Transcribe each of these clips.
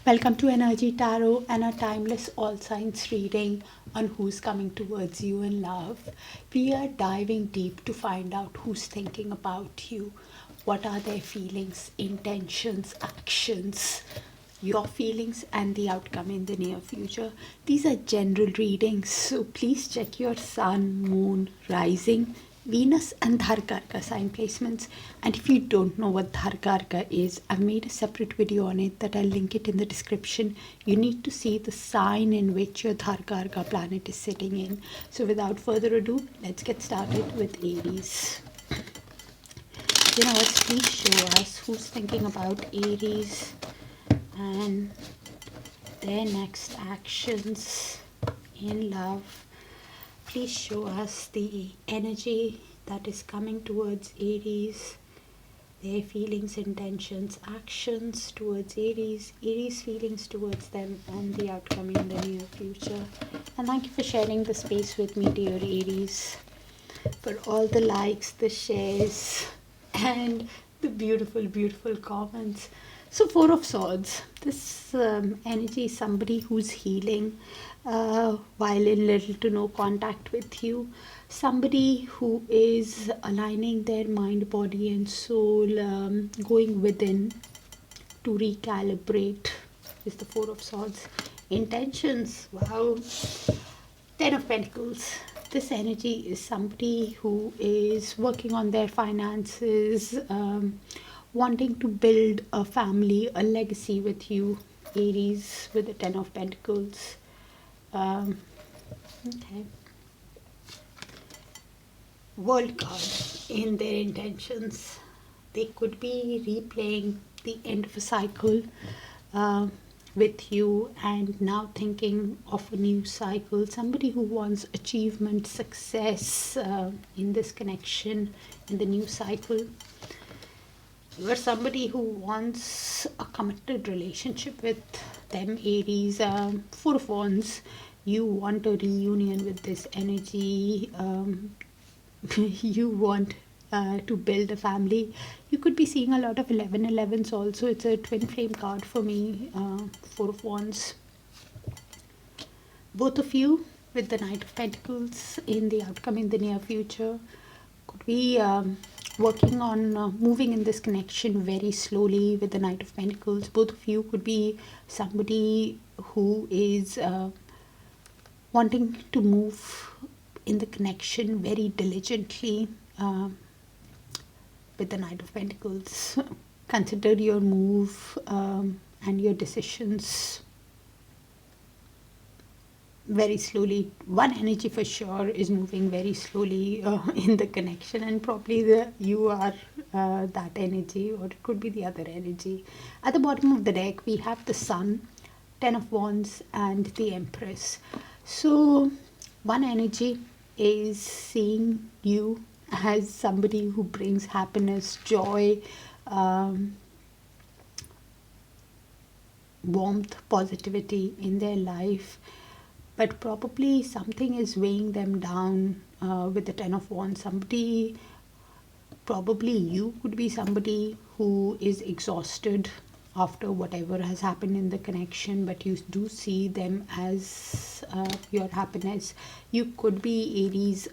Welcome to Energy Tarot and a timeless all signs reading on who's coming towards you in love. We are diving deep to find out who's thinking about you, what are their feelings, intentions, actions, your feelings, and the outcome in the near future. These are general readings, so please check your sun, moon, rising, Venus and Darakaraka sign placements. And if you don't know what Darakaraka is, I've made a separate video on it that I'll link it in the description. You need to see the sign in which your Darakaraka planet is sitting in. So without further ado, let's get started with Aries. Universe, please show us who's thinking about Aries and their next actions in love. Please show us the energy that is coming towards Aries, their feelings, intentions, actions towards Aries, Aries' feelings towards them, and the outcome in the near future. And thank you for sharing the space with me, dear Aries, for all the likes, the shares, and the beautiful, beautiful comments. So, Four of Swords. This energy is somebody who's healing while in little to no contact with you. Somebody who is aligning their mind, body, and soul, going within to recalibrate, is the Four of Swords. Intentions. Wow. Ten of Pentacles. This energy is somebody who is working on their finances, wanting to build a family, a legacy with you, Aries, with the Ten of Pentacles. Okay. World card in their intentions. They could be replaying the end of a cycle with you and now thinking of a new cycle. Somebody who wants achievement, success in this connection, in the new cycle. You are somebody who wants a committed relationship with them, Aries. Four of Wands. You want a reunion with this energy. You want to build a family. You could be seeing a lot of 1111s also. It's a twin flame card for me. Four of Wands. Both of you with the Knight of Pentacles in the outcome in the near future. Could be working on moving in this connection very slowly with the Knight of Pentacles. Both of you could be somebody who is wanting to move in the connection very diligently with the Knight of Pentacles. Consider your move and your decisions very slowly. One energy for sure is moving very slowly in the connection, and probably you are that energy, or it could be the other energy. At the bottom of the deck we have the Sun, Ten of Wands, and the Empress. So one energy is seeing you as somebody who brings happiness, joy, warmth, positivity in their life. But probably something is weighing them down with the Ten of Wands. Somebody, probably you could be somebody who is exhausted after whatever has happened in the connection, but you do see them as your happiness. You could be Aries,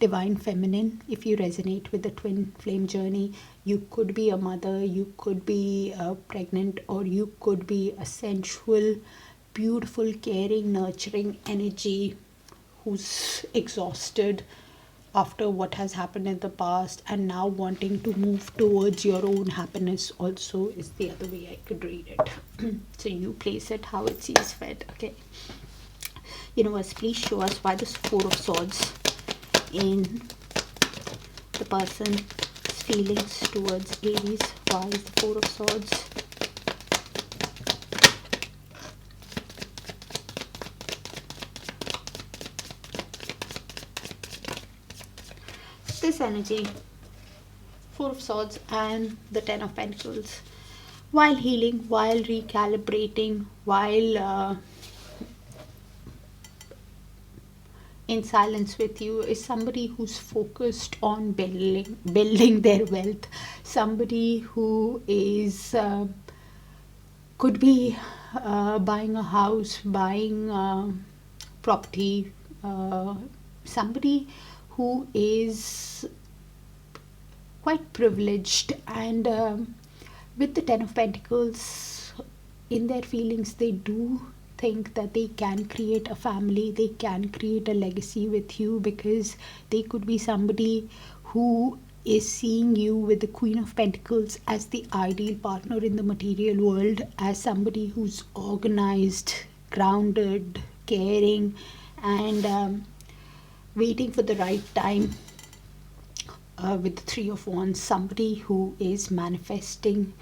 divine feminine, if you resonate with the twin flame journey. You could be a mother, you could be pregnant, or you could be a sensual, beautiful, caring, nurturing energy who's exhausted after what has happened in the past and now wanting to move towards your own happiness also is the other way I could read it. So you place it how it sees fit. Okay. Universe, please show us why this Four of Swords in the person's feelings towards Aries. Why is the Four of Swords? This energy, Four of Swords and the Ten of Pentacles, while healing, while recalibrating, while in silence with you, is somebody who's focused on building their wealth, somebody who is Could be buying a house, buying property, somebody who is quite privileged, and with the Ten of Pentacles, in their feelings they do think that they can create a family, they can create a legacy with you, because they could be somebody who is seeing you with the Queen of Pentacles as the ideal partner in the material world, as somebody who's organized, grounded, caring, and waiting for the right time. With the Three of Wands, somebody who is manifesting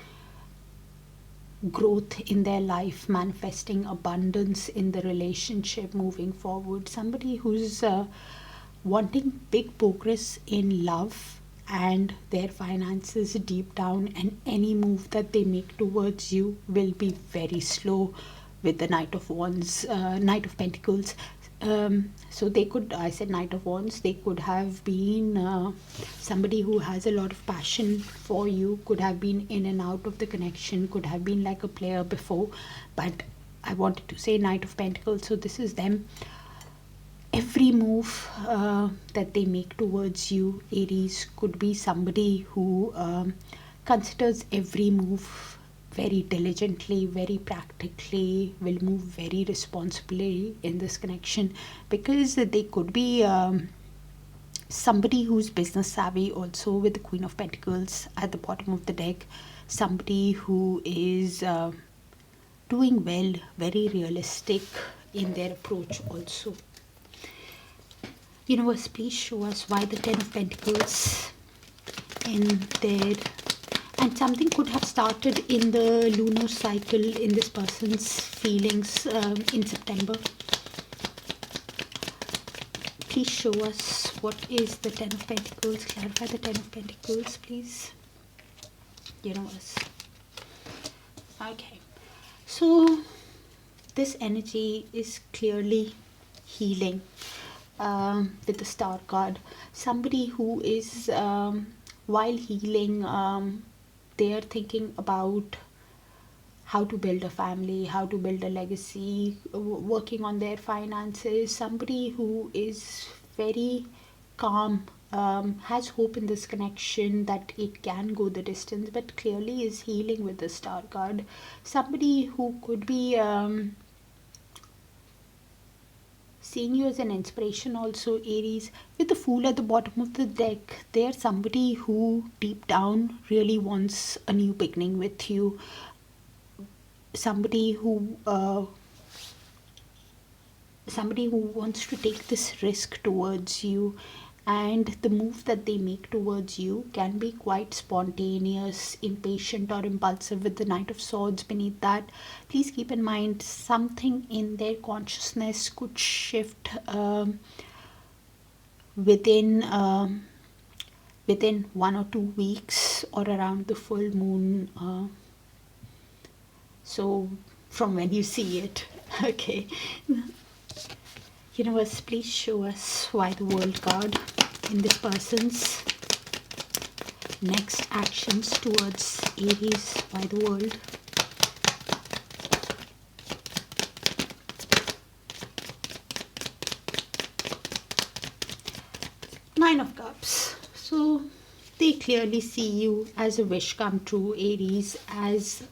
growth in their life, manifesting abundance in the relationship moving forward, somebody who's wanting big progress in love and their finances deep down, and any move that they make towards you will be very slow with the Knight of Wands, Knight of Pentacles. So they could, I said Knight of Wands, they could have been somebody who has a lot of passion for you, could have been in and out of the connection, could have been like a player before, but I wanted to say Knight of Pentacles, so this is them. Every move that they make towards you, Aries, could be somebody who considers every move very diligently, very practically, will move very responsibly in this connection, because they could be somebody who's business savvy also, with the Queen of Pentacles at the bottom of the deck, somebody who is doing well, very realistic in their approach also. Universe, please show us why the Ten of Pentacles in their, and something could have started in the lunar cycle in this person's feelings in September. Please show us what is the Ten of Pentacles. Clarify the Ten of Pentacles, please. Universe. Okay. So this energy is clearly healing with the Star card. Somebody who is, while healing, they are thinking about how to build a family, how to build a legacy, working on their finances. Somebody who is very calm, has hope in this connection that it can go the distance, but clearly is healing with the Star card. Somebody who could be seeing you as an inspiration also, Aries. With the Fool at the bottom of the deck, there's somebody who deep down really wants a new beginning with you. Somebody who wants to take this risk towards you, and the move that they make towards you can be quite spontaneous, impatient, or impulsive with the Knight of Swords beneath that. Please keep in mind, something in their consciousness could shift within 1 or 2 weeks, or around the full moon, so from when you see it. Okay. Universe, please show us why the World card in this person's next actions towards Aries. Why the World? Nine of Cups. So they clearly see you as a wish come true, Aries, as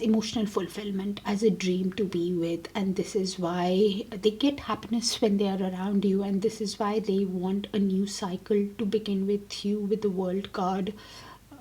emotional fulfillment, as a dream to be with, and this is why they get happiness when they are around you, and this is why they want a new cycle to begin with you with the World card.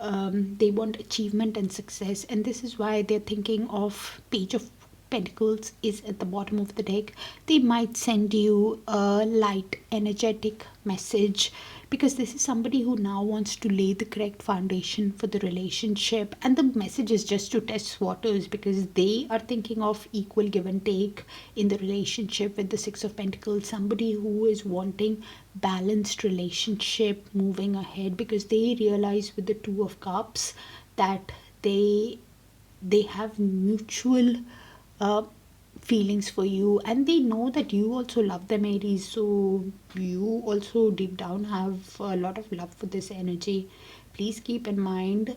They want achievement and success, and this is why they're thinking of Page of Pentacles is at the bottom of the deck. They might send you a light, energetic message, because this is somebody who now wants to lay the correct foundation for the relationship, and the message is just to test waters, because they are thinking of equal give and take in the relationship with the Six of Pentacles. Somebody who is wanting balanced relationship moving ahead, because they realize with the Two of Cups that they have mutual feelings for you, and they know that you also love them, Aries, so you also deep down have a lot of love for this energy. please keep in mind,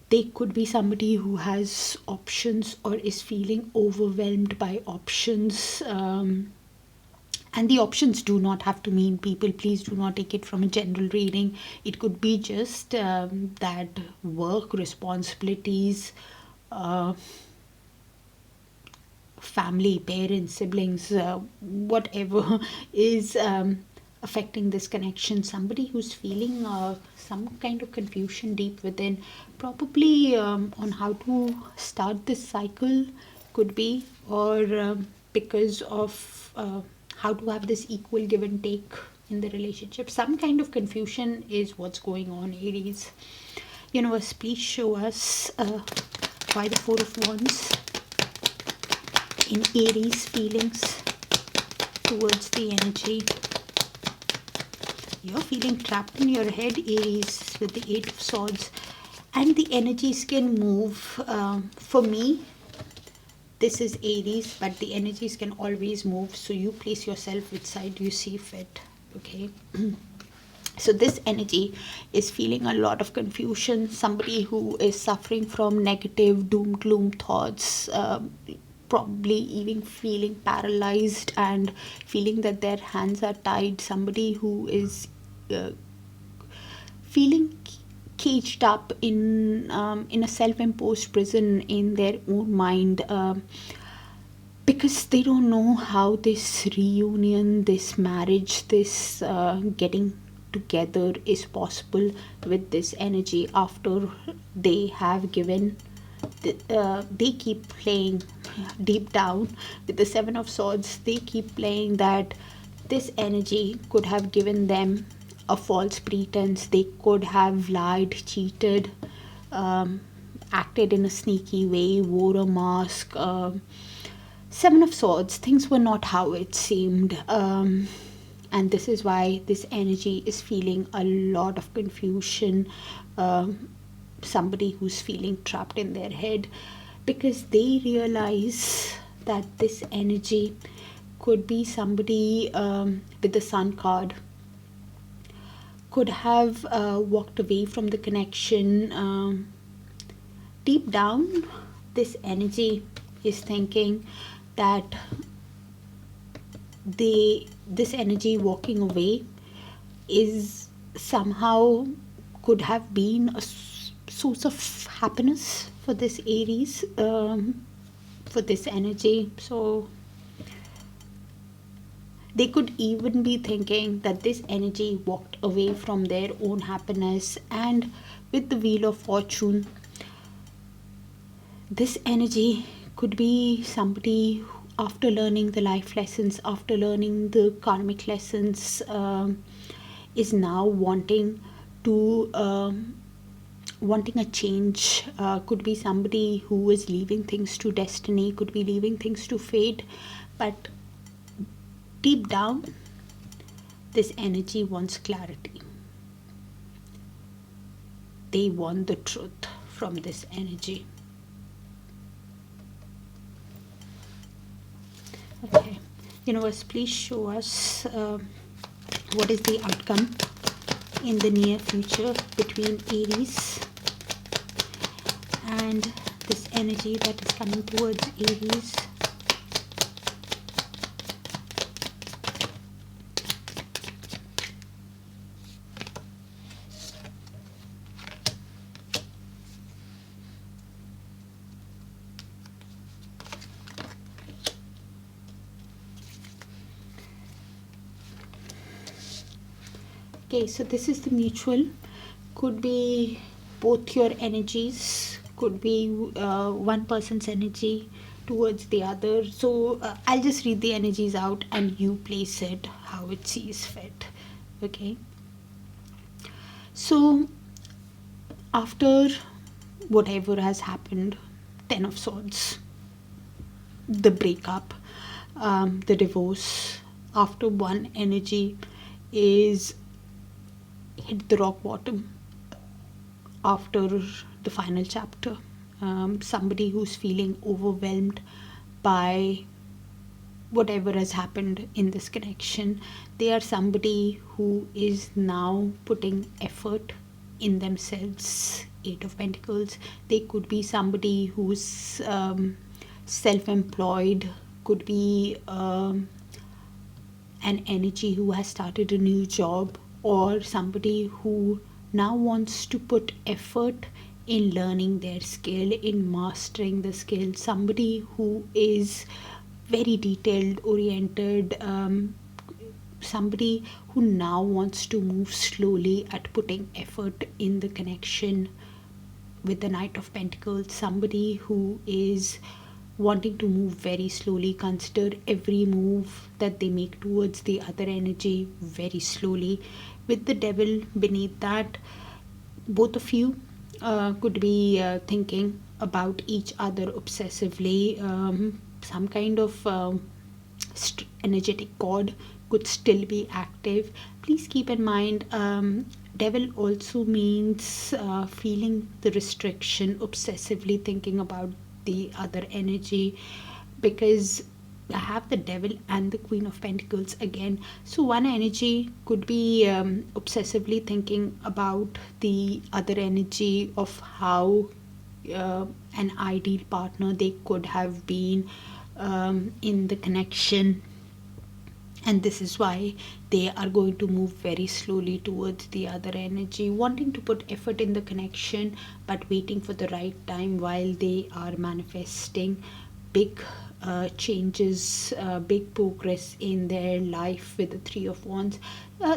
they could be somebody who has options or is feeling overwhelmed by options. And the options do not have to mean people. Please do not take it from a general reading. It could be just that work, responsibilities, family, parents, siblings, whatever is affecting this connection. Somebody who's feeling some kind of confusion deep within, probably on how to start this cycle, could be, or because of how to have this equal give and take in the relationship. Some kind of confusion is what's going on, Aries. Universe, please show us why the Four of Wands in Aries feelings towards the energy. You're feeling trapped in your head, Aries, with the Eight of Swords, and the energies can move. For me, this is Aries, but the energies can always move, so you place yourself which side you see fit. Okay. So this energy is feeling a lot of confusion. Somebody who is suffering from negative doom gloom thoughts, probably even feeling paralyzed and feeling that their hands are tied. Somebody who is feeling caged up in a self-imposed prison in their own mind, because they don't know how this reunion, this marriage, this getting together is possible with this energy after they have given. They keep playing deep down with the Seven of Swords. They keep playing that this energy could have given them a false pretense. They could have lied, cheated, acted in a sneaky way, wore a mask. Seven of Swords, things were not how it seemed. And this is why this energy is feeling a lot of confusion. Somebody who's feeling trapped in their head, because they realize that this energy could be somebody with the Sun card, could have walked away from the connection. Deep down, this energy is thinking that this energy walking away is somehow could have been a source of happiness for this Aries, for this energy. So they could even be thinking that this energy walked away from their own happiness. And with the Wheel of Fortune, this energy could be somebody who, after learning the life lessons, after learning the karmic lessons, is now wanting a change. Could be somebody who is leaving things to destiny, could be leaving things to fate, but deep down this energy wants clarity. They want the truth from this energy. Okay, universe, please show us what is the outcome in the near future between Aries and this energy that is coming towards Aries. Okay, so this is the mutual. Could be both your energies, could be one person's energy towards the other. So I'll just read the energies out and you place it how it sees fit. Okay, so after whatever has happened, 10 of Swords, the breakup, the divorce, after one energy is hit the rock bottom after the final chapter. Somebody who's feeling overwhelmed by whatever has happened in this connection. They are somebody who is now putting effort in themselves. Eight of Pentacles. They could be somebody who's self-employed, could be an energy who has started a new job, or somebody who now wants to put effort in learning their skill, in mastering the skill. Somebody who is very detailed oriented, somebody who now wants to move slowly at putting effort in the connection with the Knight of Pentacles. Somebody who is wanting to move very slowly, consider every move that they make towards the other energy very slowly. With the Devil beneath that, both of you could be thinking about each other obsessively. Some kind of energetic cord could still be active. Please keep in mind, Devil also means feeling the restriction, obsessively thinking about the other energy, because I have the Devil and the Queen of Pentacles again. So one energy could be obsessively thinking about the other energy of how an ideal partner they could have been in the connection, and this is why they are going to move very slowly towards the other energy, wanting to put effort in the connection but waiting for the right time while they are manifesting big changes, big progress in their life. With the Three of Wands,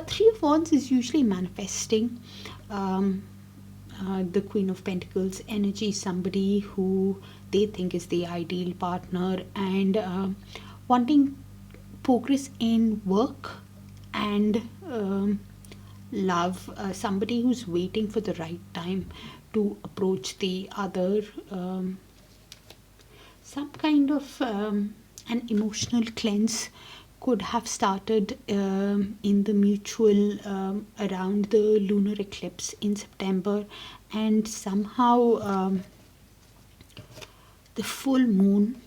Three of Wands is usually manifesting the Queen of Pentacles energy, somebody who they think is the ideal partner, and wanting progress in work and love. Somebody who's waiting for the right time to approach the other. Some kind of an emotional cleanse could have started in the mutual around the lunar eclipse in September, and somehow the full moon,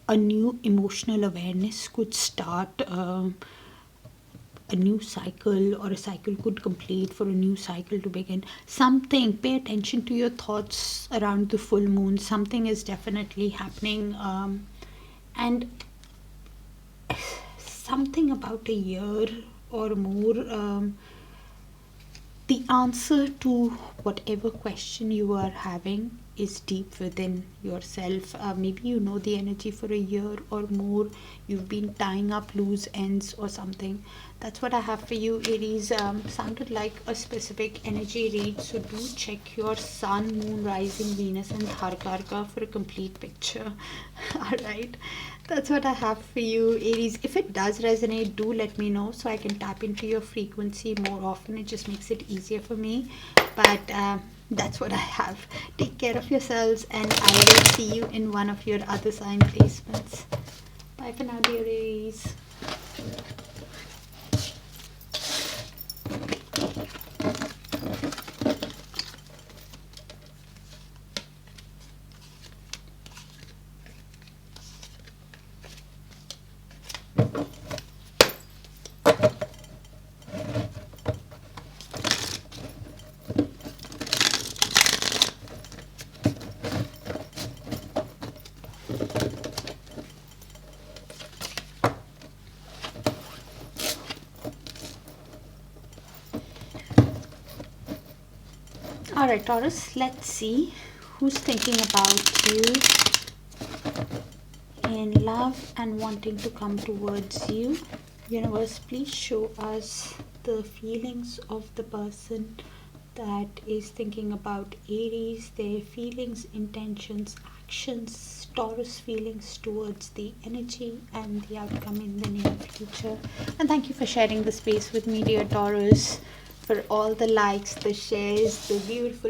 a new emotional awareness could start. A new cycle, or a cycle could complete for a new cycle to begin. Something, pay attention to your thoughts around the full moon. Something is definitely happening, and something about a year or more. The answer to whatever question you are having is deep within yourself. Maybe you know the energy for a year or more. You've been tying up loose ends or something. That's what I have for you, Aries. Sounded like a specific energy read, so do check your sun, moon, rising, Venus and Darakaraka for a complete picture. Alright, that's what I have for you, Aries. If it does resonate, do let me know so I can tap into your frequency more often. It just makes it easier for me. But that's what I have. Take care of yourselves, and I will see you in one of your other sign placements. Bye for now, dear Aries. Alright, Taurus, let's see who's thinking about you in love and wanting to come towards you. Universe, please show us the feelings of the person that is thinking about Aries, their feelings, intentions, actions, Taurus feelings towards the energy and the outcome in the near future. And thank you for sharing the space with me, dear Taurus, for all the likes, the shares, the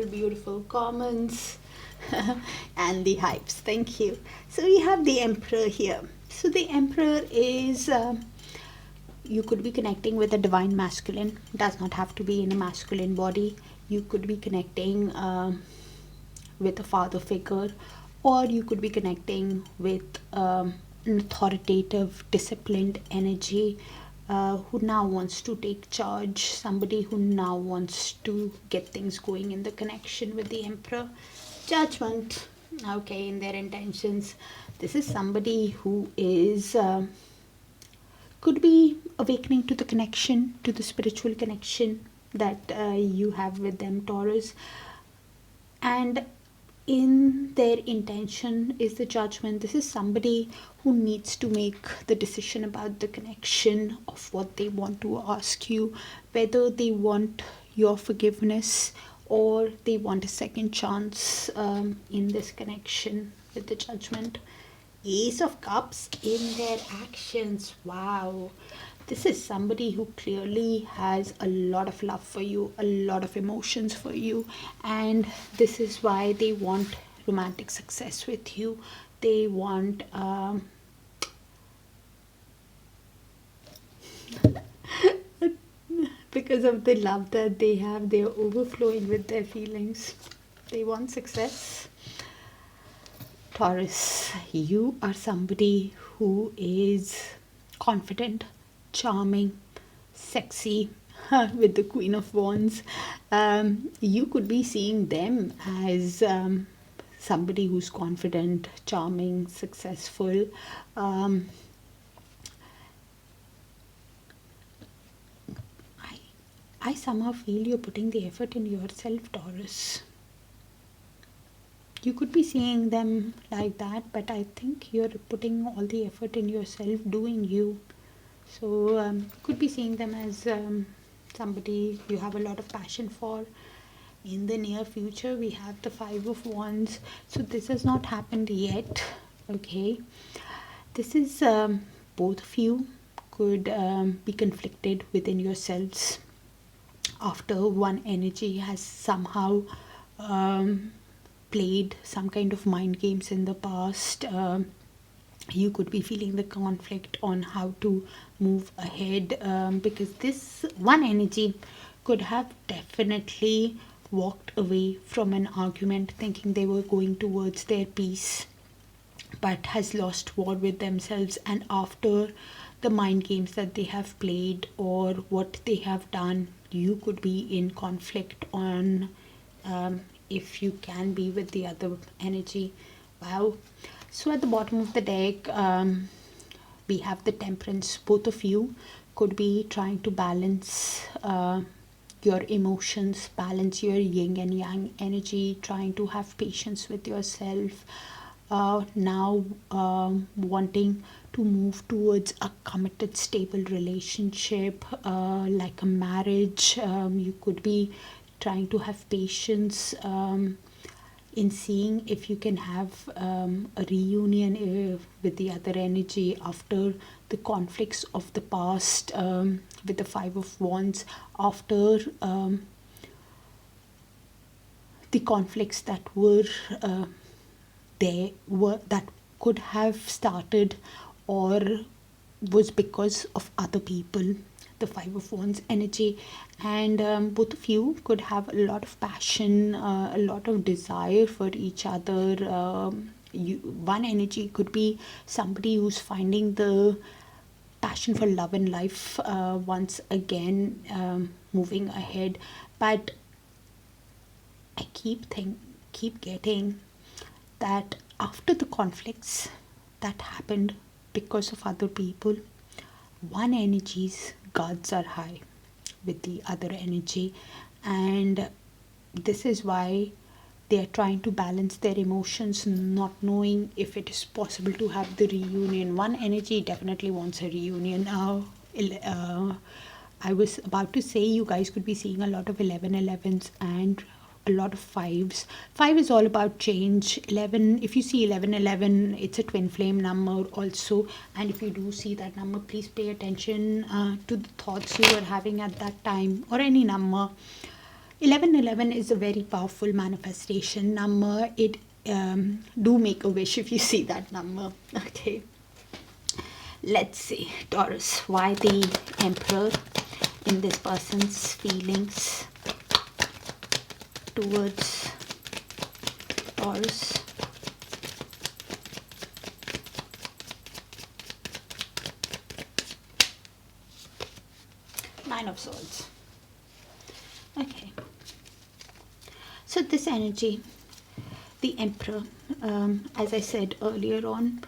beautiful comments and the hypes. Thank you. So we have the Emperor here. So the Emperor is you could be connecting with a divine masculine. Does not have to be in a masculine body. You could be connecting with a father figure, or you could be connecting with an authoritative, disciplined energy who now wants to take charge, somebody who now wants to get things going in the connection with the Emperor. Judgment. Okay, in their intentions, this is somebody who is could be awakening to the connection, to the spiritual connection that you have with them, Taurus. And in their intention is the Judgment. This is somebody who needs to make the decision about the connection of what they want to ask you, whether they want your forgiveness or they want a second chance in this connection with the Judgment. Ace of Cups in their actions. Wow. This is somebody who clearly has a lot of love for you, a lot of emotions for you, and this is why they want romantic success with you. They want because of the love that they have, they're overflowing with their feelings. They want success. Taurus, you are somebody who is confident, charming, sexy, with the Queen of Wands. You could be seeing them as somebody who's confident, charming, successful. I somehow feel you're putting the effort in yourself, Taurus. You could be seeing them like that, but I think you're putting all the effort in yourself, doing you. So could be seeing them as somebody you have a lot of passion for. In the near future, we have the Five of Wands. So this has not happened yet. Okay, this is both of you could be conflicted within yourselves after one energy has somehow played some kind of mind games in the past. You could be feeling the conflict on how to move ahead, because this one energy could have definitely walked away from an argument thinking they were going towards their peace, but has lost war with themselves, and after the mind games that they have played or what they have done, you could be in conflict on if you can be with the other energy. Wow. So at the bottom of the deck, we have the Temperance. Both of you could be trying to balance your emotions, balance your yin and yang energy, trying to have patience with yourself. Now wanting to move towards a committed, stable relationship, like a marriage. You could be trying to have patience in seeing if you can have a reunion with the other energy after the conflicts of the past, with the Five of Wands, after the conflicts that were that could have started or was because of other people, the Five of Wands energy. And both of you could have a lot of passion, a lot of desire for each other. One energy could be somebody who's finding the passion for love and life once again, moving ahead. But I keep getting that after the conflicts that happened because of other people, one energy's guards are high with the other energy, and this is why they are trying to balance their emotions, not knowing if it is possible to have the reunion. One energy definitely wants a reunion. I was about to say you guys could be seeing a lot of 11-11s and a lot of 5s. 5 is all about change. 11, if you see 11-11, it's a twin flame number also, and if you do see that number, please pay attention to the thoughts you were having at that time, or any number. 11-11 is a very powerful manifestation number. It do make a wish if you see that number. Okay, let's see, Taurus, why the Emperor in this person's feelings towards Taurus. Nine of Swords. Okay. So this energy, the Emperor, as I said earlier on,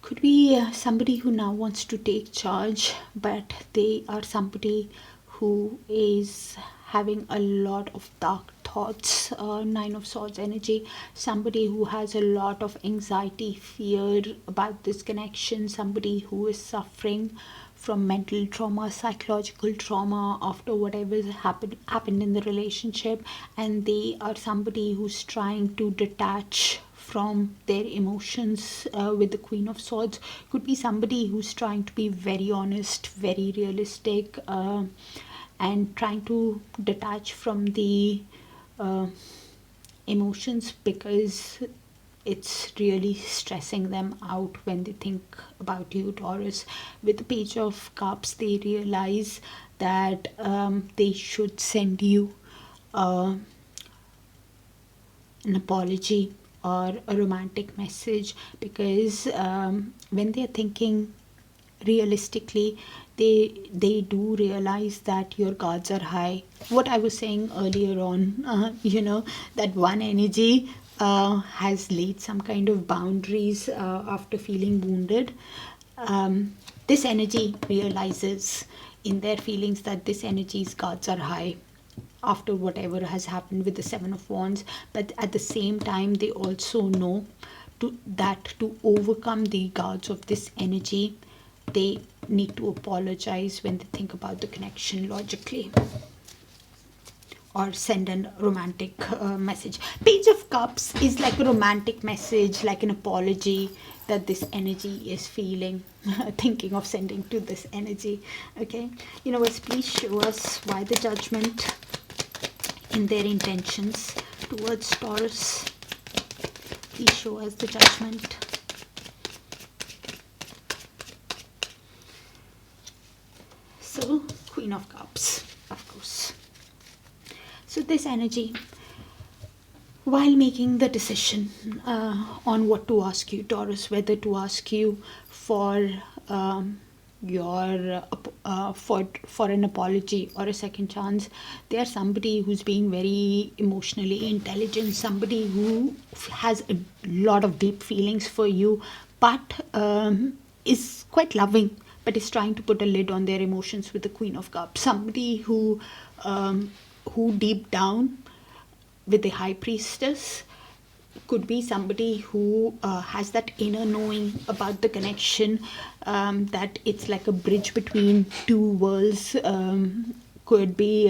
could be somebody who now wants to take charge, but they are somebody who is having a lot of dark thoughts. Nine of Swords energy, somebody who has a lot of anxiety, fear about this connection, somebody who is suffering from mental trauma, psychological trauma after whatever happened in the relationship, and they are somebody who's trying to detach from their emotions. With the Queen of Swords, could be somebody who's trying to be very honest, very realistic, and trying to detach from the emotions, because it's really stressing them out when they think about you, Taurus. With the Page of Cups, they realize that they should send you an apology or a romantic message, because when they're thinking realistically, they do realize that your guards are high. What I was saying earlier on, that one energy has laid some kind of boundaries after feeling wounded. This energy realizes in their feelings that this energy's guards are high after whatever has happened with the Seven of Wands, but at the same time they also know that to overcome the guards of this energy, they need to apologize when they think about the connection logically, or send a romantic message. Page of Cups is like a romantic message, like an apology that this energy is feeling, thinking of sending to this energy. Okay, universe, please show us why the Judgment in their intentions towards Taurus. Please show us the Judgment. So, Queen of Cups, of course. So this energy, while making the decision on what to ask you, Taurus, whether to ask you for your for an apology or a second chance, they are somebody who's being very emotionally intelligent, somebody who has a lot of deep feelings for you, but is quite loving, but is trying to put a lid on their emotions with the Queen of Cups. Somebody who deep down, with the High Priestess, could be somebody who has that inner knowing about the connection, that it's like a bridge between two worlds. Could be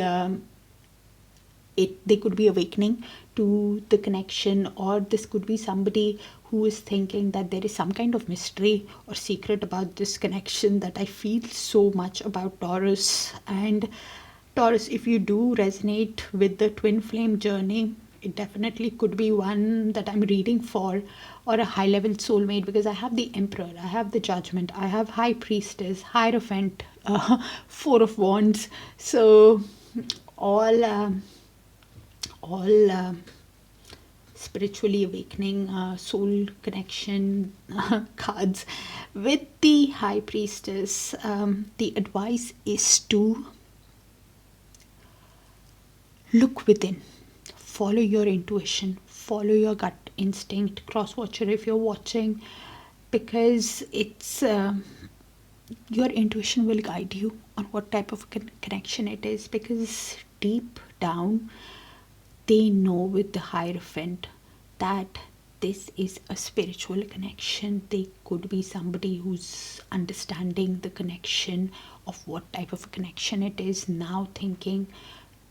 they could be awakening to the connection, or this could be somebody who is thinking that there is some kind of mystery or secret about this connection that I feel so much about, Taurus. And Taurus, if you do resonate with the twin flame journey, it definitely could be one that I'm reading for, or a high level soulmate, because I have the Emperor, I have the Judgment, I have High Priestess, Hierophant, Four of Wands. So all spiritually awakening, soul connection cards. With the High Priestess, the advice is to look within, follow your intuition, follow your gut instinct. Cross watcher if you're watching, because it's your intuition will guide you on what type of connection it is, because deep down they know with the Hierophant that this is a spiritual connection. They could be somebody who's understanding the connection of what type of a connection it is, now thinking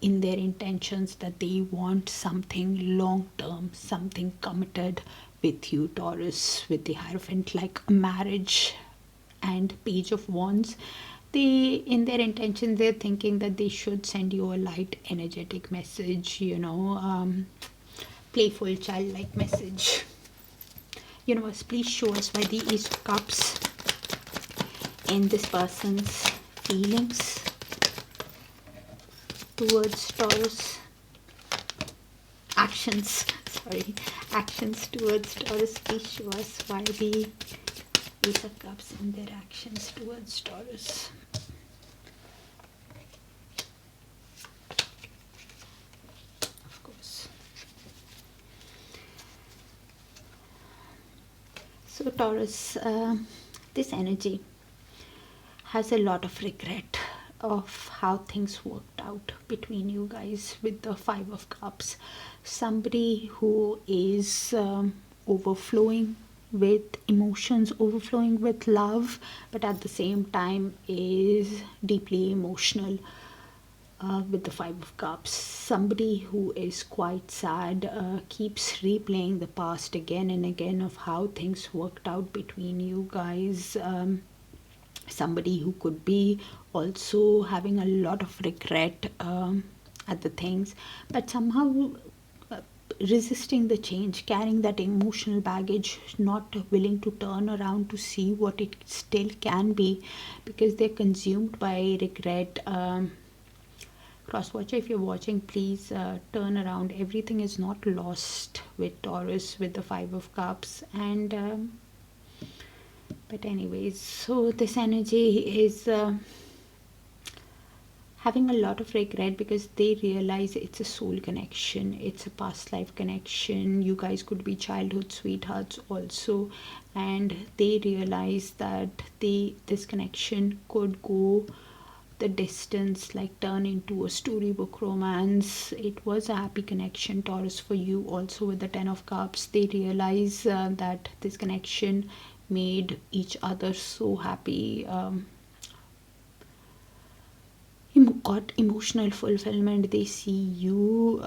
in their intentions that they want something long term, something committed with you, Taurus. With the Hierophant, like a marriage. And Page of Wands, they, in their intention, they're thinking that they should send you a light energetic message, playful childlike message. Universe, please show us why the Ace of Cups in this person's feelings towards Taurus, actions towards Taurus. Please show us why the Ace of Cups in their actions towards Taurus. So Taurus, this energy has a lot of regret of how things worked out between you guys with the Five of Cups. Somebody who is overflowing with emotions, overflowing with love, but at the same time is deeply emotional. With the Five of Cups, somebody who is quite sad, keeps replaying the past again and again of how things worked out between you guys. Somebody who could be also having a lot of regret at the things, but somehow resisting the change, carrying that emotional baggage, not willing to turn around to see what it still can be, because they're consumed by regret. Cross watcher, if you're watching, please turn around. Everything is not lost with Taurus, with the Five of Cups. And but anyways, so this energy is having a lot of regret because they realize it's a soul connection, it's a past life connection. You guys could be childhood sweethearts also, and they realize that this connection could go the distance, like turn into a storybook romance. It was a happy connection, Taurus, for you also with the Ten of Cups. They realize that this connection made each other so happy, got emotional fulfillment. They see you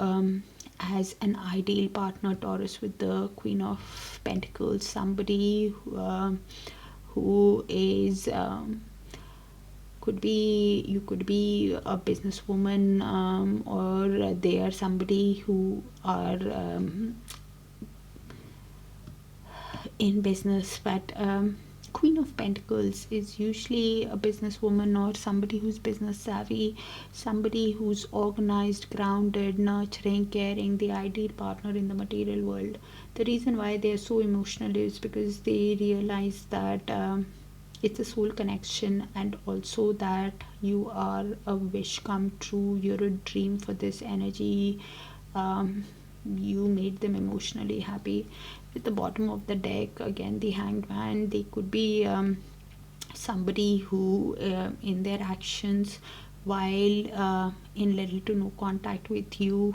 as an ideal partner, Taurus, with the Queen of Pentacles. Somebody who is could be, you could be a businesswoman, or they are somebody who are in business, but Queen of Pentacles is usually a businesswoman or somebody who's business savvy, somebody who's organized, grounded, nurturing, caring, the ideal partner in the material world. The reason why they are so emotional is because they realize that it's a soul connection, and also that you are a wish come true. You're a dream for this energy. You made them emotionally happy. With the bottom of the deck, again the Hanged Man, they could be somebody who in their actions, while in little to no contact with you,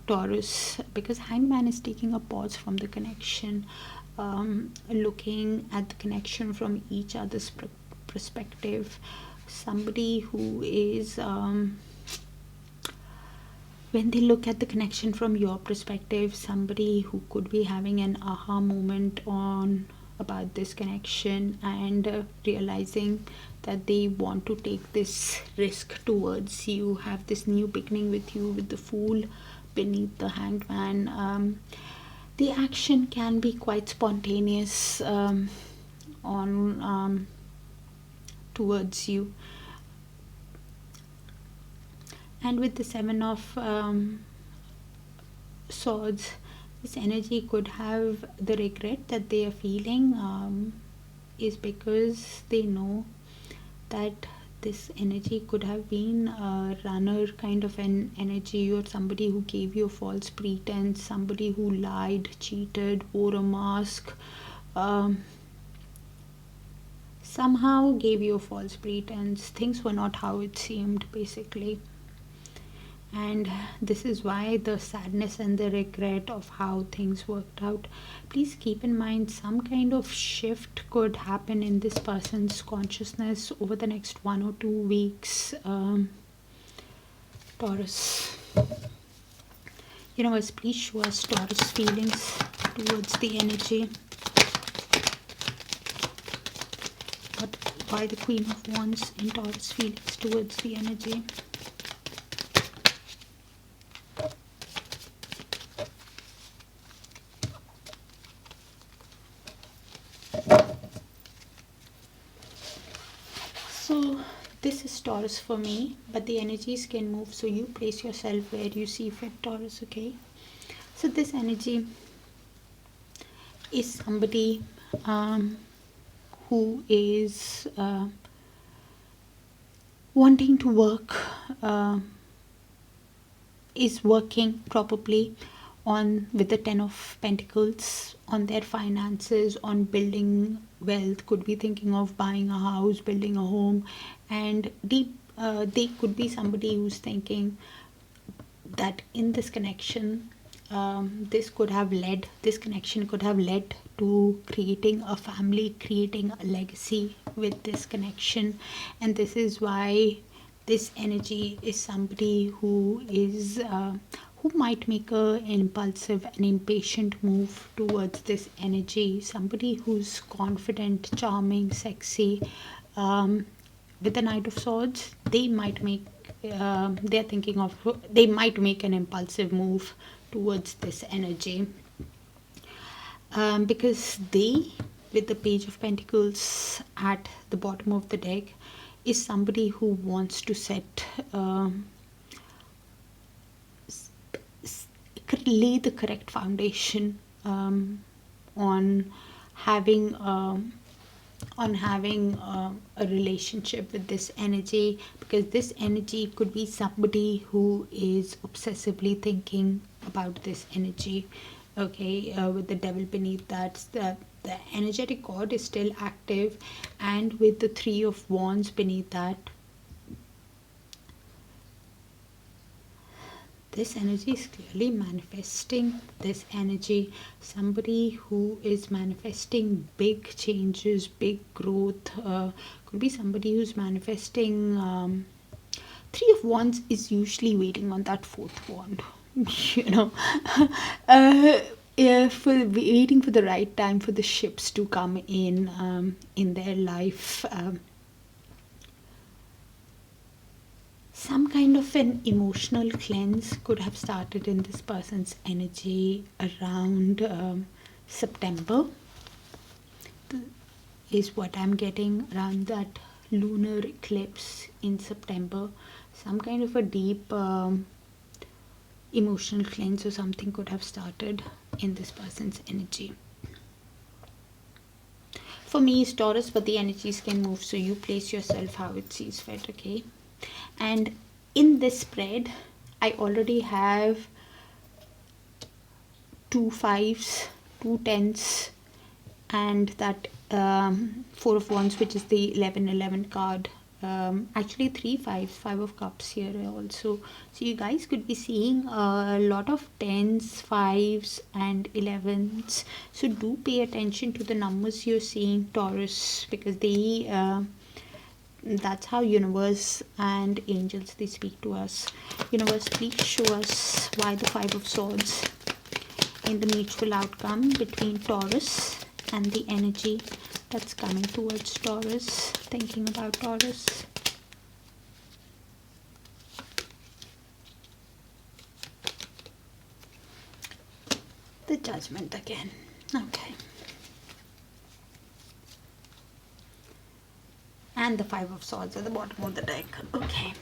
Taurus, because Hanged Man is taking a pause from the connection, looking at the connection from each other's perspective. Somebody who is when they look at the connection from your perspective, somebody who could be having an aha moment on about this connection, and realizing that they want to take this risk towards you, have this new beginning with you, with the Fool beneath the Hanged Man. The action can be quite spontaneous on towards you. And with the Seven of Swords, this energy could have the regret that they are feeling, is because they know that this energy could have been a runner kind of an energy, or somebody who gave you a false pretense, somebody who lied, cheated, wore a mask, somehow gave you a false pretense. Things were not how it seemed, basically. And this is why the sadness and the regret of how things worked out. Please keep in mind, some kind of shift could happen in this person's consciousness over the next 1 or 2 weeks, Taurus. Universe, please show us Taurus feelings towards the energy. Why the Queen of Wands in Taurus feelings towards the energy. So this is Taurus for me, but the energies can move, so you place yourself where you see fit, Taurus, okay? So this energy is somebody who is wanting to work, is working probably on with the 10 of Pentacles on their finances, on building wealth, could be thinking of buying a house, building a home, and they could be somebody who's thinking that in this connection, this connection could have led to creating a family, creating a legacy with this connection. And this is why this energy is somebody who is who might make an impulsive and impatient move towards this energy. Somebody who's confident, charming, sexy. With the Knight of Swords, they might make they might make an impulsive move towards this energy, because they, with the Page of Pentacles at the bottom of the deck, is somebody who wants to lay the correct foundation on having a relationship with this energy, because this energy could be somebody who is obsessively thinking about this energy. Okay, with the Devil beneath that, the energetic cord is still active, and with the Three of Wands beneath that, this energy is clearly manifesting this energy. Somebody who is manifesting big changes, big growth. Could be somebody who's manifesting. Three of Wands is usually waiting on that fourth wand. Waiting for the right time for the ships to come in their life. Some kind of an emotional cleanse could have started in this person's energy around September, is what I'm getting, around that lunar eclipse in September. Some kind of a deep emotional cleanse or something could have started in this person's energy. For me, it's Taurus, but the energies can move, so you place yourself how it sees fit, okay? And in this spread, I already have 2 5s, 2 10s, and that 4 of Wands, which is the 11-11 card. Actually 3 5s, 5 of Cups here also. So you guys could be seeing a lot of 10s, 5s and 11s. So do pay attention to the numbers you're seeing, Taurus, because they that's how universe and angels, they speak to us. Universe, please show us why the 5 of Swords in the mutual outcome between Taurus and the energy that's coming towards Taurus, thinking about Taurus. The Judgment again. Okay. And the 5 of Swords at the bottom of the deck. Okay,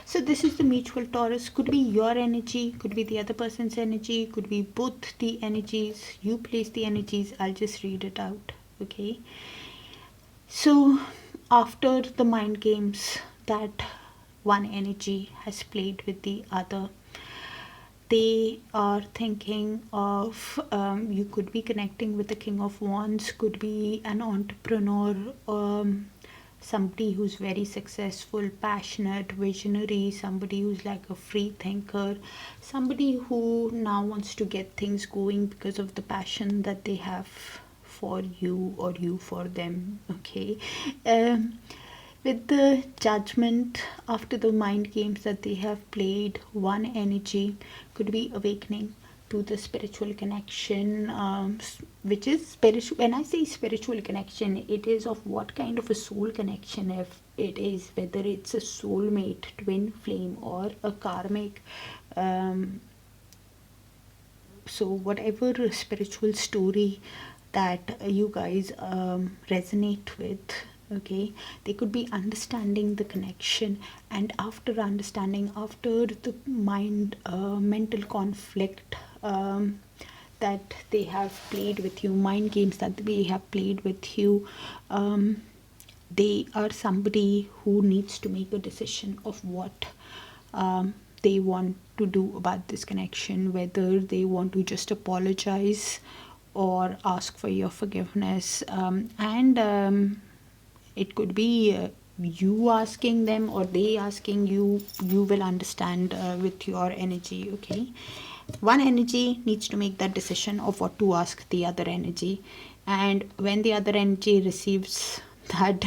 so this is the mutual Taurus. Could be your energy, could be the other person's energy, could be both the energies. You place the energies, I'll just read it out. Okay, so after the mind games that one energy has played with the other, they are thinking of you could be connecting with the King of Wands, could be an entrepreneur, somebody who's very successful, passionate, visionary, somebody who's like a free thinker, somebody who now wants to get things going because of the passion that they have for you or you for them. Okay, with the Judgment, after the mind games that they have played, one energy could be awakening to the spiritual connection, which is spiritual. When I say spiritual connection, it is of what kind of a soul connection, if it is, whether it's a soulmate, twin flame, or a karmic. So whatever spiritual story that you guys resonate with, okay, they could be understanding the connection, and after understanding, after the mental conflict that they have played with you, mind games that they have played with you, they are somebody who needs to make a decision of what they want to do about this connection, whether they want to just apologize or ask for your forgiveness. It could be you asking them or they asking you. You will understand with your energy. Okay, one energy needs to make that decision of what to ask the other energy, and when the other energy receives that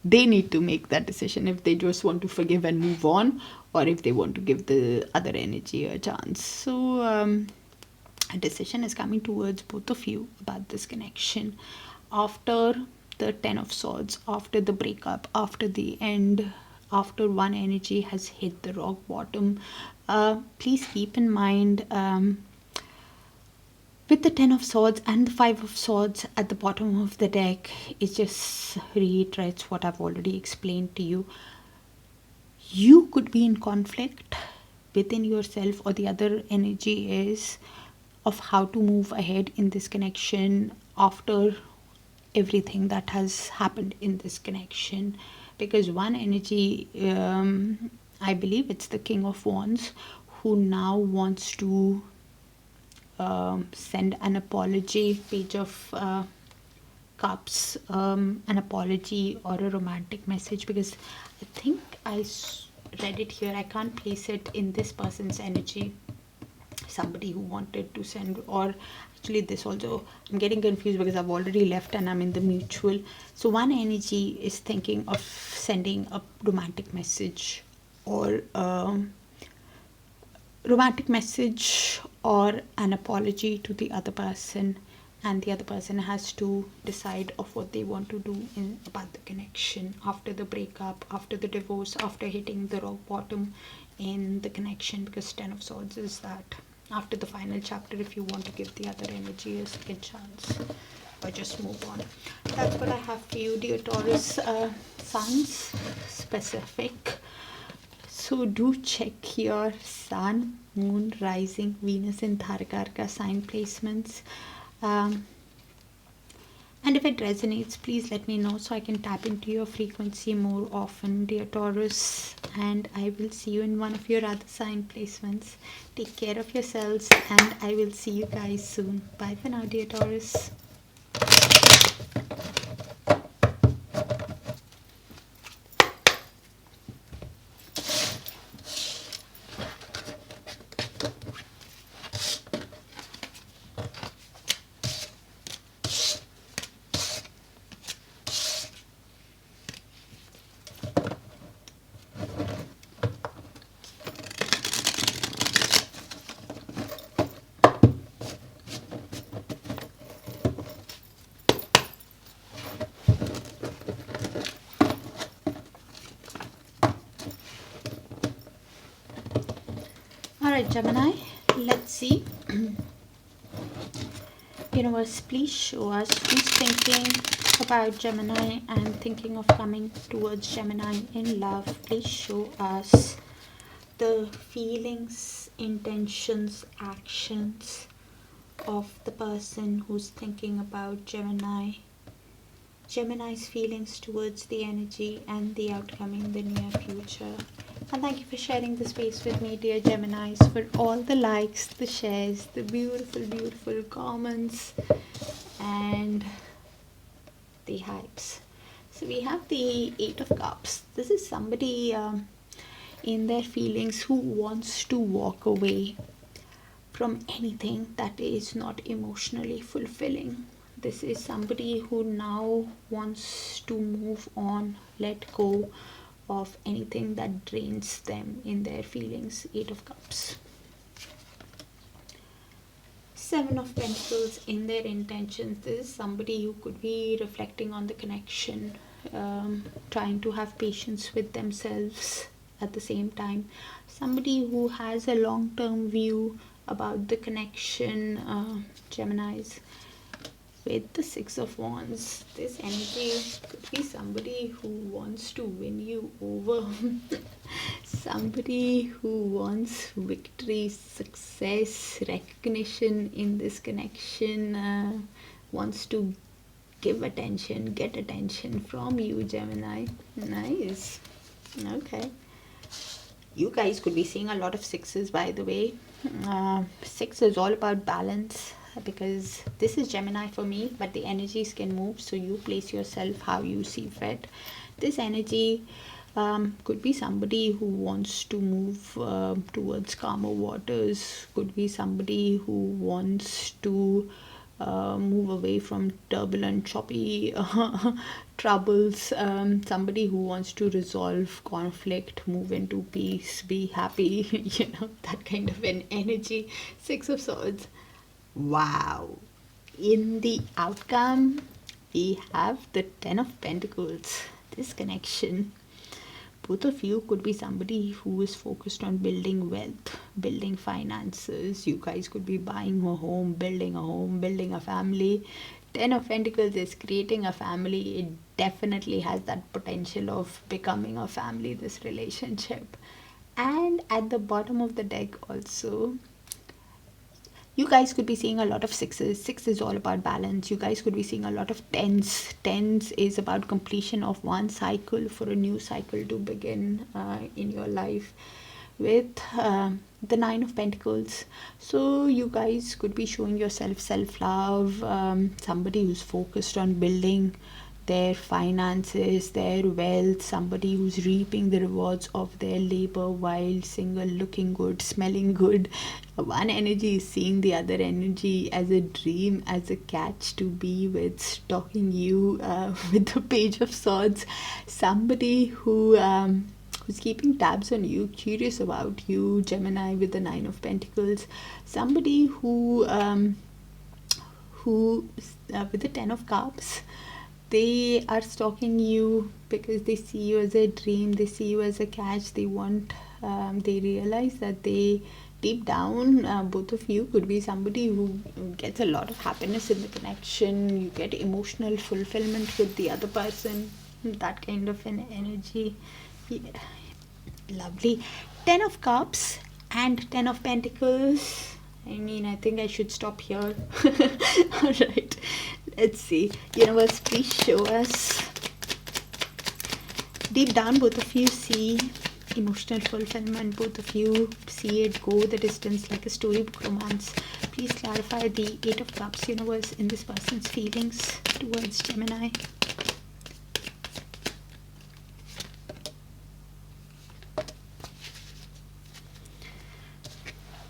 they need to make that decision if they just want to forgive and move on, or if they want to give the other energy a chance. So a decision is coming towards both of you about this connection after the 10 of swords, after the breakup, after the end, after one energy has hit the rock bottom. Please keep in mind, with the 10 of swords and the 5 of swords at the bottom of the deck, it just reiterates what I've already explained to you. You could be in conflict within yourself, or the other energy is, of how to move ahead in this connection after everything that has happened in this connection. Because one energy, I believe it's the King of Wands, who now wants to send an apology, Page of Cups, an apology or a romantic message, because I think I read it here. I can't place it in this person's energy. Somebody who wanted to send, or actually this also, I'm getting confused because I've already left and I'm in the mutual. So one energy is thinking of sending a romantic message, or an apology to the other person, and the other person has to decide of what they want to do about the connection after the breakup, after the divorce, after hitting the rock bottom in the connection. Because 10 of swords is that after the final chapter, if you want to give the other energy a second chance or just move on. That's what I have for you, dear Taurus signs specific. So do check your sun, moon, rising, Venus and Darakaraka sign placements. And if it resonates, please let me know so I can tap into your frequency more often, dear Taurus. And I will see you in one of your other sign placements. Take care of yourselves, and I will see you guys soon. Bye for now, dear Taurus. Alright, Gemini, let's see. Universe, please show us who's thinking about Gemini and thinking of coming towards Gemini in love. Please show us the feelings, intentions, actions of the person who's thinking about Gemini. Gemini's feelings towards the energy and the outcome in the near future. And thank you for sharing the space with me, dear Geminis, for all the likes, the shares, the beautiful, beautiful comments, and the hypes. So we have the 8 of Cups. This is somebody in their feelings who wants to walk away from anything that is not emotionally fulfilling. This is somebody who now wants to move on, let go of anything that drains them in their feelings. 8 of Cups. 7 of Pentacles in their intentions. This is somebody who could be reflecting on the connection, trying to have patience with themselves at the same time. Somebody who has a long-term view about the connection, Geminis. With the 6 of Wands, this energy could be somebody who wants to win you over. Somebody who wants victory, success, recognition in this connection, wants to give attention, get attention from you, Gemini. Nice. Okay. You guys could be seeing a lot of sixes, by the way. Six is all about balance, because this is Gemini for me, but the energies can move, so you place yourself how you see fit. This energy could be somebody who wants to move towards calmer waters, could be somebody who wants to move away from turbulent, choppy troubles, somebody who wants to resolve conflict, move into peace, be happy, that kind of an energy. Six of Swords. Wow. In the outcome, we have the Ten of Pentacles. This connection, both of you could be somebody who is focused on building wealth, building finances. You guys could be buying a home, building a family. Ten of Pentacles is creating a family. It definitely has that potential of becoming a family, this relationship. And at the bottom of the deck also, you guys could be seeing a lot of sixes. Six is all about balance. You guys could be seeing a lot of tens. Tens is about completion of one cycle for a new cycle to begin in your life, with the Nine of Pentacles. So you guys could be showing yourself self-love, somebody who's focused on building their finances, their wealth, somebody who's reaping the rewards of their labor while single, looking good, smelling good. One energy is seeing the other energy as a dream, as a catch to be with, stalking you with the Page of Swords. Somebody who's keeping tabs on you, curious about you, Gemini, with the Nine of Pentacles. Somebody who with the Ten of Cups, they are stalking you because they see you as a dream, they see you as a catch. They want, they realize that they, deep down, both of you could be somebody who gets a lot of happiness in the connection. You get emotional fulfillment with the other person, that kind of an energy. Yeah. Lovely. Ten of Cups and Ten of Pentacles. I think I should stop here. Alright, let's see. Universe, please show us. Deep down, both of you see emotional fulfillment. Both of you see it go the distance like a storybook romance. Please clarify the Eight of Cups, universe, in this person's feelings towards Gemini.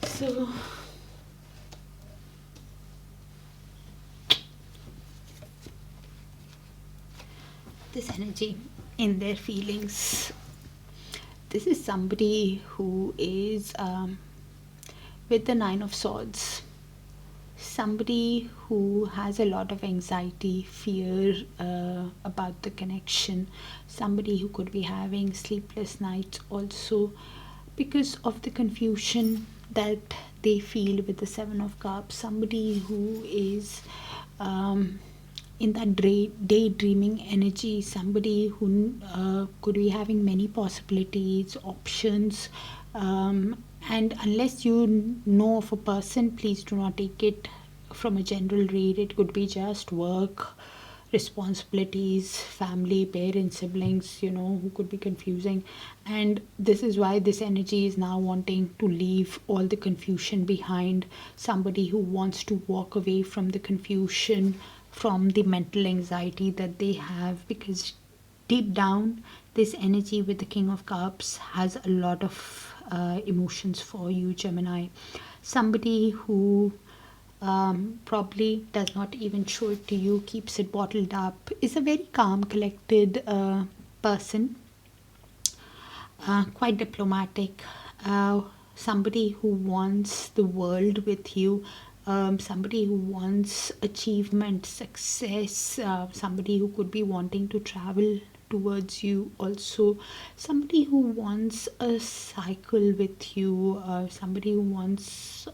So this energy in their feelings, this is somebody who is with the Nine of Swords, somebody who has a lot of anxiety, fear about the connection, somebody who could be having sleepless nights also because of the confusion that they feel with the Seven of Cups. Somebody who is in that daydreaming energy, somebody who could be having many possibilities, options, and unless you know of a person, please do not take it from a general read. It could be just work, responsibilities, family, parents, siblings, who could be confusing. And this is why this energy is now wanting to leave all the confusion behind. Somebody who wants to walk away from the confusion, from the mental anxiety that they have, because deep down this energy with the King of Cups has a lot of emotions for you, Gemini. Somebody who probably does not even show it to you, keeps it bottled up, is a very calm, collected person, quite diplomatic, somebody who wants the world with you, somebody who wants achievement, success, somebody who could be wanting to travel towards you also, somebody who wants a cycle with you, somebody who wants,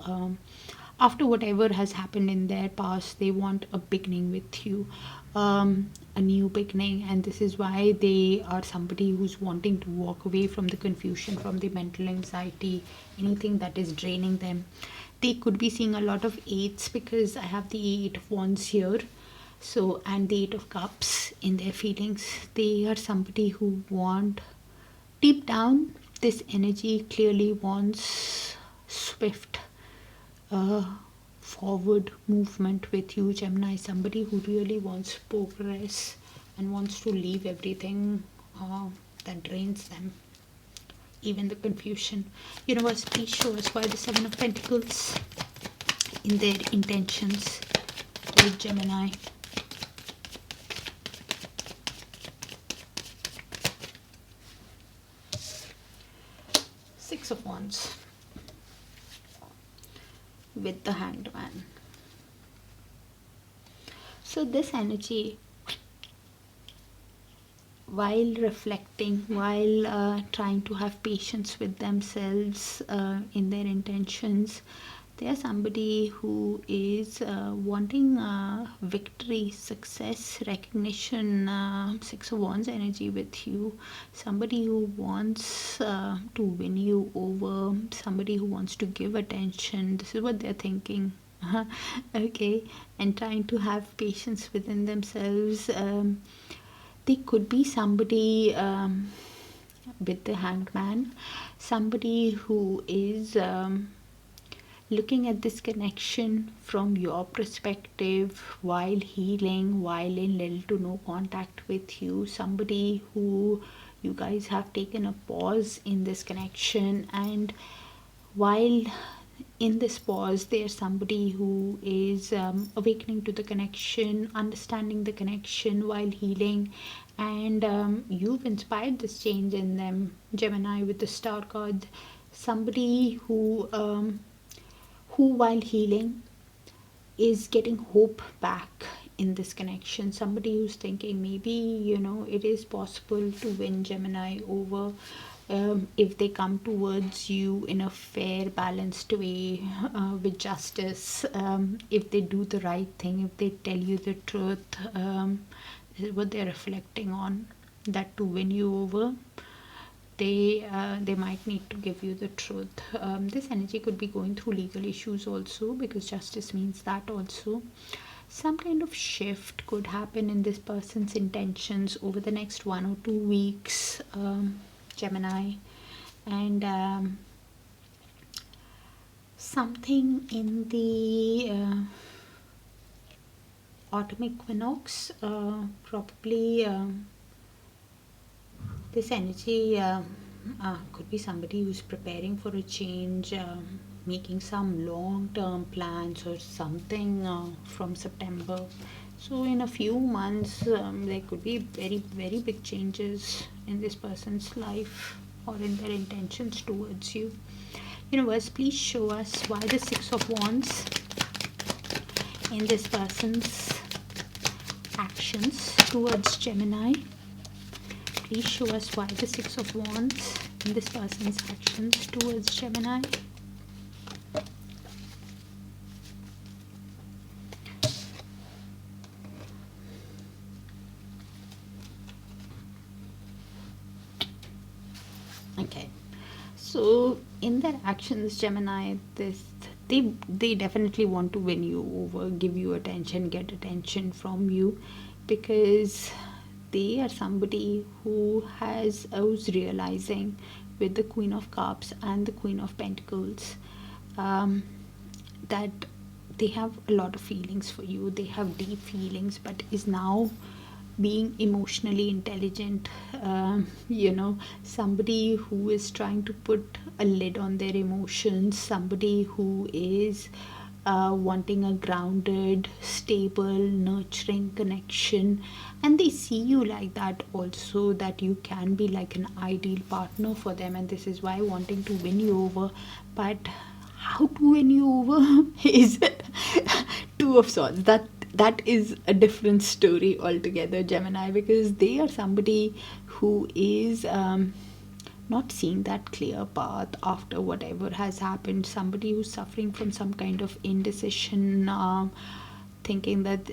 after whatever has happened in their past, they want a beginning with you, a new beginning. And this is why they are somebody who's wanting to walk away from the confusion, from the mental anxiety, anything that is draining them. They could be seeing a lot of eights because I have the Eight of Wands here, and the Eight of Cups in their feelings. They are somebody who want Deep down, this energy clearly wants swift forward movement with you, Gemini. Somebody who really wants progress and wants to leave everything that drains them, even the confusion. Universe, please show us why the Seven of Pentacles in their intentions with Gemini. Six of Wands with the Hanged Man. So this energy, while reflecting, while trying to have patience with themselves in their intentions, they are somebody who is wanting victory, success, recognition. Six of Wands energy with you. Somebody who wants to win you over. Somebody who wants to give attention. This is what they're thinking. Okay, and trying to have patience within themselves. They could be somebody with the Hanged Man. Somebody who is looking at this connection from your perspective while healing, while in little to no contact with you. Somebody who you guys have taken a pause in this connection, and while in this pause, there's somebody who is awakening to the connection, understanding the connection while healing, and you've inspired this change in them, Gemini, with the Star card. Somebody who while healing is getting hope back in this connection. Somebody who's thinking maybe it is possible to win Gemini over if they come towards you in a fair, balanced way, with justice, if they do the right thing, if they tell you the truth. This is what they're reflecting on, that to win you over, they might need to give you the truth. This energy could be going through legal issues also, because justice means that also. Some kind of shift could happen in this person's intentions over the next 1 or 2 weeks, Gemini. And something in the autumn equinox, probably this energy could be somebody who's preparing for a change, making some long-term plans or something from September. So in a few months, there could be very, very big changes in this person's life or in their intentions towards you. Universe, please show us why the Six of Wands in this person's actions towards Gemini. Please show us why the Six of Wands in this person's actions towards Gemini. Okay, so in their actions, Gemini, they definitely want to win you over, give you attention, get attention from you, because they are somebody who's realizing with the Queen of Cups and the Queen of Pentacles that they have a lot of feelings for you. They have deep feelings, but is now being emotionally intelligent. Somebody who is trying to put a lid on their emotions, somebody who is wanting a grounded, stable, nurturing connection, and they see you like that also, that you can be like an ideal partner for them, and this is why wanting to win you over. But how to win you over is Two of Swords. That is a different story altogether, Gemini, because they are somebody who is not seeing that clear path after whatever has happened. Somebody who's suffering from some kind of indecision, thinking that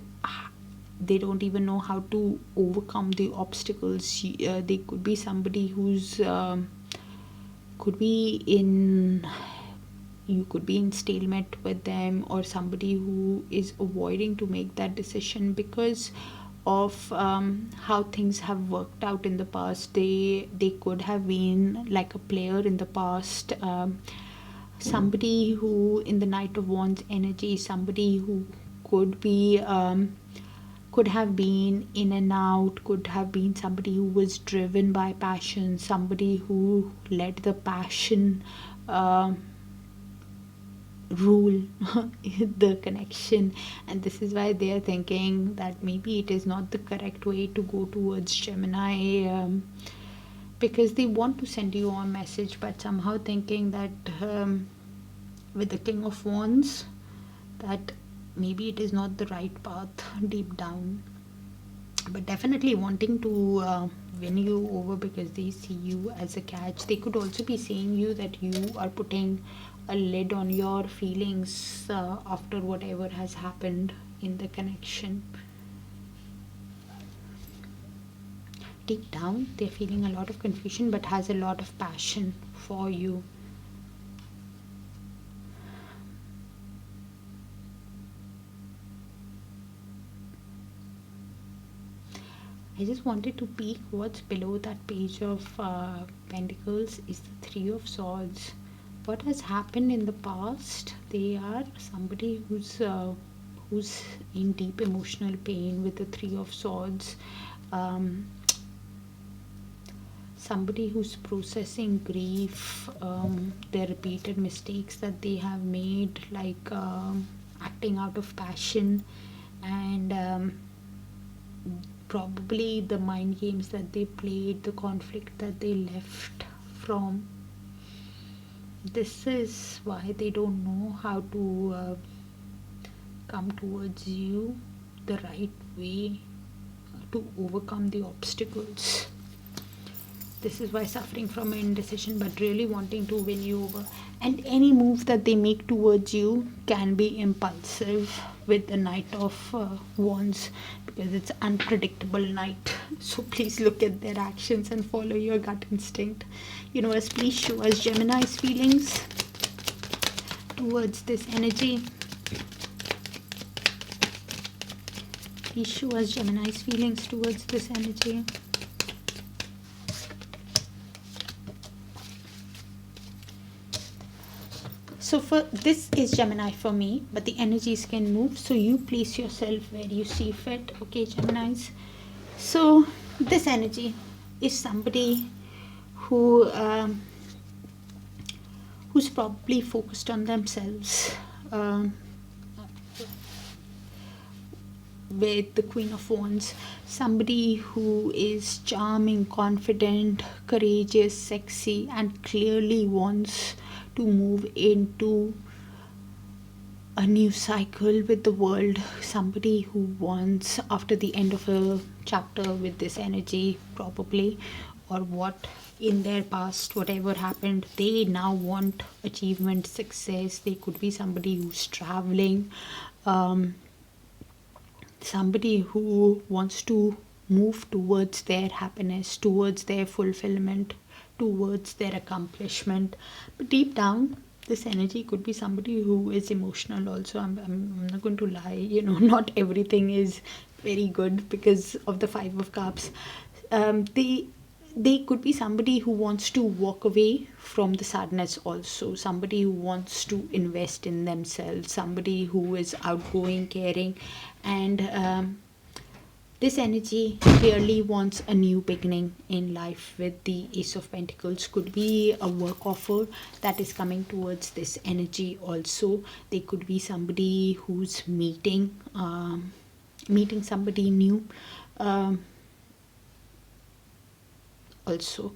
they don't even know how to overcome the obstacles. They could be somebody who's you could be in stalemate with them, or somebody who is avoiding to make that decision because of how things have worked out in the past. They could have been like a player in the past, somebody who in the Knight of Wands energy, somebody who could be could have been in and out, could have been somebody who was driven by passion, somebody who let the passion rule the connection. And this is why they are thinking that maybe it is not the correct way to go towards Gemini, because they want to send you a message, but somehow thinking that with the King of Wands, that maybe it is not the right path deep down, but definitely wanting to win you over because they see you as a catch. They could also be seeing you that you are putting a lid on your feelings after whatever has happened in the connection. Deep down, they're feeling a lot of confusion but has a lot of passion for you. I just wanted to peek what's below that page of Pentacles is the Three of Swords. What has happened in the past? They are somebody who's in deep emotional pain with the Three of Swords. Somebody who's processing grief, their repeated mistakes that they have made, like acting out of passion, and probably the mind games that they played, the conflict that they left from. This is why they don't know how to come towards you the right way to overcome the obstacles. This is why suffering from indecision, but really wanting to win you over. And any move that they make towards you can be impulsive with the Knight of Wands, because it's unpredictable night. So please look at their actions and follow your gut instinct. Universe, please show us Gemini's feelings towards this energy. Please show us Gemini's feelings towards this energy. So for this is Gemini for me, but the energies can move, so you place yourself where you see fit. Okay, Geminis. So this energy is somebody who who's probably focused on themselves, with the Queen of Wands. Somebody who is charming, confident, courageous, sexy, and clearly wants to move into a new cycle with the world. Somebody who wants, after the end of a chapter with this energy probably, or what in their past, whatever happened, they now want achievement, success. They could be somebody who's traveling, somebody who wants to move towards their happiness, towards their fulfillment, towards their accomplishment. But deep down, this energy could be somebody who is emotional also. I'm not going to lie, not everything is very good because of the Five of Cups. They could be somebody who wants to walk away from the sadness also, somebody who wants to invest in themselves, somebody who is outgoing, caring, and this energy clearly wants a new beginning in life with the Ace of Pentacles. Could be a work offer that is coming towards this energy also. They could be somebody who's meeting somebody new also.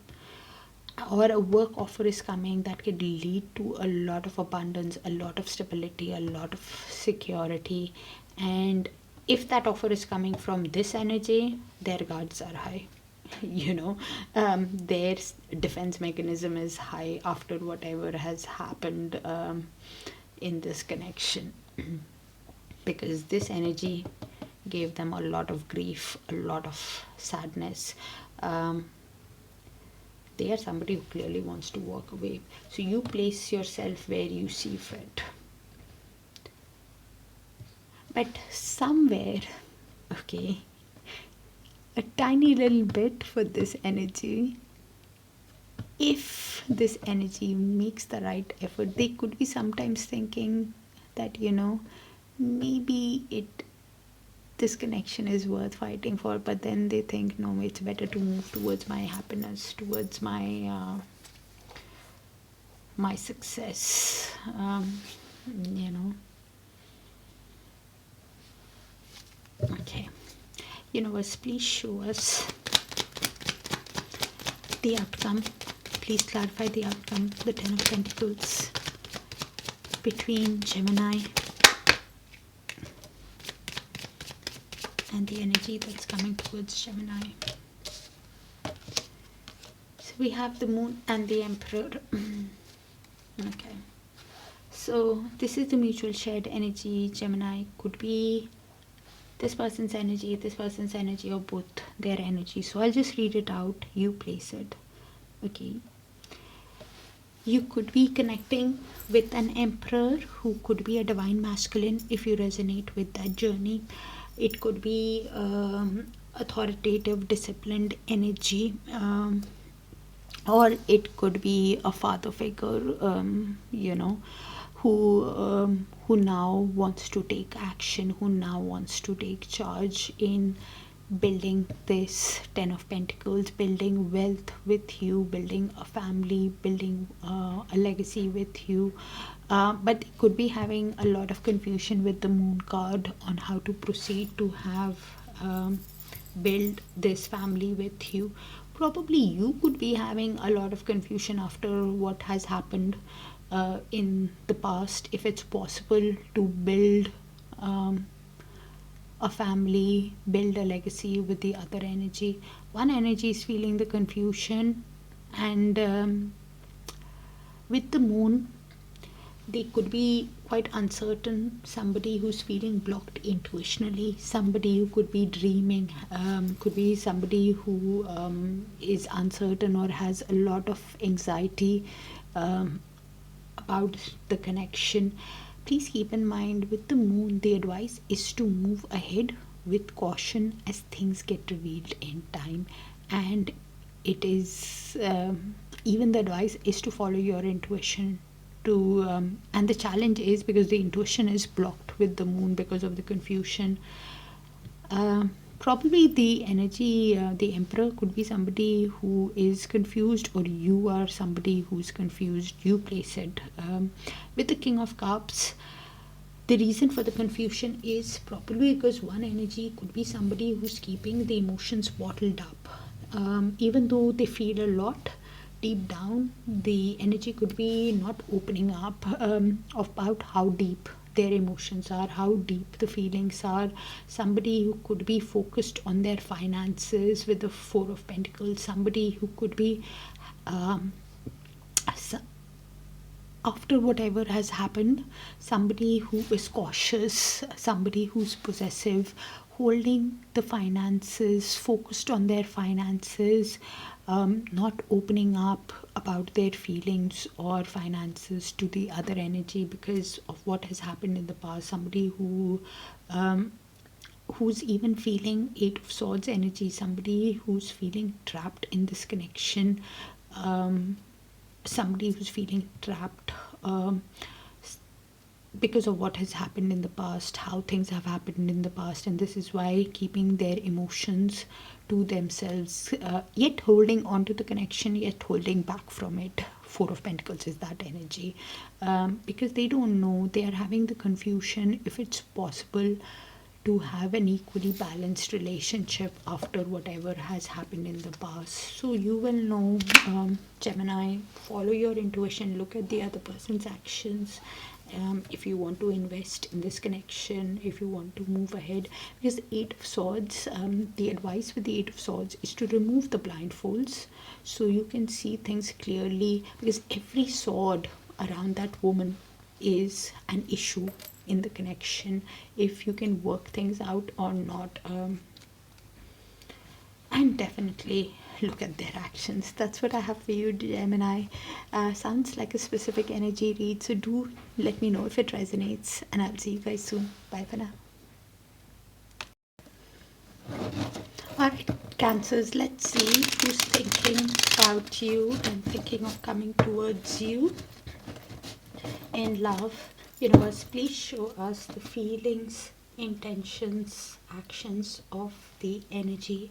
Or a work offer is coming that could lead to a lot of abundance, a lot of stability, a lot of security. And if that offer is coming from this energy, their guards are high. Their defense mechanism is high after whatever has happened in this connection. Because this energy gave them a lot of grief, a lot of sadness. They are somebody who clearly wants to walk away. So you place yourself where you see fit. But somewhere, okay, a tiny little bit for this energy. If this energy makes the right effort, they could be sometimes thinking that, maybe this connection is worth fighting for, but then they think, no, it's better to move towards my happiness, towards my my success. Okay, universe, please show us the outcome. Please clarify the outcome, the Ten of Pentacles, between Gemini and the energy that's coming towards Gemini. So we have the Moon and the Emperor. Okay. So this is the mutual shared energy. Gemini could be this person's energy, or both their energy. So I'll just read it out. You place it. Okay. You could be connecting with an Emperor who could be a divine masculine if you resonate with that journey. It could be authoritative, disciplined energy, or it could be a father figure, who now wants to take action, who now wants to take charge in building this Ten of Pentacles, building wealth with you, building a family, building a legacy with you. But it could be having a lot of confusion with the Moon card on how to proceed to have build this family with you. Probably you could be having a lot of confusion after what has happened in the past, if it's possible to build a family, build a legacy with the other energy. One energy is feeling the confusion, and with the Moon, they could be quite uncertain. Somebody who's feeling blocked intuitionally, somebody who could be dreaming, could be somebody who is uncertain or has a lot of anxiety about the connection. Please keep in mind, with the Moon, the advice is to move ahead with caution as things get revealed in time. And it is even the advice is to follow your intuition. And the challenge is because the intuition is blocked with the Moon because of the confusion. Probably the energy, the Emperor could be somebody who is confused, or you are somebody who's confused. You place it. With the King of Cups, the reason for the confusion is probably because one energy could be somebody who's keeping the emotions bottled up. Even though they feel a lot, deep down, the energy could be not opening up about how deep their emotions are, how deep the feelings are. Somebody who could be focused on their finances with the Four of Pentacles, somebody who could be after whatever has happened, somebody who is cautious, somebody who's possessive, holding the finances, focused on their finances, not opening up about their feelings or finances to the other energy because of what has happened in the past. Somebody who's even feeling Eight of Swords energy, somebody who's feeling trapped in this connection, somebody who's feeling trapped because of what has happened in the past, how things have happened in the past, and this is why keeping their emotions to themselves, yet holding on to the connection, yet holding back from it. Four of Pentacles is that energy, because they don't know, they are having the confusion if it's possible to have an equally balanced relationship after whatever has happened in the past. So you will know, Gemini, follow your intuition, look at the other person's actions. If you want to invest in this connection, if you want to move ahead, because the Eight of Swords, the advice with the Eight of Swords is to remove the blindfolds so you can see things clearly, because every sword around that woman is an issue in the connection, if you can work things out or not. And definitely look at their actions. That's what I have for you, Gemini. Sounds like a specific energy read, so do let me know if it resonates, and I'll see you guys soon. Bye for now. Alright, Cancers, let's see who's thinking about you and thinking of coming towards you in love. Universe, please show us the feelings, intentions, actions of the energy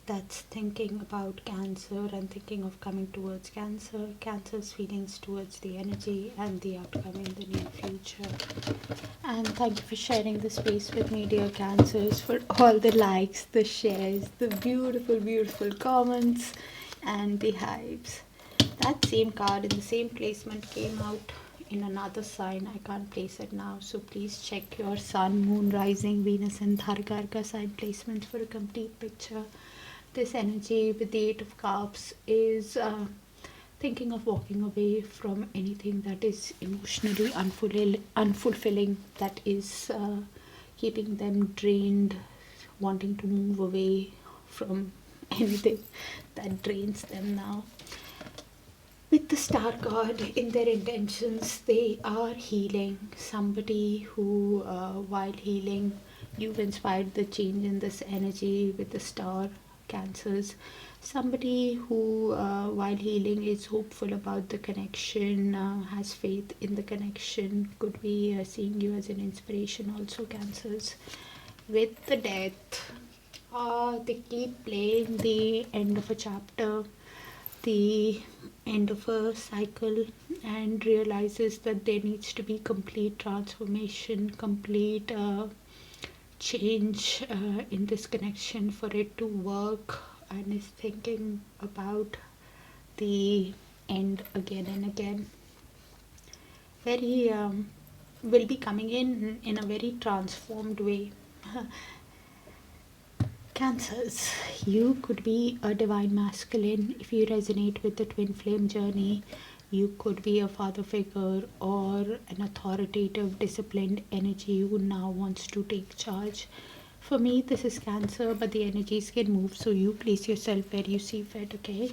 that's thinking about Cancer and thinking of coming towards Cancer. Cancer's feelings towards the energy and the outcome in the near future. And thank you for sharing the space with me, dear Cancers, for all the likes, the shares, the beautiful, beautiful comments, and the hypes. That same card in the same placement came out in another sign. I can't place it now, so please check your Sun, Moon, Rising, Venus, and Darakaraka sign placements for a complete picture. This energy with the Eight of Cups is thinking of walking away from anything that is emotionally unfulfilling, that is keeping them drained, wanting to move away from anything that drains them now. With the Star card, in their intentions, they are healing. Somebody who, while healing, you've inspired the change in this energy with the Star. Cancers, somebody who while healing is hopeful about the connection, has faith in the connection, could be seeing you as an inspiration also. Cancers, with the Death, they keep playing the end of a chapter, the end of a cycle, and realizes that there needs to be complete transformation, complete change in this connection for it to work, and is thinking about the end again and again. Very will be coming in a very transformed way. Cancers, you could be a divine masculine if you resonate with the twin flame journey. You could be a father figure or an authoritative, disciplined energy who now wants to take charge. For me, this is Cancer, but the energies can move, so you place yourself where you see fit, okay?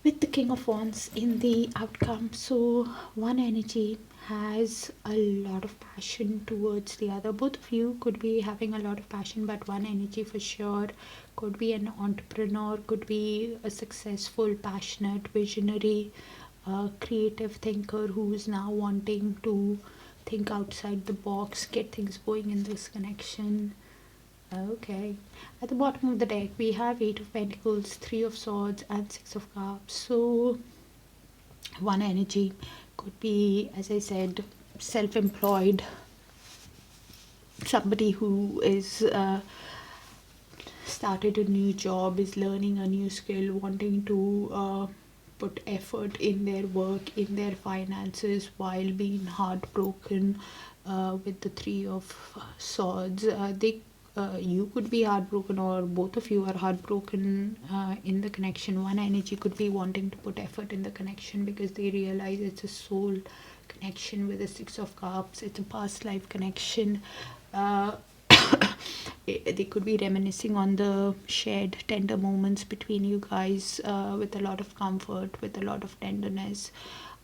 With the King of Wands in the outcome, so one energy has a lot of passion towards the other. Both of you could be having a lot of passion, but one energy for sure could be an entrepreneur, could be a successful, passionate, visionary, creative thinker who is now wanting to think outside the box, get things going in this connection. Okay, at the bottom of the deck we have Eight of Pentacles, Three of Swords, and Six of Cups. So one energy could be, as I said, self-employed, somebody who is started a new job, is learning a new skill, wanting to put effort in their work, in their finances, while being heartbroken. With the Three of Swords, you could be heartbroken, or both of you are heartbroken in the connection. One energy could be wanting to put effort in the connection because they realize it's a soul connection. With the Six of Cups, it's a past life connection. They could be reminiscing on the shared tender moments between you guys, with a lot of comfort, with a lot of tenderness,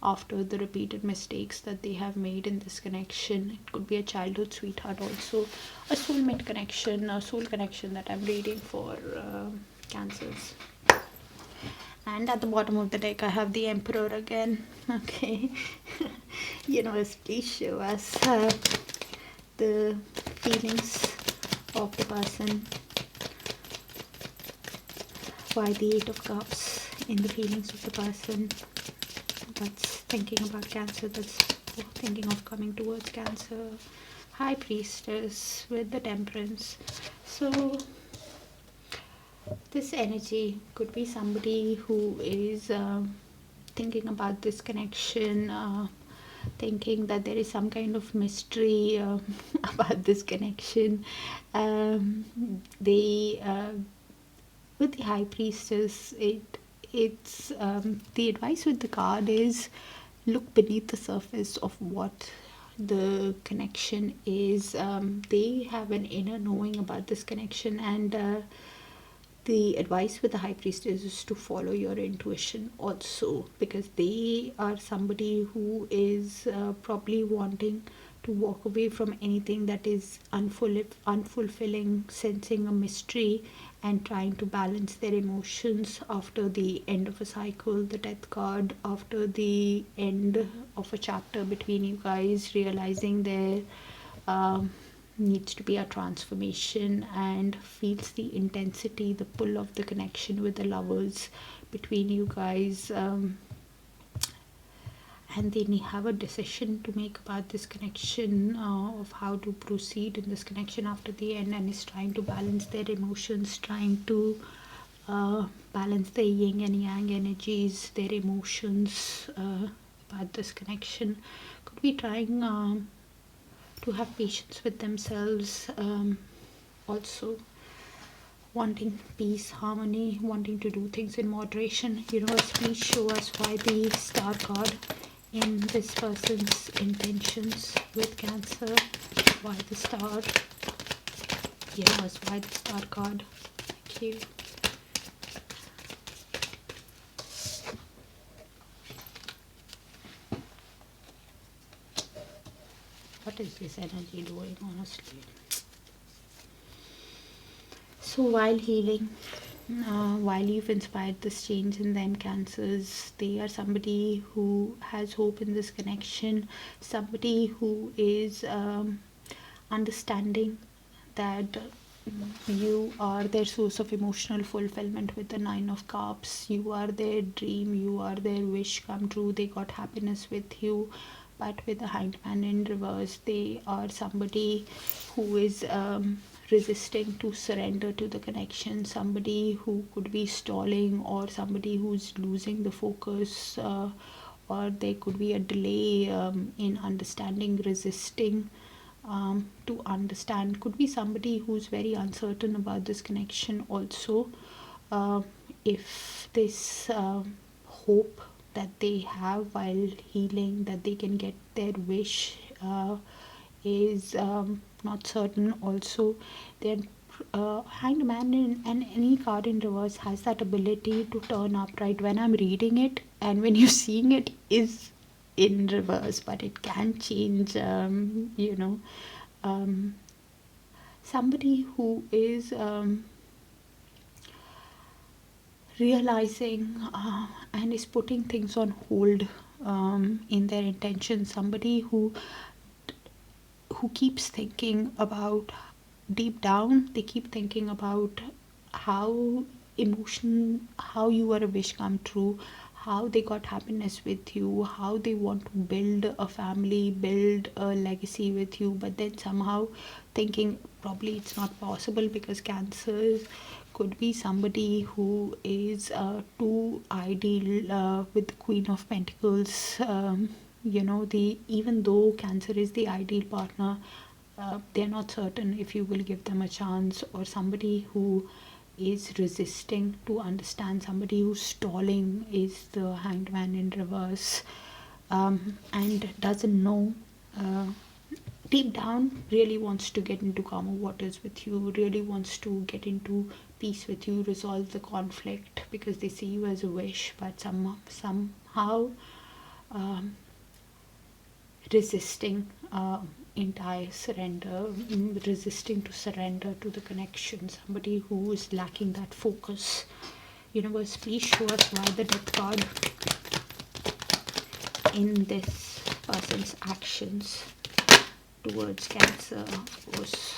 after the repeated mistakes that they have made in this connection. It could be a childhood sweetheart also, a soulmate connection, a soul connection that I'm reading for Cancers. And at the bottom of the deck I have the Emperor again. Okay. Universe, please show us the feelings of the person. Why the Eight of Cups in the feelings of the person that's thinking about Cancer, that's thinking of coming towards Cancer. High Priestess with the Temperance. So this energy could be somebody who is thinking about this connection, thinking that there is some kind of mystery about this connection. They with the High Priestess, it's the advice with the card is look beneath the surface of what the connection is. They have an inner knowing about this connection, and the advice with the High Priestess is to follow your intuition also, because they are somebody who is probably wanting to walk away from anything that is unfulfilling, sensing a mystery, and trying to balance their emotions after the end of a cycle, the death card, after the end of a chapter between you guys, realizing there needs to be a transformation, and feels the intensity, the pull of the connection with the lovers between you guys. And they have a decision to make about this connection, of how to proceed in this connection after the end, and is trying to balance their emotions, trying to balance the yin and yang energies, their emotions about this connection. Could be trying to have patience with themselves, also wanting peace, harmony, wanting to do things in moderation. Universe, please show us why the Star card in this person's intentions with Cancer. Why the Star? Universe, why the Star card? Thank you. What is this energy doing, honestly? So while healing, while you've inspired this change in them, Cancers, they are somebody who has hope in this connection, somebody who is understanding that you are their source of emotional fulfillment with the Nine of Cups. You are their dream, you are their wish come true. They got happiness with you, but with the Hanged Man in reverse, they are somebody who is resisting to surrender to the connection, somebody who could be stalling, or somebody who's losing the focus, or there could be a delay in understanding, resisting to understand. Could be somebody who's very uncertain about this connection also. If this hope that they have while healing, that they can get their wish, is not certain also. Then Hanged Man and any card in reverse has that ability to turn up, right, when I'm reading it and when you're seeing it is in reverse, but it can change. Somebody who is realizing and is putting things on hold in their intentions, somebody who keeps thinking about, deep down they keep thinking about how you are a wish come true, how they got happiness with you, how they want to build a family, build a legacy with you, but then somehow thinking probably it's not possible, because Cancers could be somebody who is too ideal with the Queen of Pentacles. Even though Cancer is the ideal partner, they're not certain if you will give them a chance, or somebody who is resisting to understand, somebody who's stalling is the Hanged Man in reverse, and doesn't know, deep down really wants to get into calmer waters with you, really wants to get into peace with you, resolve the conflict, because they see you as a wish, but somehow resisting entire surrender, resisting to surrender to the connection, somebody who is lacking that focus. Universe, please show us why the Death card in this person's actions towards Cancer, of course.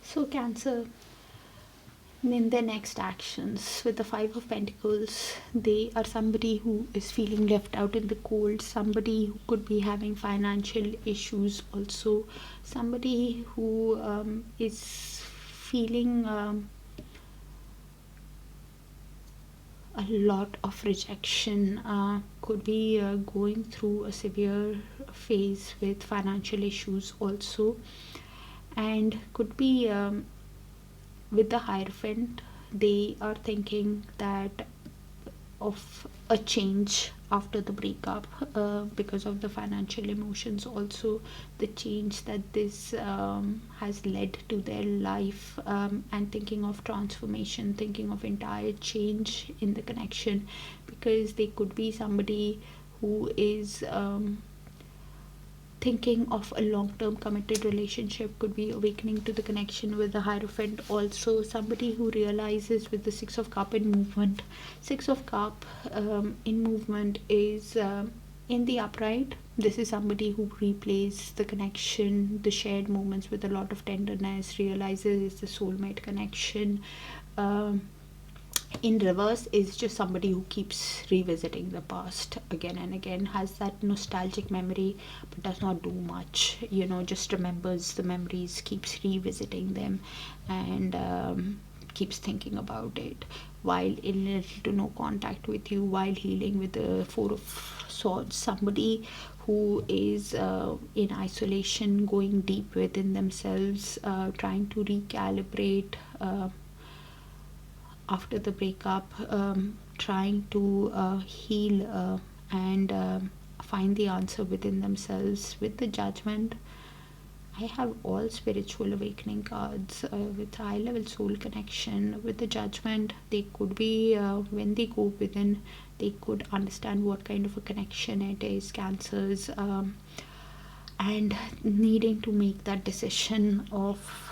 So Cancer, in their next actions with the Five of Pentacles, they are somebody who is feeling left out in the cold, somebody who could be having financial issues also, somebody who is feeling a lot of rejection, could be going through a severe phase with financial issues also, and could be with the Hierophant, they are thinking that of a change after the breakup, because of the financial emotions. Also the change that this has led to their life, and thinking of transformation, thinking of entire change in the connection, because they could be somebody who is thinking of a long-term committed relationship, could be awakening to the connection with the Hierophant. Also somebody who realizes with the Six of Cup in movement. Six of Cup in movement is in the upright. This is somebody who replays the connection, the shared moments with a lot of tenderness, realizes it's the soulmate connection. In reverse is just somebody who keeps revisiting the past again and again, has that nostalgic memory but does not do much, just remembers the memories, keeps revisiting them, and keeps thinking about it while in little to no contact with you, while healing with the Four of Swords. Somebody who is in isolation, going deep within themselves, trying to recalibrate after the breakup, trying to heal and find the answer within themselves. With the Judgment, I have all spiritual awakening cards with high level soul connection. With the Judgment, they could be, when they go within, they could understand what kind of a connection it is, Cancers, and needing to make that decision of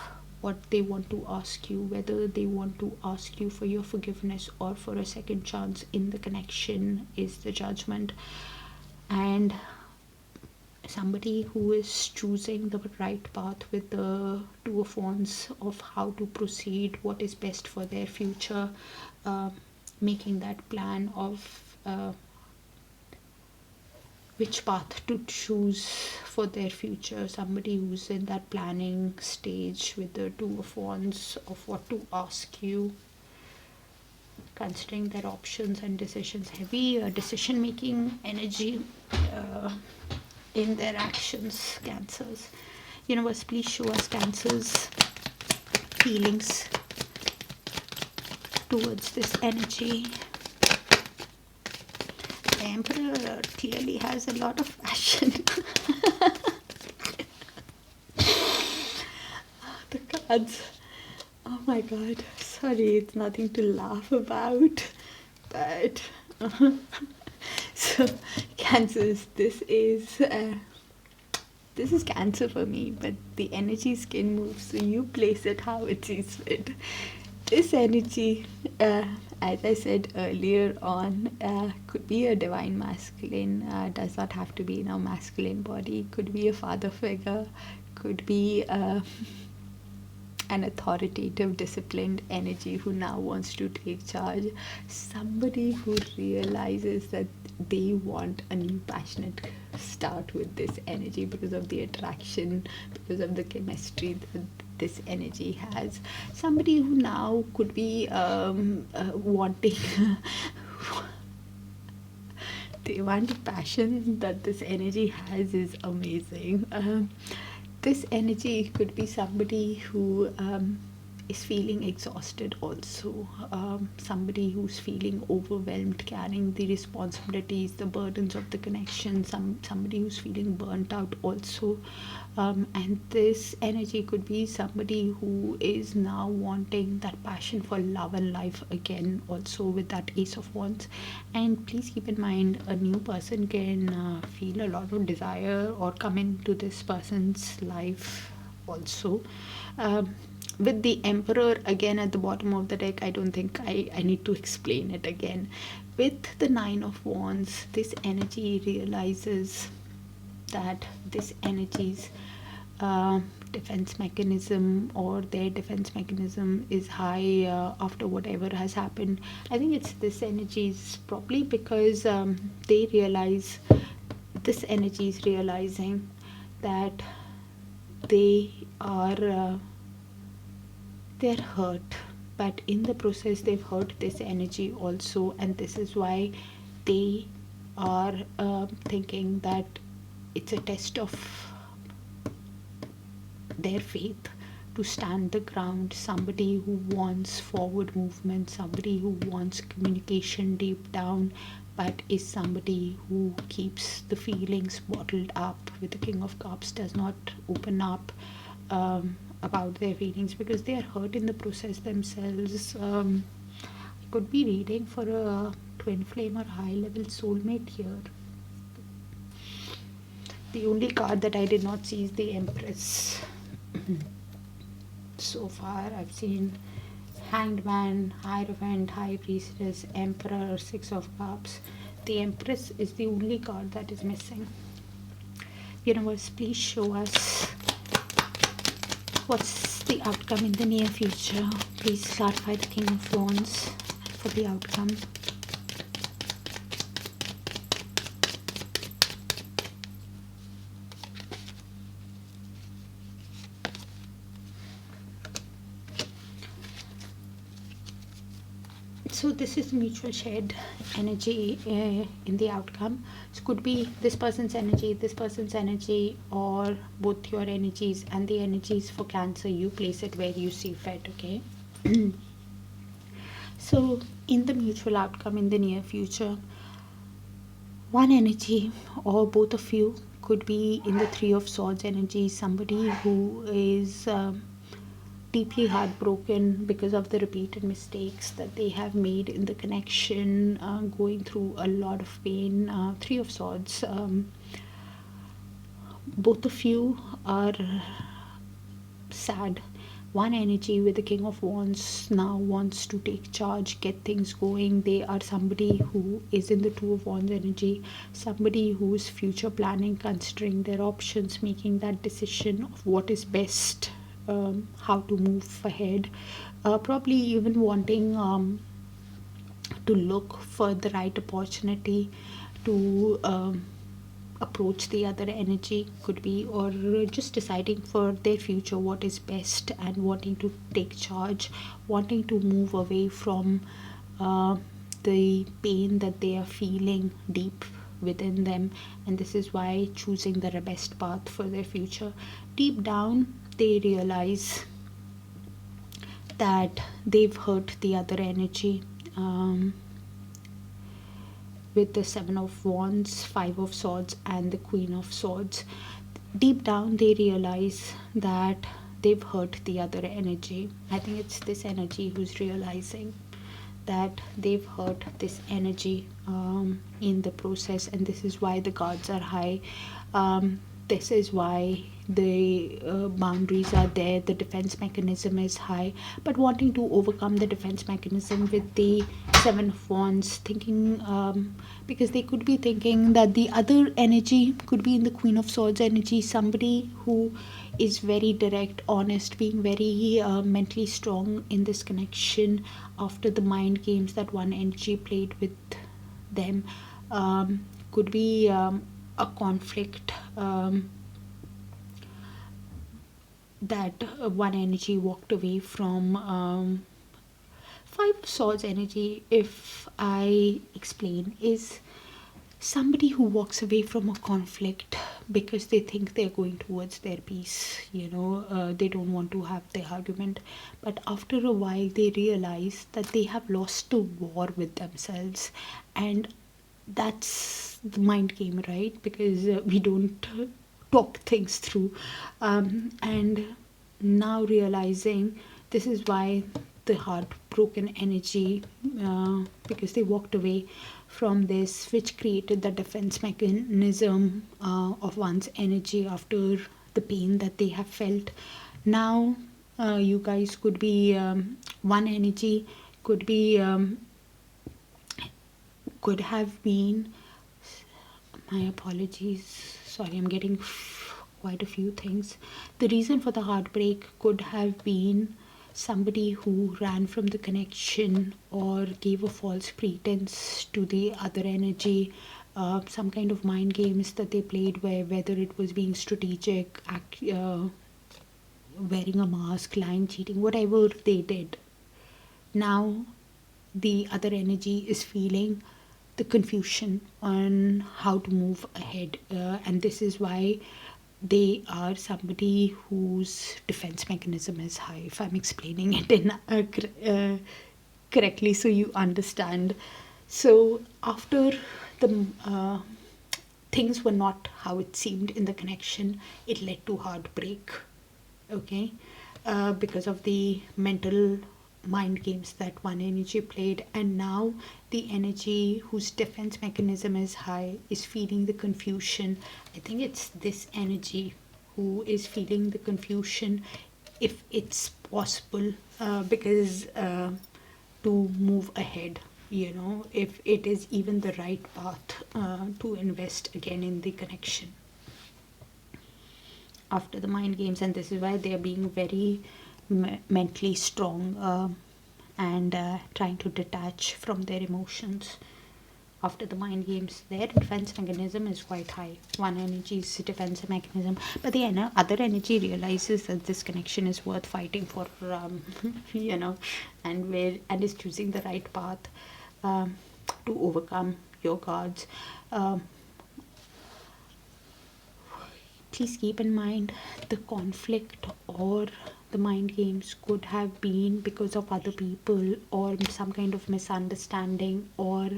what they want to ask you, whether they want to ask you for your forgiveness or for a second chance in the connection, is the Judgment. And somebody who is choosing the right path with the Two of Wands, of how to proceed, what is best for their future, making that plan of which path to choose for their future. Somebody who's in that planning stage with the Two of Wands, of what to ask you, considering their options and decisions. Heavy decision making energy in their actions, Cancers. Universe, please show us Cancers feelings towards this energy. The Emperor clearly has a lot of passion. The cards. Oh my god. Sorry, it's nothing to laugh about. But so Cancers, this is Cancer for me, but the energy skin moves, so you place it how it sees fit. This energy, as I said earlier on, could be a divine masculine, does not have to be in a masculine body, could be a father figure, could be an authoritative, disciplined energy who now wants to take charge. Somebody who realizes that they want a new passionate start with this energy because of the attraction, because of the chemistry that this energy has. Somebody who now could be wanting the amount of passion that this energy has is amazing. This energy could be somebody who is feeling exhausted also, somebody who's feeling overwhelmed, carrying the responsibilities, the burdens of the connection, somebody who's feeling burnt out also. And this energy could be somebody who is now wanting that passion for love and life again, also with that Ace of Wands. And please keep in mind, a new person can feel a lot of desire or come into this person's life also. With the Emperor again at the bottom of the deck, I don't think I need to explain it again. With the Nine of Wands, this energy realizes that this energy's defense mechanism, or their defense mechanism, is high after whatever has happened. I think it's this energy is probably because they realize, this energy is realizing that they are they're hurt, but in the process they've hurt this energy also, and this is why they are thinking that it's a test of their faith to stand the ground, somebody who wants forward movement, somebody who wants communication deep down, but is somebody who keeps the feelings bottled up. With the King of Cups, does not open up about their feelings because they are hurt in the process themselves. I could be reading for a twin flame or high level soulmate here. The only card that I did not see is the Empress. So far I've seen Hanged Man, Hierophant, High Priestess, Emperor, Six of Cups. The Empress is the only card that is missing. Universe, please show us what's the outcome in the near future. Please clarify the King of Wands for the outcome. So this is mutual shared energy in the outcome. It could be this person's energy, or both your energies and the energies for Cancer. You place it where you see fit, okay? So in the mutual outcome in the near future, one energy or both of you could be in the Three of Swords energy, somebody who is deeply heartbroken because of the repeated mistakes that they have made in the connection, going through a lot of pain. Three of Swords, both of you are sad. One energy with the King of Wands now wants to take charge, get things going. They are somebody who is in the Two of Wands energy, somebody who's future planning, considering their options, making that decision of what is best, how to move ahead, probably even wanting to look for the right opportunity to approach the other energy, could be, or just deciding for their future what is best and wanting to take charge, wanting to move away from the pain that they are feeling deep within them, and this is why choosing the best path for their future. Deep down they realize that they've hurt the other energy. With the Seven of Wands, Five of Swords, and the Queen of Swords, deep down they realize that they've hurt the other energy. I think it's this energy who's realizing that they've hurt this energy in the process, and this is why the guards are high. This is why the boundaries are there, the defense mechanism is high, but wanting to overcome the defense mechanism with the Seven of Wands, thinking because they could be thinking that the other energy could be in the Queen of Swords energy, somebody who is very direct, honest, being very mentally strong in this connection after the mind games that one energy played with them. Could be a conflict that one energy walked away from. Five of Swords energy, if I explain, is somebody who walks away from a conflict because they think they're going towards their peace, they don't want to have the argument, but after a while they realize that they have lost a war with themselves, and that's the mind game, right? Because we don't talk things through, and now realizing this is why the heartbroken energy, because they walked away from this, which created the defense mechanism of one's energy after the pain that they have felt. Now you guys could be one energy could be could have been, my apologies, sorry, I'm getting quite a few things. The reason for the heartbreak could have been somebody who ran from the connection or gave a false pretense to the other energy, some kind of mind games that they played, whether it was being strategic, wearing a mask, lying, cheating, whatever they did. Now the other energy is feeling the confusion on how to move ahead, and this is why they are somebody whose defense mechanism is high, if I'm explaining it in correctly so you understand. So after the things were not how it seemed in the connection, it led to heartbreak. Okay, because of the mental mind games that one energy played, and now the energy whose defense mechanism is high is feeling the confusion. I think it's this energy who is feeling the confusion if it's possible, because to move ahead, if it is even the right path to invest again in the connection after the mind games. And this is why they are being very mentally strong, and trying to detach from their emotions after the mind games. Their defense mechanism is quite high, one energy's defense mechanism, but the other energy realizes that this connection is worth fighting for, and is choosing the right path to overcome your guards. Please keep in mind the conflict or the mind games could have been because of other people or some kind of misunderstanding, or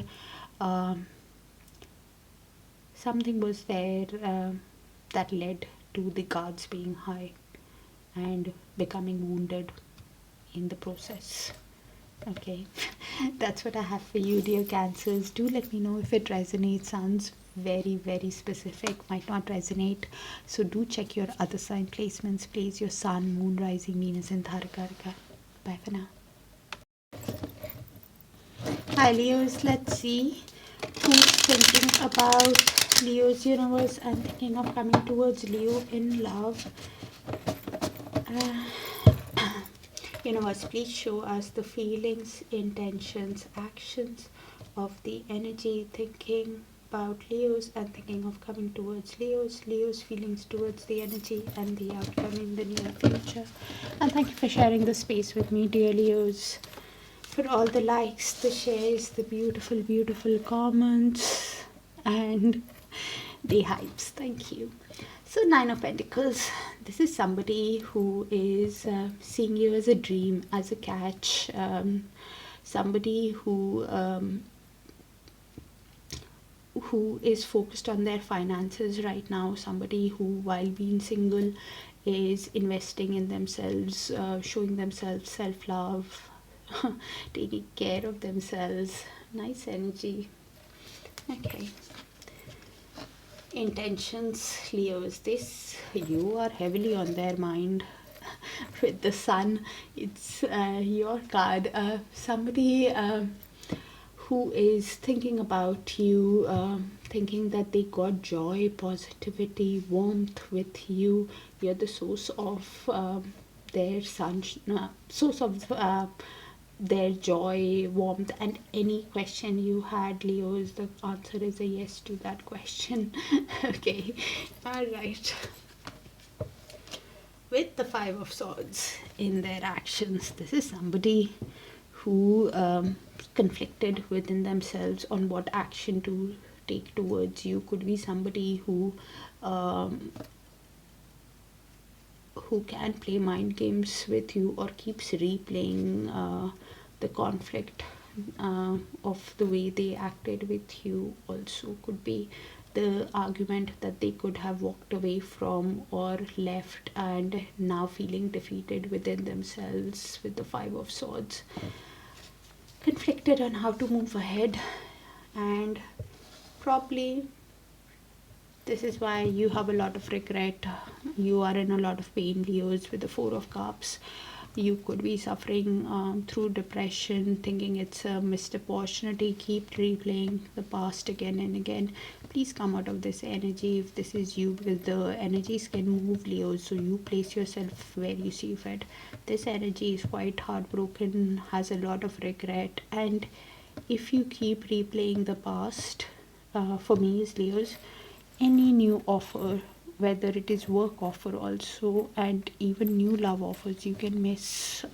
something was there that led to the guards being high and becoming wounded in the process. Okay, that's what I have for you, dear Cancers. Do let me know if it resonates. Sounds very, very specific, might not resonate. So do check your other sign placements. Place your Sun, Moon, Rising, Venus, and Darakaraka. Bye for now. Hi, Leos. Let's see who's thinking about Leo's universe and thinking of coming towards Leo in love. Universe, please show us the feelings, intentions, actions of the energy thinking about Leos and thinking of coming towards Leo's feelings towards the energy and the outcome in the near future. And thank you for sharing the space with me, dear Leos, for all the likes, the shares, the beautiful, beautiful comments, and the hypes. Thank you. So, Nine of Pentacles. This is somebody who is seeing you as a dream, as a catch. Somebody who is focused on their finances right now. Somebody who, while being single, is investing in themselves, showing themselves self-love, taking care of themselves. Nice energy. Okay. Intentions, Leos. You are heavily on their mind with the Sun. It's your card. Somebody who is thinking about you, thinking that they got joy, positivity, warmth with you. You're the source of their source of their joy, warmth, and any question you had, Leos, the answer is a yes to that question. Okay, all right. With the Five of Swords in their actions, this is somebody who conflicted within themselves on what action to take towards you. Could be somebody who can play mind games with you or keeps replaying the conflict of the way they acted with you. Also could be the argument that they could have walked away from or left, and now feeling defeated within themselves with the Five of Swords, conflicted on how to move ahead. And probably this is why you have a lot of regret. You are in a lot of pain, Leos, with the Four of Cups. You could be suffering through depression, thinking it's a missed opportunity. Keep replaying the past again and again. Please come out of this energy if this is you, because the energies can move, Leos. So you place yourself where you see fit. This energy is quite heartbroken, has a lot of regret, and if you keep replaying the past, for me is Leos, any new offer, whether it is work offer also, and even new love offers, you can miss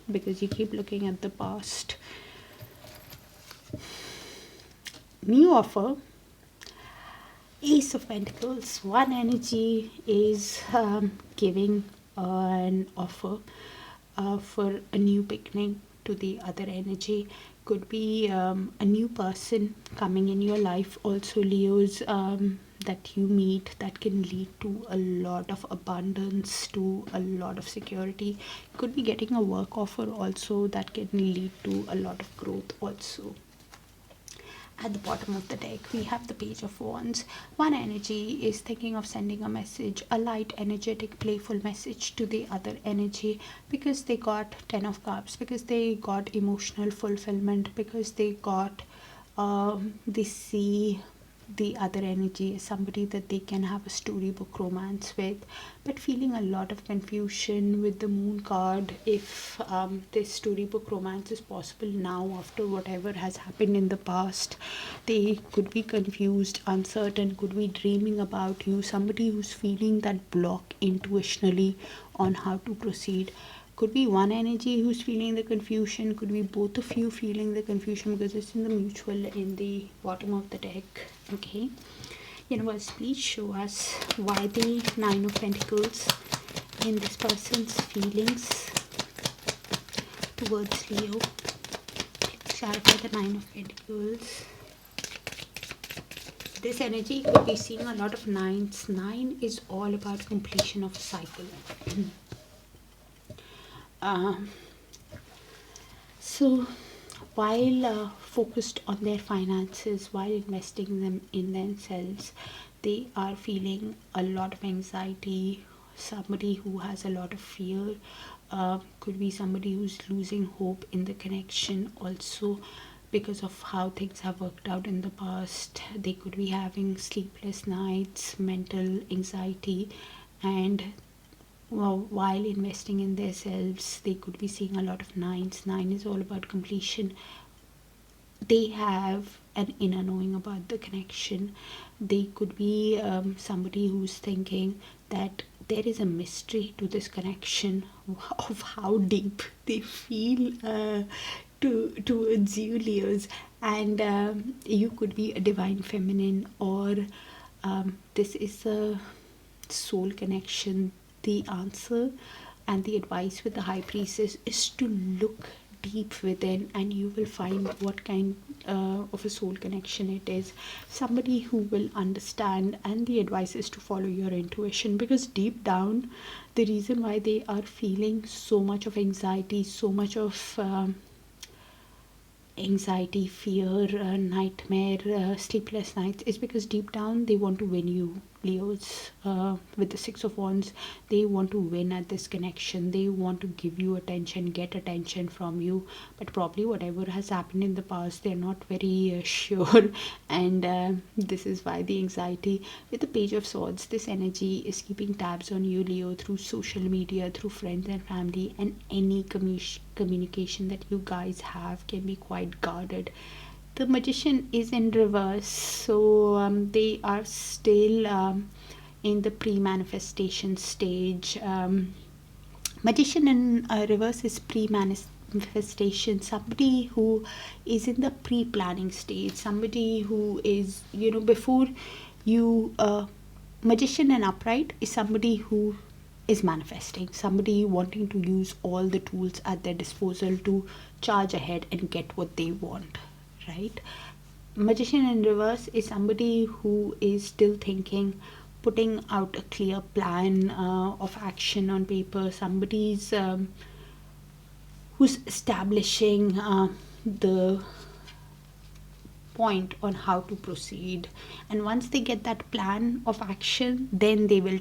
because you keep looking at the past. New offer, Ace of Pentacles. One energy is giving an offer for a new beginning to the other energy. Could be a new person coming in your life. Also Leos that you meet, that can lead to a lot of abundance, to a lot of security. Could be getting a work offer also, that can lead to a lot of growth also. At the bottom of the deck, we have the Page of Wands. One energy is thinking of sending a message, a light, energetic, playful message to the other energy, because they got Ten of Cups, because they got emotional fulfillment, because they got they see the other energy is somebody that they can have a storybook romance with, but feeling a lot of confusion with the Moon card. If this storybook romance is possible now after whatever has happened in the past, they could be confused, uncertain, could be dreaming about you, somebody who's feeling that block intuitionally on how to proceed. Could be one energy who's feeling the confusion, could be both of you feeling the confusion, because it's in the mutual in the bottom of the deck. Okay, universe, please show us why the Nine of Pentacles in this person's feelings towards Leo. Please clarify the Nine of Pentacles. This energy could be seeing a lot of nines. Nine is all about completion of a cycle. So while focused on their finances, while investing them in themselves, they are feeling a lot of anxiety. Somebody who has a lot of fear, could be somebody who's losing hope in the connection also, because of how things have worked out in the past. They could be having sleepless nights, mental anxiety, and while investing in themselves, they could be seeing a lot of nines. Nine is all about completion. They have an inner knowing about the connection. They could be somebody who's thinking that there is a mystery to this connection, of how deep they feel towards you, Leos. And you could be a divine feminine, or this is a soul connection. The answer and the advice with the High Priestess is to look deep within, and you will find what kind of a soul connection it is. Somebody who will understand, and the advice is to follow your intuition, because deep down, the reason why they are feeling so much of anxiety, so much of anxiety, fear, nightmare, sleepless nights, is because deep down they want to win you, Leos. With the Six of Wands, they want to win at this connection. They want to give you attention, get attention from you, but probably whatever has happened in the past, they're not very sure, and this is why the anxiety. With the Page of Swords, this energy is keeping tabs on you, Leo, through social media, through friends and family, and any communication that you guys have can be quite guarded. The Magician is in reverse, so they are still in the pre-manifestation stage. Magician in reverse is pre-manifestation. Somebody who is in the pre-planning stage, somebody who is, before you. Magician in upright is somebody who is manifesting, somebody wanting to use all the tools at their disposal to charge ahead and get what they want, right? Magician in reverse is somebody who is still thinking, putting out a clear plan of action on paper. Somebody's who's establishing the point on how to proceed, and once they get that plan of action, then they will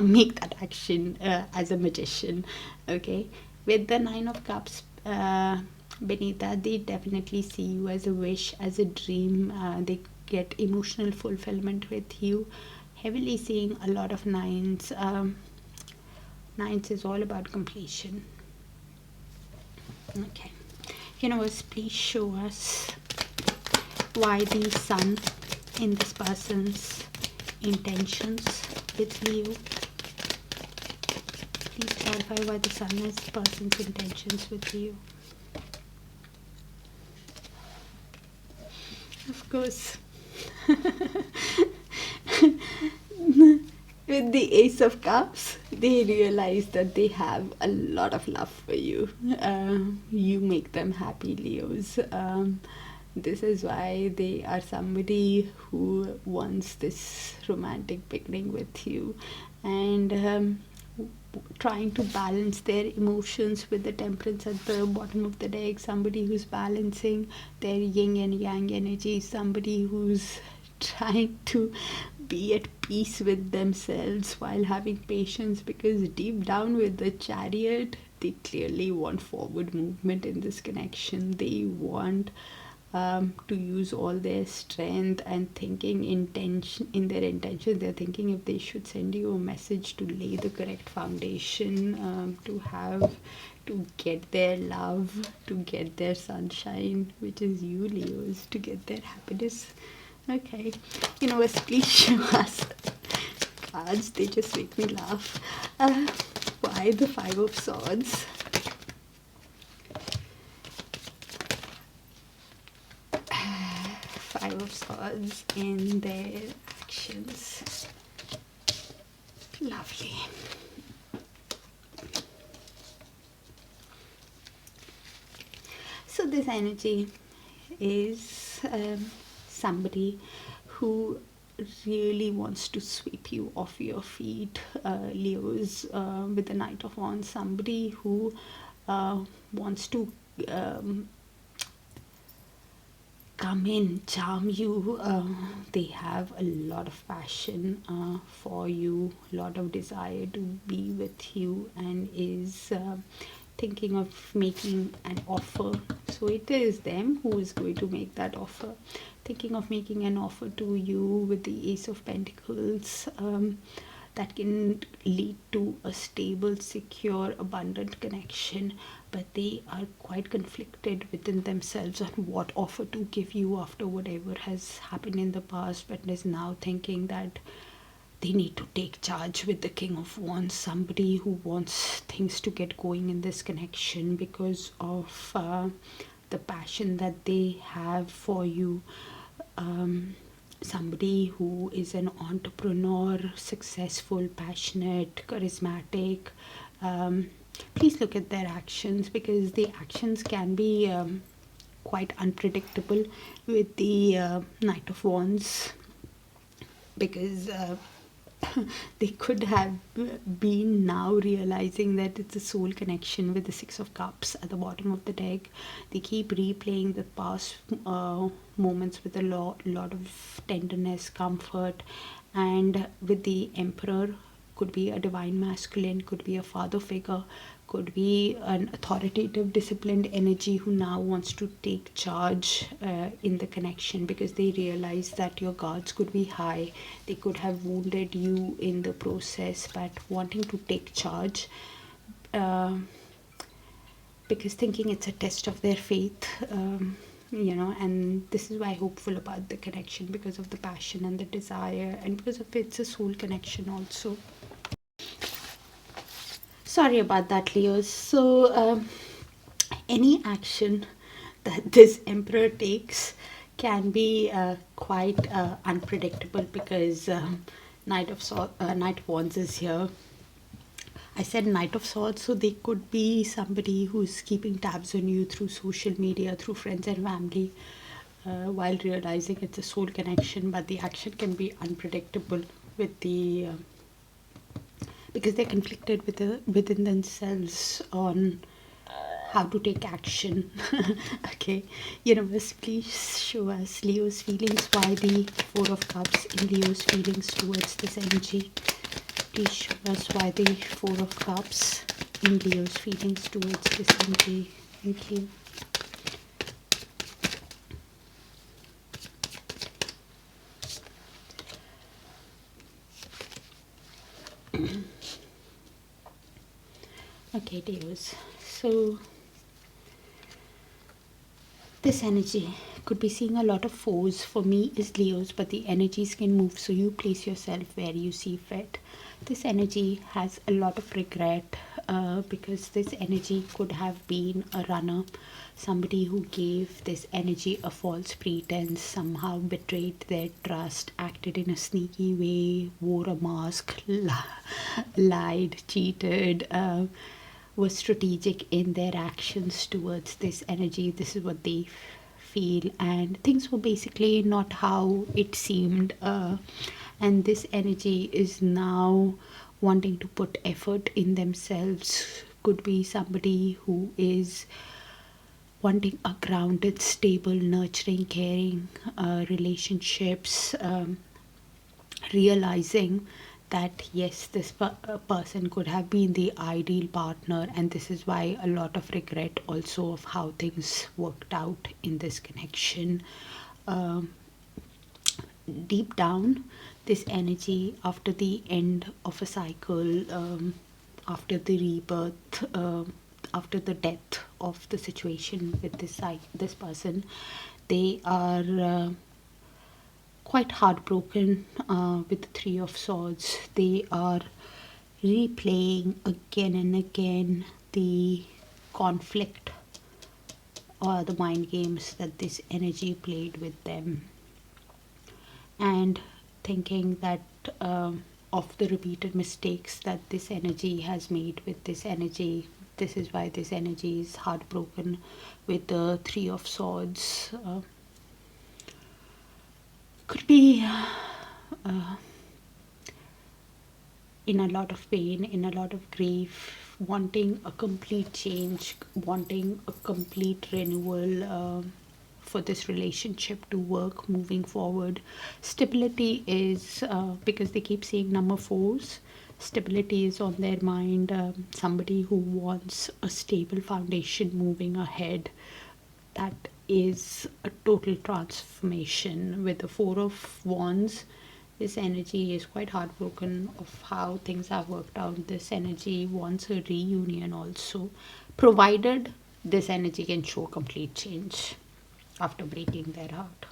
make that action as a magician. Okay, with the Nine of Cups beneath that, they definitely see you as a wish, as a dream. They get emotional fulfillment with you. Heavily seeing a lot of nines. Nines is all about completion. Okay, universe, please show us why the Sun in this person's intentions with Leo. Please clarify why the Sun is the person's intentions with Leo. Of course. with the Ace of Cups, they realize that they have a lot of love for you. You make them happy, Leos. This is why they are somebody who wants this romantic beginning with you, and trying to balance their emotions with the Temperance at the bottom of the deck. Somebody who's balancing their yin and yang energy, somebody who's trying to be at peace with themselves while having patience, because deep down with the Chariot, they clearly want forward movement in this connection. They want to use all their strength and thinking intention in their intention. They're thinking if they should send you a message to lay the correct foundation, to get their love, to get their sunshine, which is you, Leos, to get their happiness. Okay, universe, please show us cards. They just make me laugh. Why the Five of Swords? Five of Swords in their actions. Lovely. So this energy is somebody who really wants to sweep you off your feet, Leos, with the Knight of Wands. Somebody who wants to come in, charm you. They have a lot of passion for you, a lot of desire to be with you, and is thinking of making an offer. So it is them who is going to make that offer, thinking of making an offer to you with the Ace of Pentacles. That can lead to a stable, secure, abundant connection, but they are quite conflicted within themselves on what offer to give you after whatever has happened in the past, but is now thinking that they need to take charge with the King of Wands. Somebody who wants things to get going in this connection because of the passion that they have for you. Somebody who is an entrepreneur, successful, passionate, charismatic. Please look at their actions, because the actions can be quite unpredictable with the Knight of Wands, because they could have been now realizing that it's a soul connection with the Six of Cups at the bottom of the deck. They keep replaying the past moments with a lot of tenderness, comfort, and with the Emperor, could be a divine masculine, could be a father figure, could be an authoritative, disciplined energy who now wants to take charge in the connection, because they realize that your guards could be high. They could have wounded you in the process, but wanting to take charge, because thinking it's a test of their faith. And this is why hopeful about the connection, because of the passion and the desire, and because of it's a soul connection also. Sorry about that, Leos. So any action that this Emperor takes can be quite unpredictable, because Knight of Wands is here. I said Knight of Swords, so they could be somebody who's keeping tabs on you through social media, through friends and family, while realizing it's a soul connection. But the action can be unpredictable with the because they're conflicted within themselves on how to take action. Okay, universe, please show us Leo's feelings. Why the Four of Cups in Leo's feelings towards this energy? Please show us why the Four of Cups in Leo's feelings towards this energy. Thank you. Okay, Leos. So this energy could be seeing a lot of foes. For me is Leos, but the energies can move, so you place yourself where you see fit. This energy has a lot of regret, because this energy could have been a runner, somebody who gave this energy a false pretense, somehow betrayed their trust, acted in a sneaky way, wore a mask, lied, cheated, was strategic in their actions towards this energy. This is what they feel, and things were basically not how it seemed, and this energy is now wanting to put effort in themselves. Could be somebody who is wanting a grounded, stable, nurturing, caring relationships, realizing that yes, this person could have been the ideal partner, and this is why a lot of regret also of how things worked out in this connection. Deep down, this energy, after the end of a cycle, after the rebirth, after the death of the situation with this person, they are quite heartbroken with the Three of Swords. They are replaying again and again the conflict or the mind games that this energy played with them, and thinking that of the repeated mistakes that this energy has made with this energy. This is why this energy is heartbroken with the Three of Swords. Could be in a lot of pain, in a lot of grief, wanting a complete change, wanting a complete renewal for this relationship to work moving forward. Stability is, because they keep saying number fours, stability is on their mind. Somebody who wants a stable foundation moving ahead. That is a total transformation. With the Four of Wands, this energy is quite heartbroken of how things have worked out. This energy wants a reunion also, provided this energy can show complete change after breaking their heart.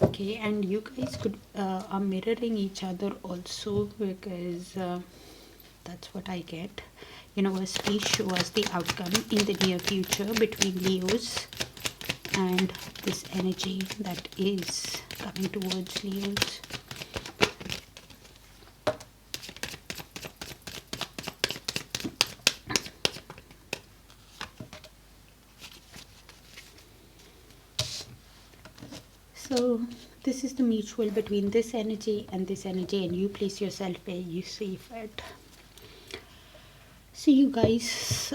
Okay, and you guys could are mirroring each other also, because that's what I get. Universe, please show us the outcome in the near future between Leos and this energy that is coming towards Leos. So this is the mutual between this energy and this energy, and you place yourself where you see fit. So you guys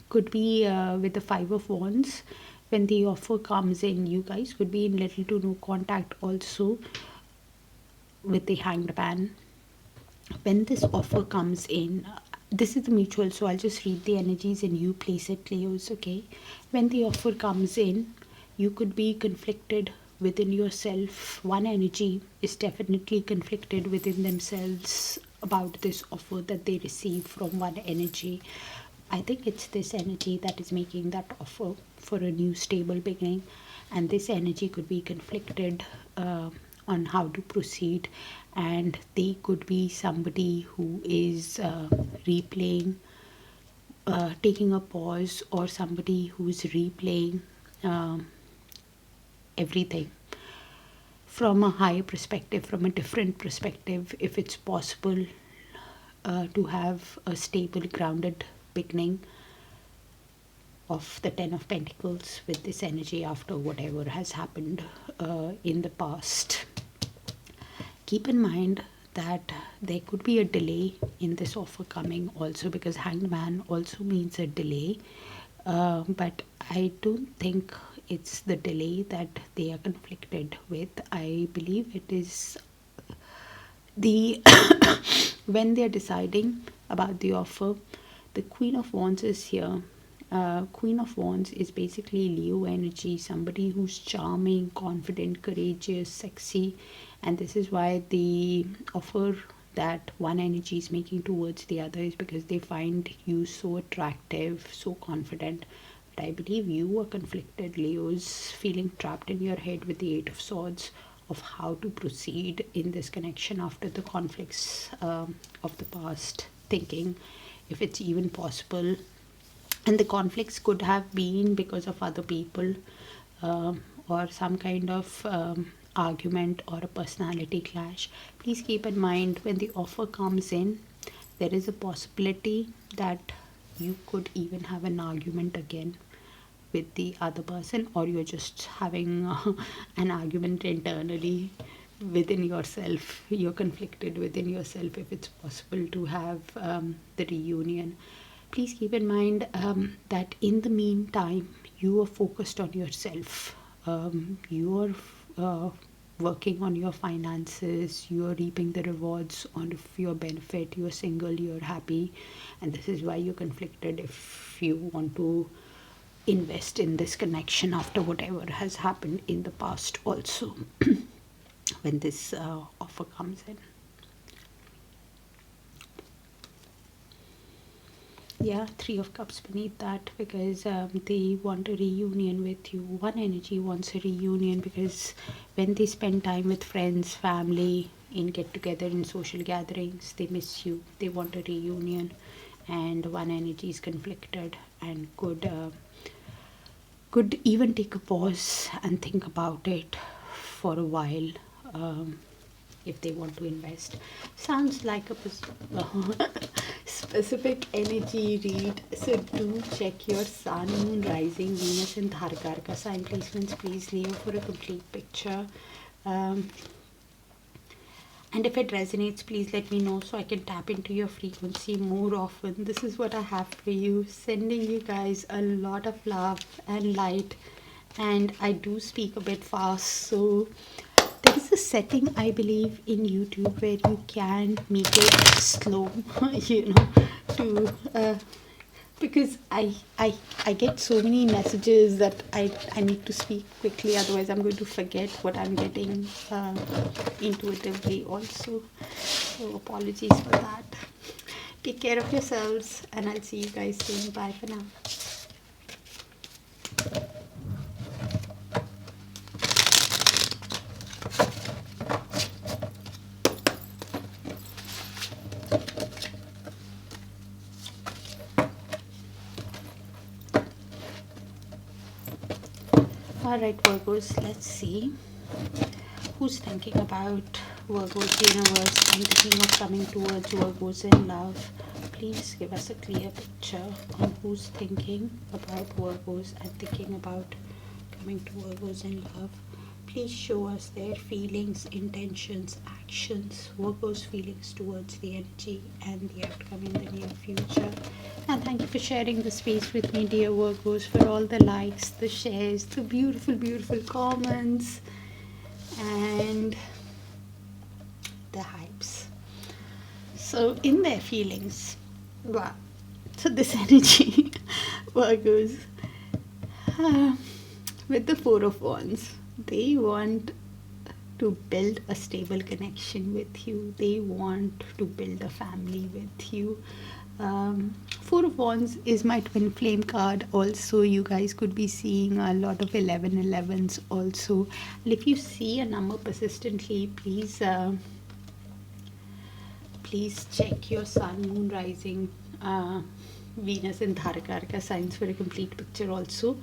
could be with the Five of Wands. When the offer comes in, you guys could be in little to no contact also with the Hanged Man. When this offer comes in, this is the mutual, so I'll just read the energies and you place it, Leos, okay? When the offer comes in, you could be conflicted within yourself. One energy is definitely conflicted within themselves about this offer that they receive from one energy. I think it's this energy that is making that offer for a new stable beginning, and this energy could be conflicted on how to proceed, and they could be somebody who is replaying, taking a pause, or somebody who's replaying everything from a higher perspective, from a different perspective, if it's possible to have a stable, grounded beginning of the Ten of Pentacles with this energy after whatever has happened in the past. Keep in mind that there could be a delay in this offer coming also, because Hanged Man also means a delay, but I don't think it's the delay that they are conflicted with. I believe it is the when they're deciding about the offer. The Queen of Wands is here. Queen of Wands is basically Leo energy, somebody who's charming, confident, courageous, sexy, and this is why the offer that one energy is making towards the other is because they find you so attractive, so confident. But I believe you are conflicted, Leos, feeling trapped in your head with the Eight of Swords of how to proceed in this connection after the conflicts of the past, thinking if it's even possible. And the conflicts could have been because of other people, or some kind of argument or a personality clash. Please keep in mind, when the offer comes in, there is a possibility that you could even have an argument again with the other person, or you're just having an argument internally within yourself. You're conflicted within yourself if it's possible to have the reunion. Please keep in mind that in the meantime, you are focused on yourself. You are working on your finances. You are reaping the rewards on your benefit. You're single, you're happy, and this is why you're conflicted if you want to invest in this connection after whatever has happened in the past also. When this offer comes in, yeah, Three of Cups beneath that, because they want a reunion with you. One energy wants a reunion because when they spend time with friends, family, in get together, in social gatherings, they miss you, they want a reunion. And one energy is conflicted and could even take a pause and think about it for a while, if they want to invest. Sounds like a specific energy read, so do check your sun, moon, rising, Venus and Darakaraka sign placements, please, Leo, for a complete picture. And if it resonates, please let me know so I can tap into your frequency more often. This is what I have for you. Sending you guys a lot of love and light. And I do speak a bit fast, so there is a setting, I believe, in YouTube where you can make it slow, to because I get so many messages that I need to speak quickly, otherwise I'm going to forget what I'm getting intuitively also. So apologies for that. Take care of yourselves, and I'll see you guys soon. Bye for now. Alright, Virgos, let's see who's thinking about Virgos universe and thinking of coming towards Virgos in love. Please give us a clear picture on who's thinking about Virgos and thinking about coming to Virgos in love. Please show us their feelings, intentions, actions, Virgo's feelings towards the energy and the outcome in the near future. And thank you for sharing the space with me, dear Virgos, for all the likes, the shares, the beautiful, beautiful comments, and the hypes. So in their feelings, wow. So this energy, Virgos, with the Four of Wands, they want to build a stable connection with you. They want to build a family with you. Four of Wands is my twin flame card. Also, you guys could be seeing a lot of 1111s also. And if you see a number persistently, please check your sun, moon, rising, Venus and Darakaraka signs for a complete picture also.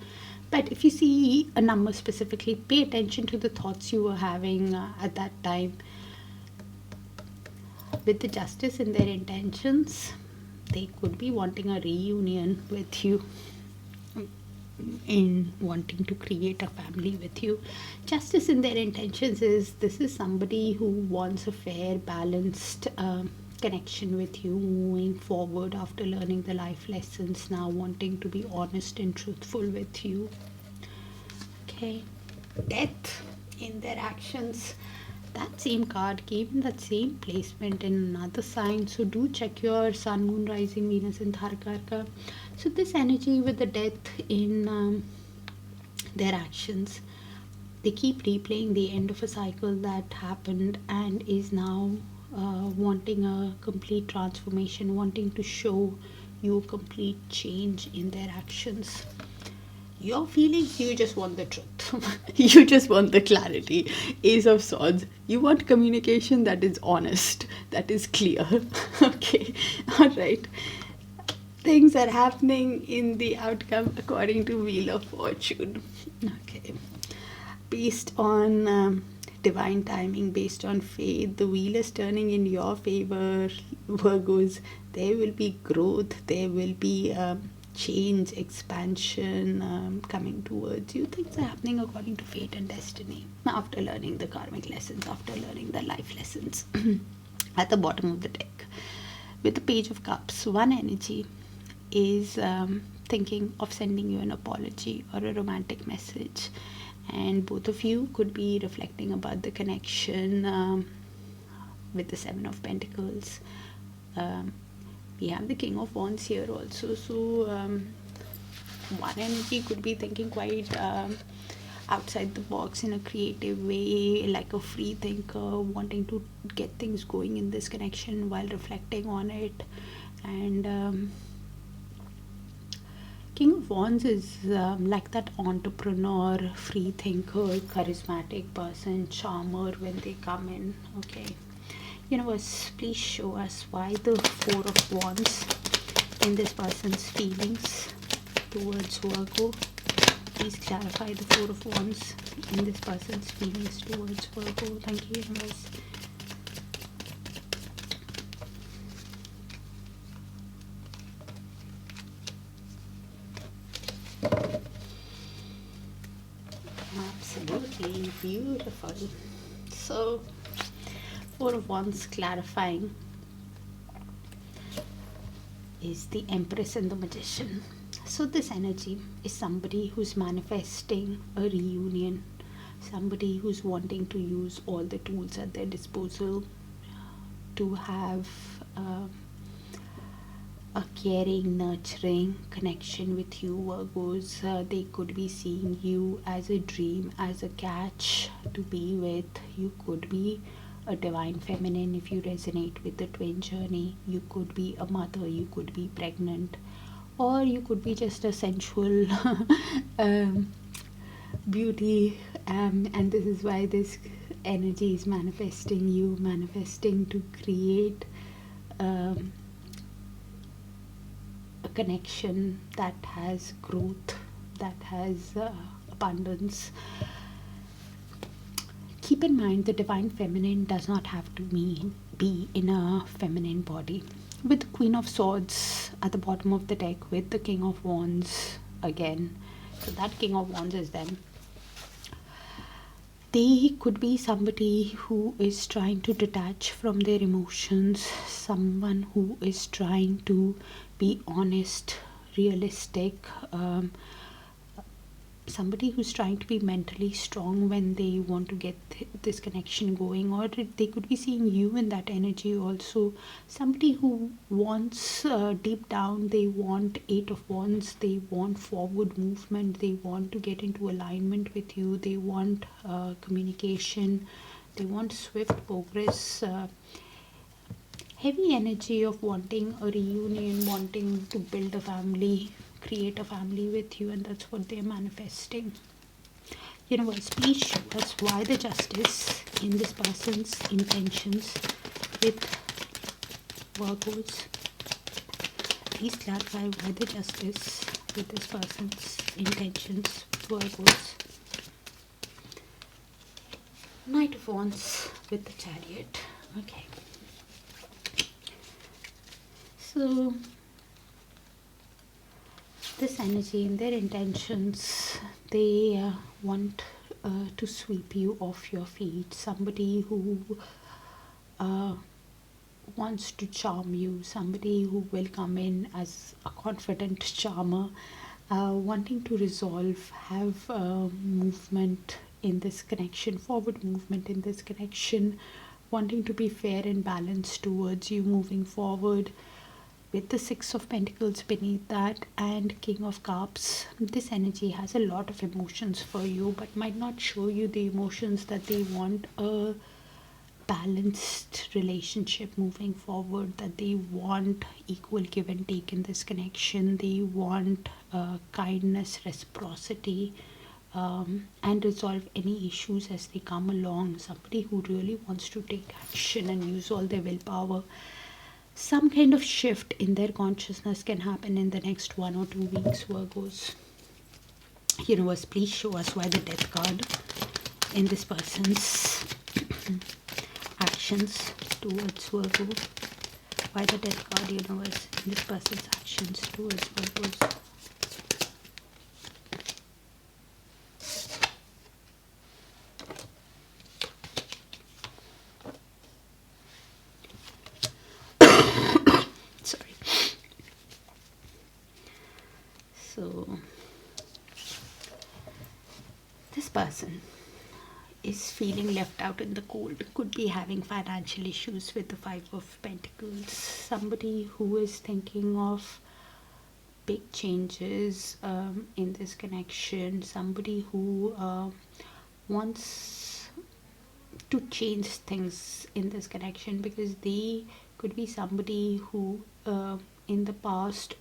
But if you see a number specifically, pay attention to the thoughts you were having at that time. With the Justice in their intentions, they could be wanting a reunion with you, in wanting to create a family with you. Justice in their intentions is, this is somebody who wants a fair, balanced connection with you moving forward after learning the life lessons, now wanting to be honest and truthful with you. Okay, Death in their actions. That same card came in that same placement in another sign, so do check your sun, moon, rising, Venus and Darakaraka. So this energy with the Death in their actions, they keep replaying the end of a cycle that happened and is now wanting a complete transformation, wanting to show you a complete change in their actions. Your feelings, you just want the truth. You just want the clarity. Ace of Swords. You want communication that is honest, that is clear. Okay, all right. Things are happening in the outcome according to Wheel of Fortune. Okay, based on divine timing, based on faith, the wheel is turning in your favor, Virgos. There will be growth, there will be change, expansion coming towards you. Things are happening according to fate and destiny. After learning the karmic lessons, after learning the life lessons. At the bottom of the deck, with the Page of Cups, one energy is thinking of sending you an apology or a romantic message, and both of you could be reflecting about the connection with the Seven of Pentacles. We have the King of Wands here also, so one energy could be thinking quite outside the box in a creative way, like a free thinker, wanting to get things going in this connection while reflecting on it. And King of Wands is like that entrepreneur, free thinker, charismatic person, charmer when they come in. Okay, universe, please show us why the Four of Wands in this person's feelings towards Virgo. Please clarify the Four of Wands in this person's feelings towards Virgo. Thank you, universe. Absolutely beautiful. So, Four of Wands clarifying is the Empress and the Magician. So this energy is somebody who's manifesting a reunion, somebody who's wanting to use all the tools at their disposal to have a caring, nurturing connection with you, Virgos. They could be seeing you as a dream, as a catch to be with. You could be a divine feminine if you resonate with the twin journey. You could be a mother, you could be pregnant, or you could be just a sensual beauty, and this is why this energy is manifesting you, manifesting to create a connection that has growth, that has abundance. Keep in mind, the divine feminine does not have to be in a feminine body. With the Queen of Swords at the bottom of the deck, with the King of Wands again, so that King of Wands is them. They could be somebody who is trying to detach from their emotions, someone who is trying to be honest, realistic, somebody who's trying to be mentally strong when they want to get this connection going, or they could be seeing you in that energy also. Somebody who wants, deep down, they want Eight of Wands, they want forward movement, they want to get into alignment with you, they want communication, they want swift progress. Heavy energy of wanting a reunion, wanting to build a family, create a family with you, and that's what they're manifesting. Universe, please show us why the Justice in this person's intentions with Virgos. Please clarify why the Justice with this person's intentions with Virgos. Knight of Wands with the Chariot. Okay. So this energy, in their intentions, they want to sweep you off your feet. Somebody who wants to charm you, somebody who will come in as a confident charmer, wanting to resolve, have movement in this connection, forward movement in this connection, wanting to be fair and balanced towards you moving forward. With the Six of Pentacles beneath that and King of Cups, this energy has a lot of emotions for you, but might not show you the emotions that they want. A balanced relationship moving forward, that they want equal give and take in this connection. They want kindness, reciprocity, and resolve any issues as they come along. Somebody who really wants to take action and use all their willpower. Some kind of shift in their consciousness can happen in the next 1 or 2 weeks, Virgos. Universe, please show us why the Death card in this person's actions towards Virgo. Why the Death card, Universe, in this person's actions towards Virgos. Sorry. So this person is feeling left out in the cold, could be having financial issues with the Five of Pentacles. Somebody who is thinking of big changes in this connection. Somebody who wants to change things in this connection, because they could be somebody who in the past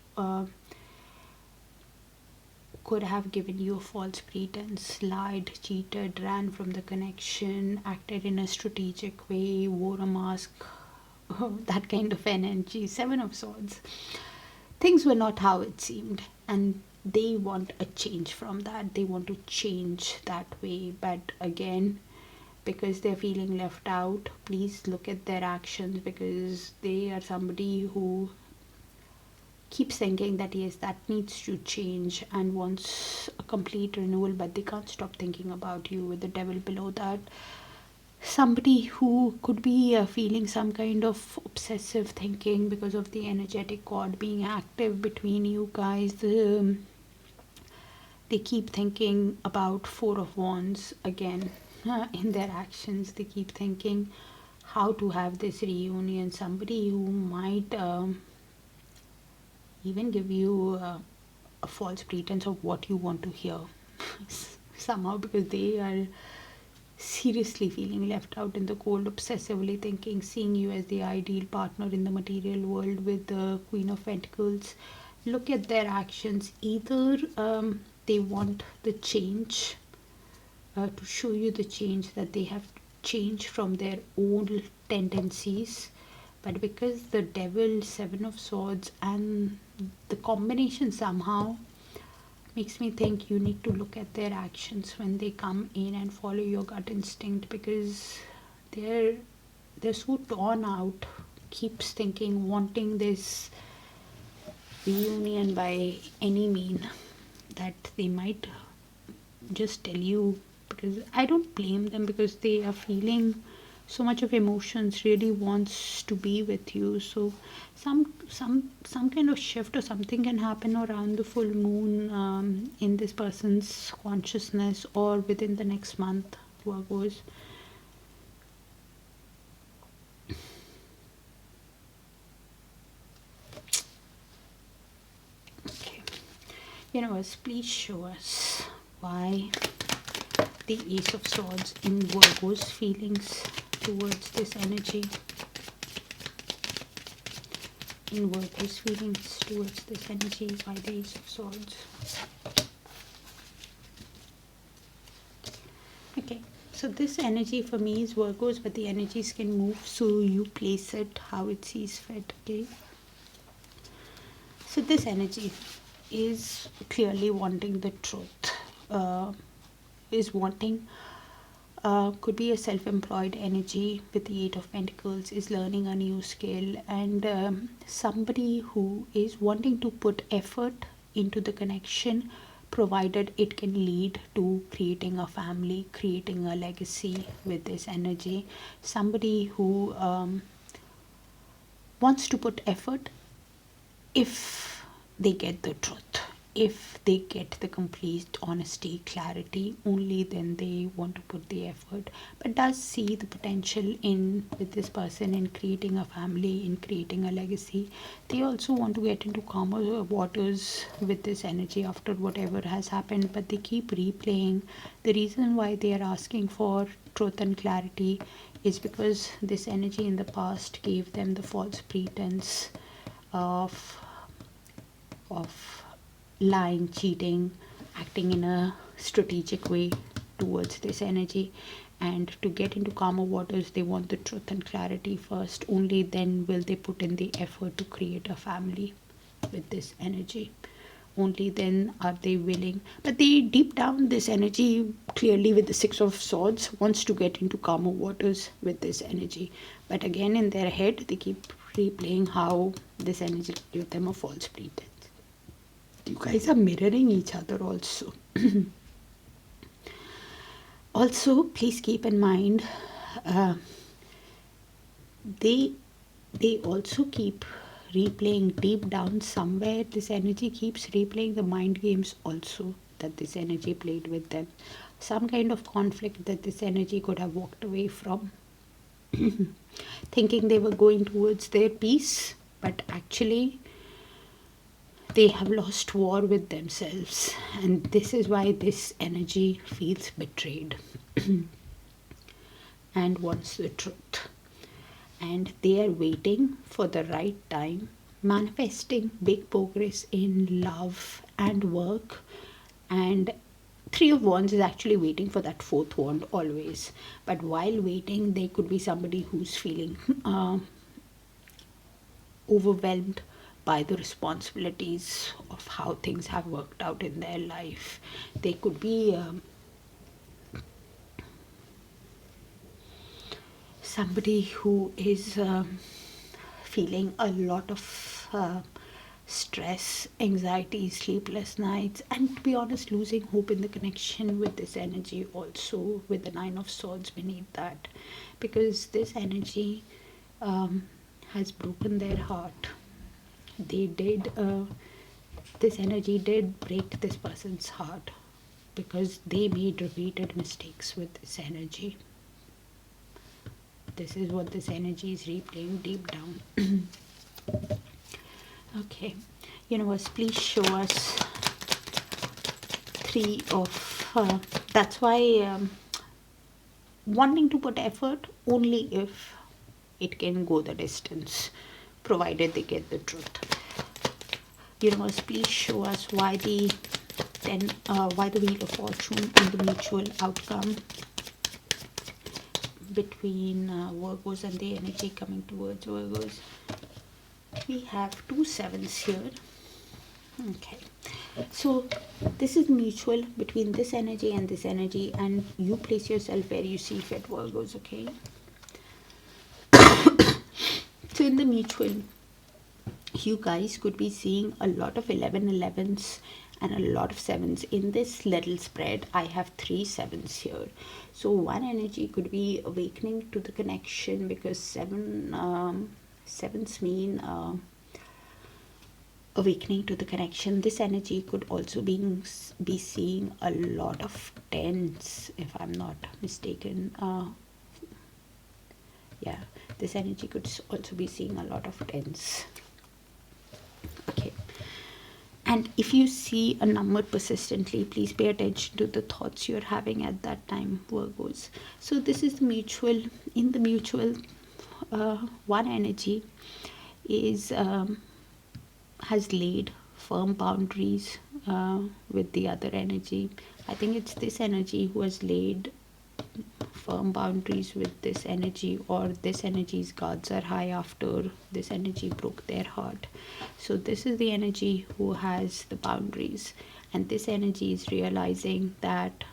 could have given you a false pretense, lied, cheated, ran from the connection, acted in a strategic way, wore a mask, that kind of energy. Seven of Swords. Things were not how it seemed, and they want a change from that. They want to change that way, but again, because they're feeling left out, please look at their actions, because they are somebody who keeps thinking that yes, that needs to change and wants a complete renewal, but they can't stop thinking about you with the Devil below that. Somebody who could be feeling some kind of obsessive thinking because of the energetic cord being active between you guys. They keep thinking about Four of Wands again in their actions. They keep thinking how to have this reunion. Somebody who might even give you a false pretense of what you want to hear somehow, because they are seriously feeling left out in the cold, obsessively thinking, seeing you as the ideal partner in the material world with the Queen of Pentacles. Look at their actions. Either they want the change, to show you the change, that they have changed from their old tendencies, but because the Devil, Seven of Swords, and the combination somehow makes me think you need to look at their actions when they come in and follow your gut instinct, because they're so torn out, keeps thinking, wanting this reunion by any mean, that they might just tell you, because I don't blame them, because they are feeling so much of emotions, really wants to be with you. So some kind of shift or something can happen around the full moon in this person's consciousness, or within the next month, Virgos. Okay, Universe, please show us why the Ace of Swords in Virgo's feelings towards this energy. In Virgo's feelings towards this energy, why the Ace of Swords. Okay, so this energy for me is Virgo's, but the energies can move, so you place it how it sees fit. Okay, so this energy is clearly wanting the truth, is wanting, could be a self-employed energy with the Eight of Pentacles, is learning a new skill, and somebody who is wanting to put effort into the connection, provided it can lead to creating a family, creating a legacy with this energy. Somebody who wants to put effort if they get the truth. If they get the complete honesty, clarity, only then they want to put the effort, but does see the potential in with this person in creating a family, in creating a legacy. They also want to get into calmer waters with this energy after whatever has happened, but they keep replaying. The reason why they are asking for truth and clarity is because this energy in the past gave them the false pretense of lying, cheating, acting in a strategic way towards this energy. And to get into calmer waters, they want the truth and clarity first. Only then will they put in the effort to create a family with this energy. Only then are they willing. But they, deep down, this energy clearly with the Six of Swords wants to get into calmer waters with this energy. But again, in their head, they keep replaying how this energy gave them a false pretense. You guys are mirroring each other also. Also, please keep in mind, they also keep replaying deep down somewhere. This energy keeps replaying the mind games also that this energy played with them. Some kind of conflict that this energy could have walked away from, thinking they were going towards their peace, but actually they have lost war with themselves, and this is why this energy feels betrayed and wants the truth. And they are waiting for the right time, manifesting big progress in love and work. And Three of Wands is actually waiting for that fourth wand always. But while waiting, there could be somebody who's feeling overwhelmed by the responsibilities of how things have worked out in their life. They could be somebody who is feeling a lot of stress, anxiety, sleepless nights, and to be honest, losing hope in the connection with this energy also, with the Nine of Swords beneath that, because this energy has broken their heart. This energy did break this person's heart because they made repeated mistakes with this energy. This is what this energy is replaying deep down. Okay, universe, please show us three of that's why wanting to put effort only if it can go the distance, provided they get the truth. Universe, please show us why the Wheel of Fortune in the mutual outcome between Virgos and the energy coming towards Virgos. We have 2 sevens here. Okay, so this is mutual between this energy and this energy, and you place yourself where you see fit, Virgos. Okay, so in the mutual, you guys could be seeing a lot of 11s and a lot of 7s in this little spread. I have 3 7s here. So one energy could be awakening to the connection, because 7s mean awakening to the connection. This energy could also be seeing a lot of 10s, if I'm not mistaken. Yeah, this energy could also be seeing a lot of 10s. Okay, and if you see a number persistently, please pay attention to the thoughts you're having at that time, Virgos. So this is the mutual. In the mutual, one energy is has laid firm boundaries with the other energy. I think it's this energy who has laid firm boundaries with this energy, or this energy's guards are high after this energy broke their heart. So this is the energy who has the boundaries, and this energy is realizing that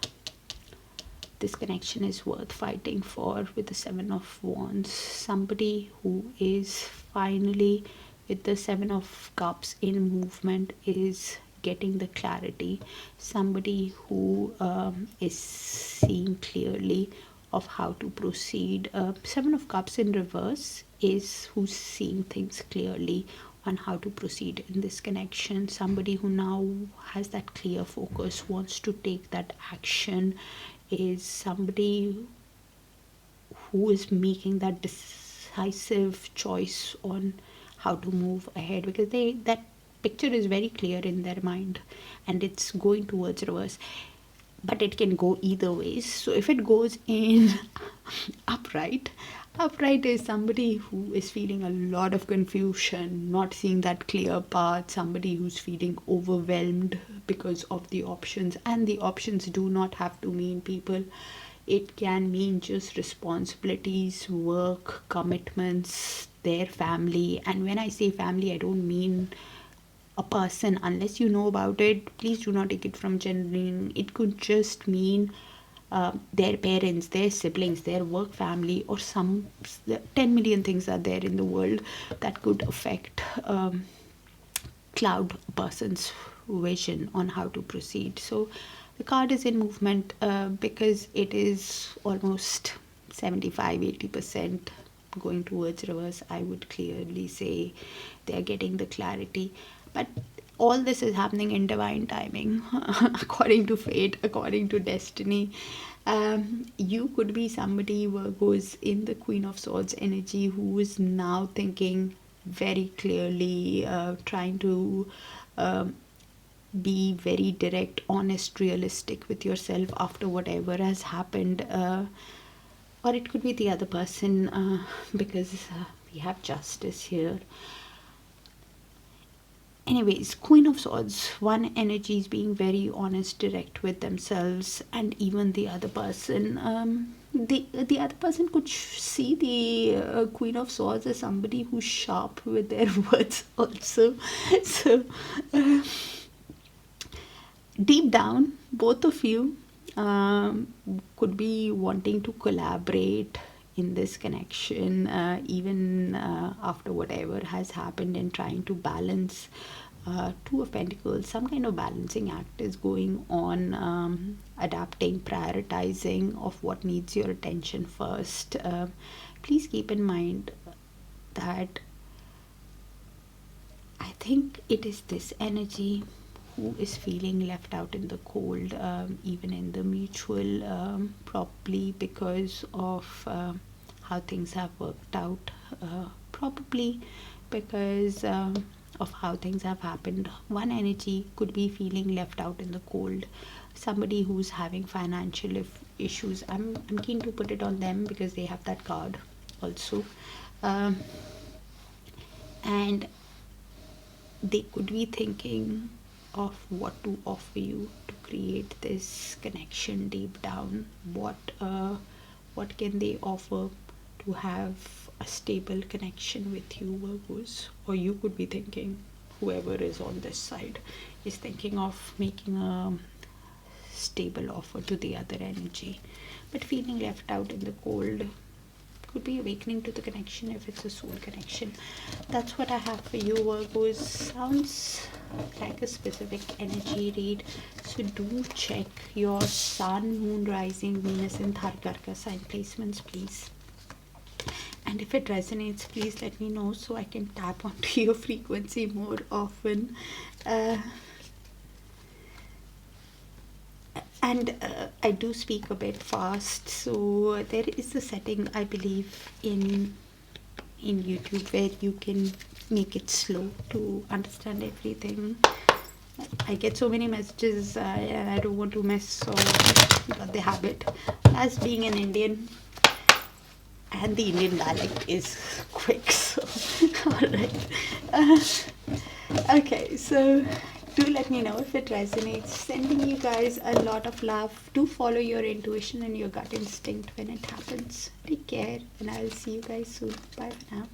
this connection is worth fighting for with the 7 of Wands. Somebody who is finally, with the 7 of Cups in movement, is getting the clarity. Somebody who is seeing clearly of how to proceed. 7 of Cups in reverse is who's seeing things clearly on how to proceed in this connection. Somebody who now has that clear focus, wants to take that action, is somebody who is making that decisive choice on how to move ahead, because that picture is very clear in their mind and it's going towards reverse. but it can go either ways. So if it goes in upright, upright is somebody who is feeling a lot of confusion, not seeing that clear path, somebody who's feeling overwhelmed because of the options. And the options do not have to mean people, it can mean just responsibilities, work, commitments, their family. And when I say family, I don't mean a person. Unless you know about it, please do not take it from gendering. It could just mean their parents, their siblings, their work family, or some 10 million things are there in the world that could affect cloud a person's vision on how to proceed. So the card is in movement because it is almost 75-80% going towards reverse. I would clearly say they are getting the clarity, but all this is happening in divine timing, according to fate, according to destiny. You could be somebody, Virgos, in the Queen of Swords energy, who is now thinking very clearly, trying to be very direct, honest, realistic with yourself after whatever has happened. Or it could be the other person, because we have justice here. Anyways, Queen of Swords, one energy is being very honest, direct with themselves, and even the other person. The other person could see the Queen of Swords as somebody who's sharp with their words also. So deep down, both of you could be wanting to collaborate in this connection, even after whatever has happened, and trying to balance Two of Pentacles. Some kind of balancing act is going on, adapting, prioritizing of what needs your attention first. Please keep in mind that I think it is this energy who is feeling left out in the cold, even in the mutual, probably because of how things have worked out, probably because of how things have happened. One energy could be feeling left out in the cold, somebody who's having financial issues. I'm keen to put it on them because they have that card also, and they could be thinking of what to offer you to create this connection deep down. What can they offer to have a stable connection with you, Virgos? Or you could be thinking, whoever is on this side is thinking of making a stable offer to the other energy, but feeling left out in the cold. Could be awakening to the connection if it's a soul connection. That's what I have for you, Virgos. Sounds like a specific energy read, so do check your sun, moon, rising, Venus and Darakaraka sign placements, please. And if it resonates, please let me know so I can tap onto your frequency more often. And I do speak a bit fast, so there is a setting, I believe, in YouTube where you can make it slow to understand everything. I get so many messages and I don't want to mess, so got the habit. As being an Indian, and the Indian dialect is quick, so alright. Okay, so do let me know if it resonates. Sending you guys a lot of love. Do follow your intuition and your gut instinct when it happens. Take care, and I'll see you guys soon. Bye for now.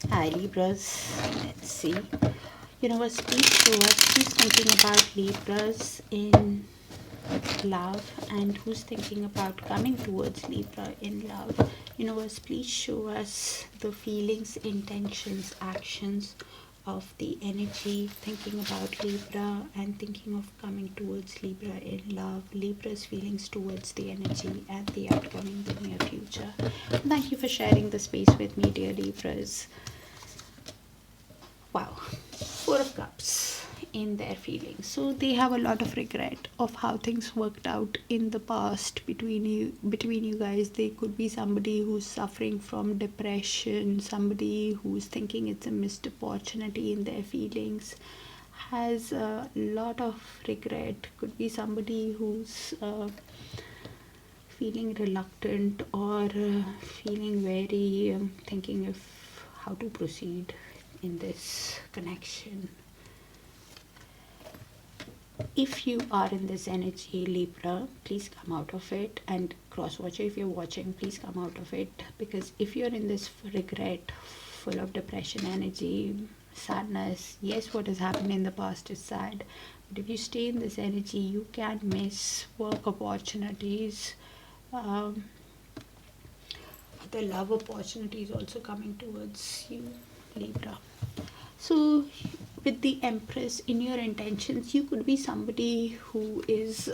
Hi Libras, let's see. Universe, please show us who's thinking about Libras in love and who's thinking about coming towards Libra in love. Universe, please show us the feelings, intentions, actions of the energy, thinking about Libra and thinking of coming towards Libra in love, Libra's feelings towards the energy and the upcoming, the near future. Thank you for sharing the space with me, dear Libras. Wow, Four of Cups in their feelings. So they have a lot of regret of how things worked out in the past between you guys. They could be somebody who's suffering from depression, somebody who's thinking it's a missed opportunity in their feelings, has a lot of regret. Could be somebody who's feeling reluctant or feeling very thinking of how to proceed in this connection. If you are in this energy, Libra, please come out of it. And cross watcher, if you're watching, please come out of it, because if you're in this regret, full of depression energy, sadness, yes, what has happened in the past is sad, but if you stay in this energy, you can miss work opportunities, the love opportunities also coming towards you, Libra. So with the Empress in your intentions, you could be somebody who is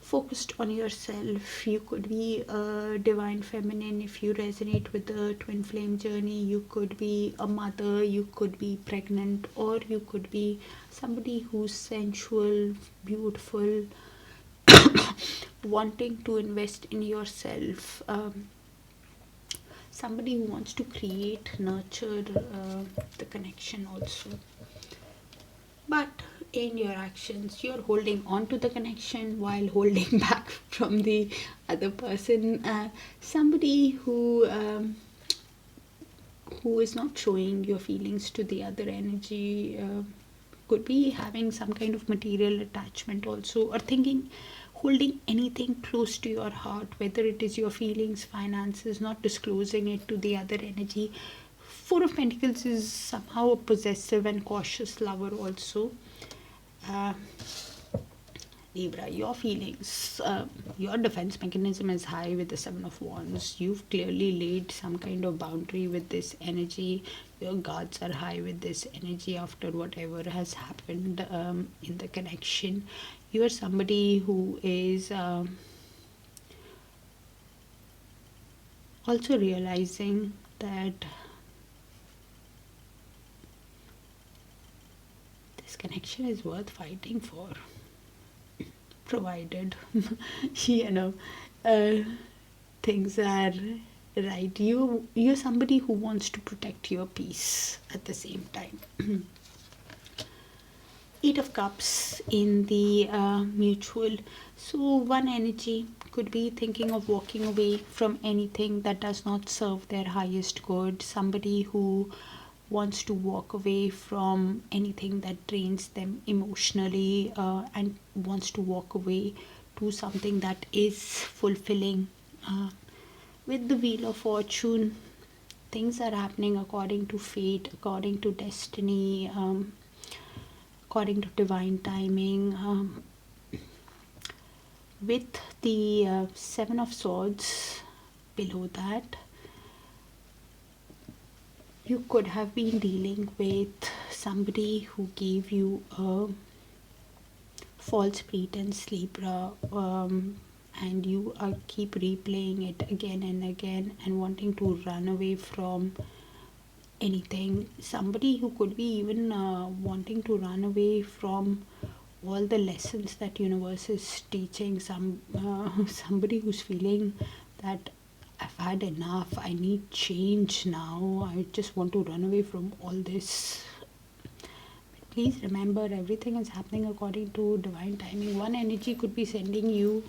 focused on yourself. You could be a divine feminine if you resonate with the twin flame journey. You could be a mother, you could be pregnant, or you could be somebody who's sensual, beautiful, wanting to invest in yourself, somebody who wants to create, nurture the connection also. But in your actions, you're holding on to the connection while holding back from the other person. Somebody who is not showing your feelings to the other energy, could be having some kind of material attachment also, or thinking, holding anything close to your heart, whether it is your feelings, finances, not disclosing it to the other energy. Four of Pentacles is somehow a possessive and cautious lover also. Libra, your feelings, your defense mechanism is high with the Seven of Wands. You've clearly laid some kind of boundary with this energy. Your guards are high with this energy after whatever has happened in the connection. You are somebody who is also realizing that this connection is worth fighting for, provided things are right. You're somebody who wants to protect your peace at the same time. Eight of Cups in the mutual. So one energy could be thinking of walking away from anything that does not serve their highest good. Somebody who wants to walk away from anything that drains them emotionally, and wants to walk away to something that is fulfilling. With the Wheel of Fortune, things are happening according to fate, according to destiny, according to divine timing. With the Seven of Swords below that, you could have been dealing with somebody who gave you a false pretense, Libra, and you keep replaying it again and again and wanting to run away from anything. Somebody who could be even wanting to run away from all the lessons that universe is teaching. Somebody who's feeling that I've had enough, I need change now, I just want to run away from all this. But please remember, everything is happening according to divine timing. One energy could be sending you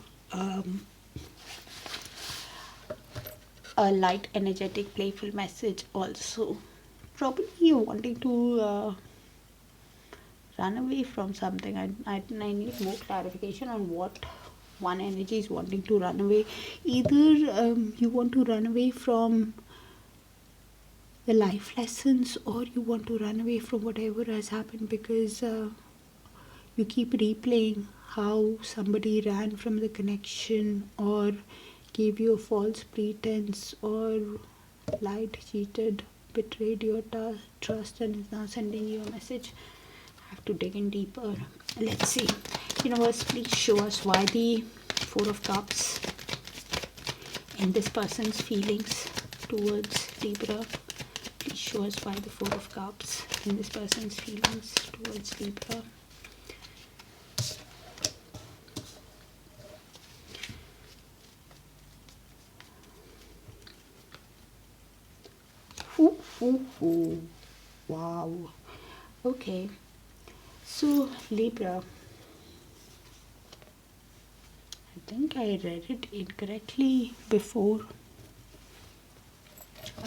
a light, energetic, playful message also. Probably you're wanting to run away from something. I need more clarification on what one energy is wanting to run away. Either you want to run away from the life lessons, or you want to run away from whatever has happened, because you keep replaying how somebody ran from the connection, or gave you a false pretense, or lied, cheated, betrayed your trust and is now sending you a message. I have to dig in deeper. Let's see. Universe, please show us why the Four of Cups in this person's feelings towards Libra. Please show us why the Four of Cups in this person's feelings towards Libra. Ooh. Wow. Okay. So Libra, I think I read it incorrectly before.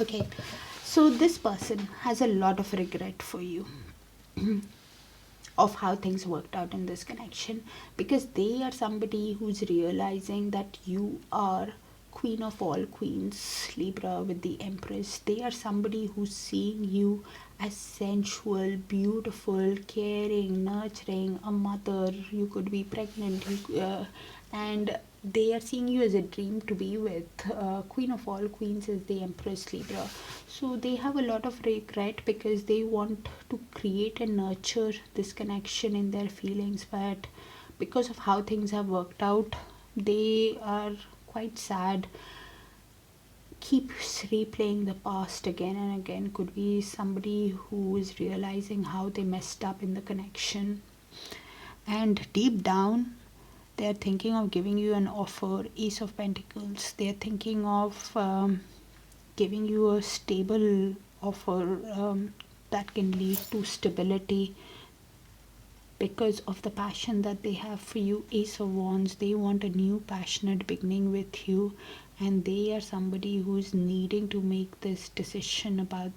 Okay. So this person has a lot of regret for you of how things worked out in this connection, because they are somebody who's realizing that you are queen of all queens, Libra, with the Empress. They are somebody who's seeing you as sensual, beautiful, caring, nurturing, a mother. You could be pregnant, and they are seeing you as a dream to be with. Queen of all queens is the Empress, Libra. So they have a lot of regret because they want to create and nurture this connection in their feelings, but because of how things have worked out, they are quite sad, keeps replaying the past again and again. Could be somebody who is realizing how they messed up in the connection, and deep down they're thinking of giving you an offer. Ace of Pentacles, they're thinking of giving you a stable offer that can lead to stability because of the passion that they have for you. Ace of Wands, they want a new passionate beginning with you, and they are somebody who's needing to make this decision about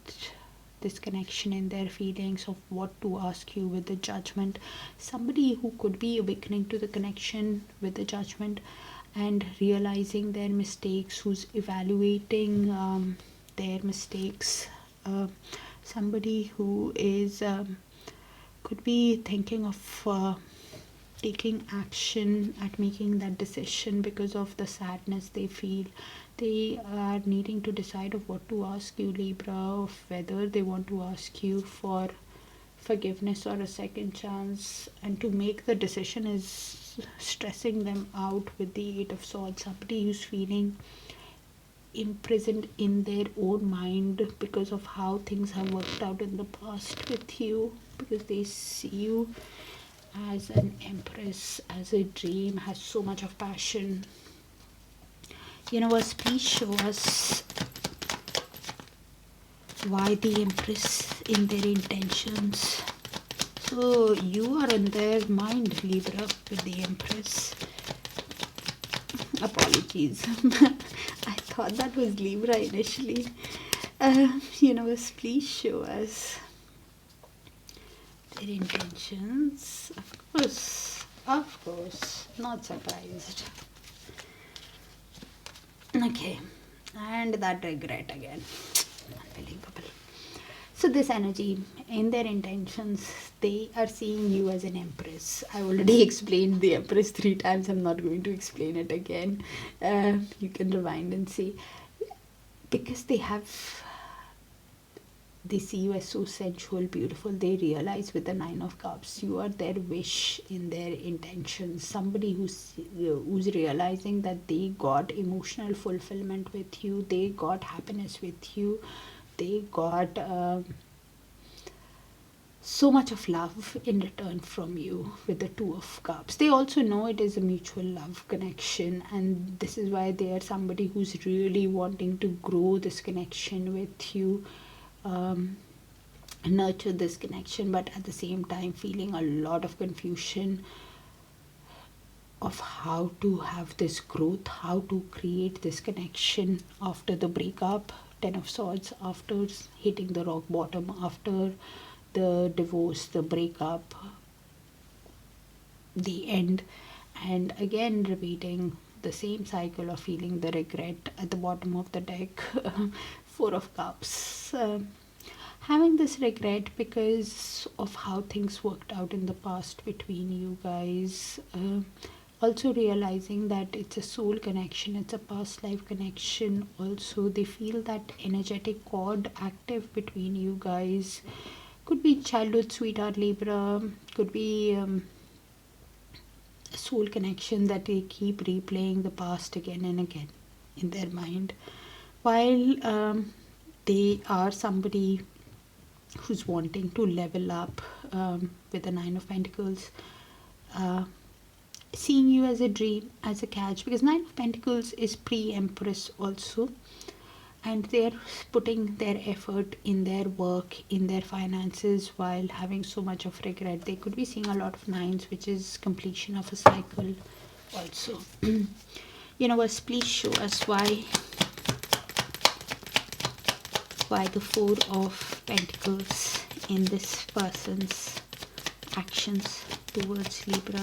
this connection in their feelings of what to ask you with the Judgment. Somebody who could be awakening to the connection with the Judgment and realizing their mistakes, who's evaluating their mistakes. Somebody who is could be thinking of taking action at making that decision because of the sadness they feel. They are needing to decide of what to ask you, Libra, of whether they want to ask you for forgiveness or a second chance, and to make the decision is stressing them out with the Eight of Swords. Somebody who's feeling imprisoned in their own mind because of how things have worked out in the past with you, because they see you as an Empress, as a dream, has so much of passion. Universe, please show us why the Empress in their intentions. So you are in their mind, Libra, with the Empress. Apologies. I thought that was Libra initially. Universe, please show us their intentions. Of course, not surprised. Okay, and that regret again. Unbelievable. So this energy, in their intentions, they are seeing you as an Empress. I already explained the Empress 3 times. I'm not going to explain it again. You can rewind and see. Because they see you as so sensual, beautiful. They realize with the Nine of Cups, you are their wish in their intentions. Somebody who's realizing that they got emotional fulfillment with you. They got happiness with you. They got so much of love in return from you with the Two of Cups. They also know it is a mutual love connection, and this is why they are somebody who's really wanting to grow this connection with you, nurture this connection, but at the same time feeling a lot of confusion of how to have this growth, how to create this connection after the breakup. Ten of Swords, after hitting the rock bottom, after the divorce, the breakup, the end, and again repeating the same cycle of feeling the regret at the bottom of the deck. Four of Cups, having this regret because of how things worked out in the past between you guys. also realizing that it's a soul connection, it's a past life connection. Also, they feel that energetic cord active between you guys. Could be childhood sweetheart Libra, could be a soul connection that they keep replaying the past again and again in their mind, while they are somebody who's wanting to level up with the Nine of Pentacles, seeing you as a dream, as a catch, because Nine of Pentacles is pre-Empress also, and they're putting their effort in their work, in their finances, while having so much of regret. They could be seeing a lot of nines, which is completion of a cycle also. Universe, please show us why the Four of Pentacles in this person's actions towards Libra.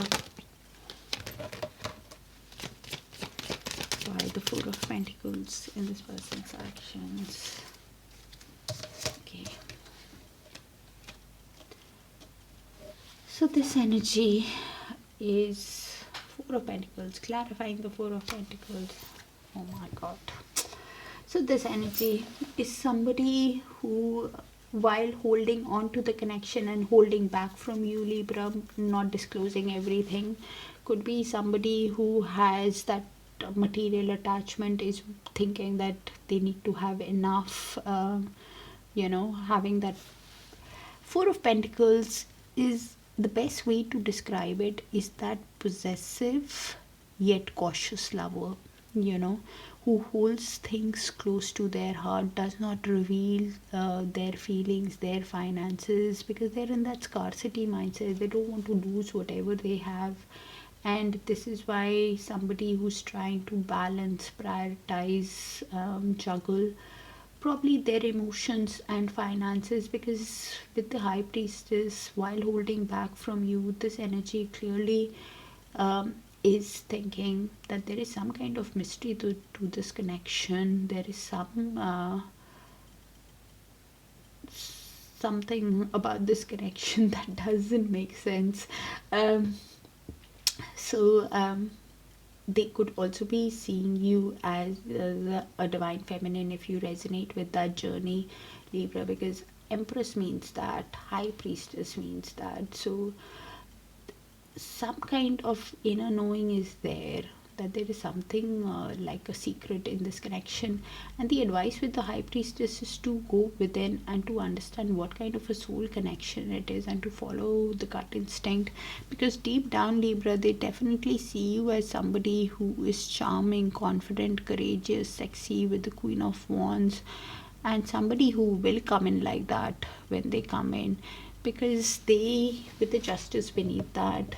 Why the Four of Pentacles in this person's actions. Okay. So this energy is Four of Pentacles, clarifying the Four of Pentacles. Oh my God. So this energy is somebody who, while holding on to the connection and holding back from you, Libra, not disclosing everything, could be somebody who has that material attachment, is thinking that they need to have enough, having that Four of Pentacles is the best way to describe it, is that possessive yet cautious lover, who holds things close to their heart, does not reveal their feelings, their finances, because they're in that scarcity mindset. They don't want to lose whatever they have. And this is why somebody who's trying to balance, prioritize, juggle probably their emotions and finances, because with the High Priestess, while holding back from you, this energy clearly is thinking that there is some kind of mystery to this connection. There is something about this connection that doesn't make sense. They could also be seeing you as a divine feminine, if you resonate with that journey, Libra, because Empress means that, High Priestess means that. So some kind of inner knowing is there, that there is something like a secret in this connection. And the advice with the High Priestess is to go within and to understand what kind of a soul connection it is, and to follow the gut instinct, because deep down, Libra, they definitely see you as somebody who is charming, confident, courageous, sexy, with the Queen of Wands, and somebody who will come in like that when they come in, because they, with the Justice beneath that,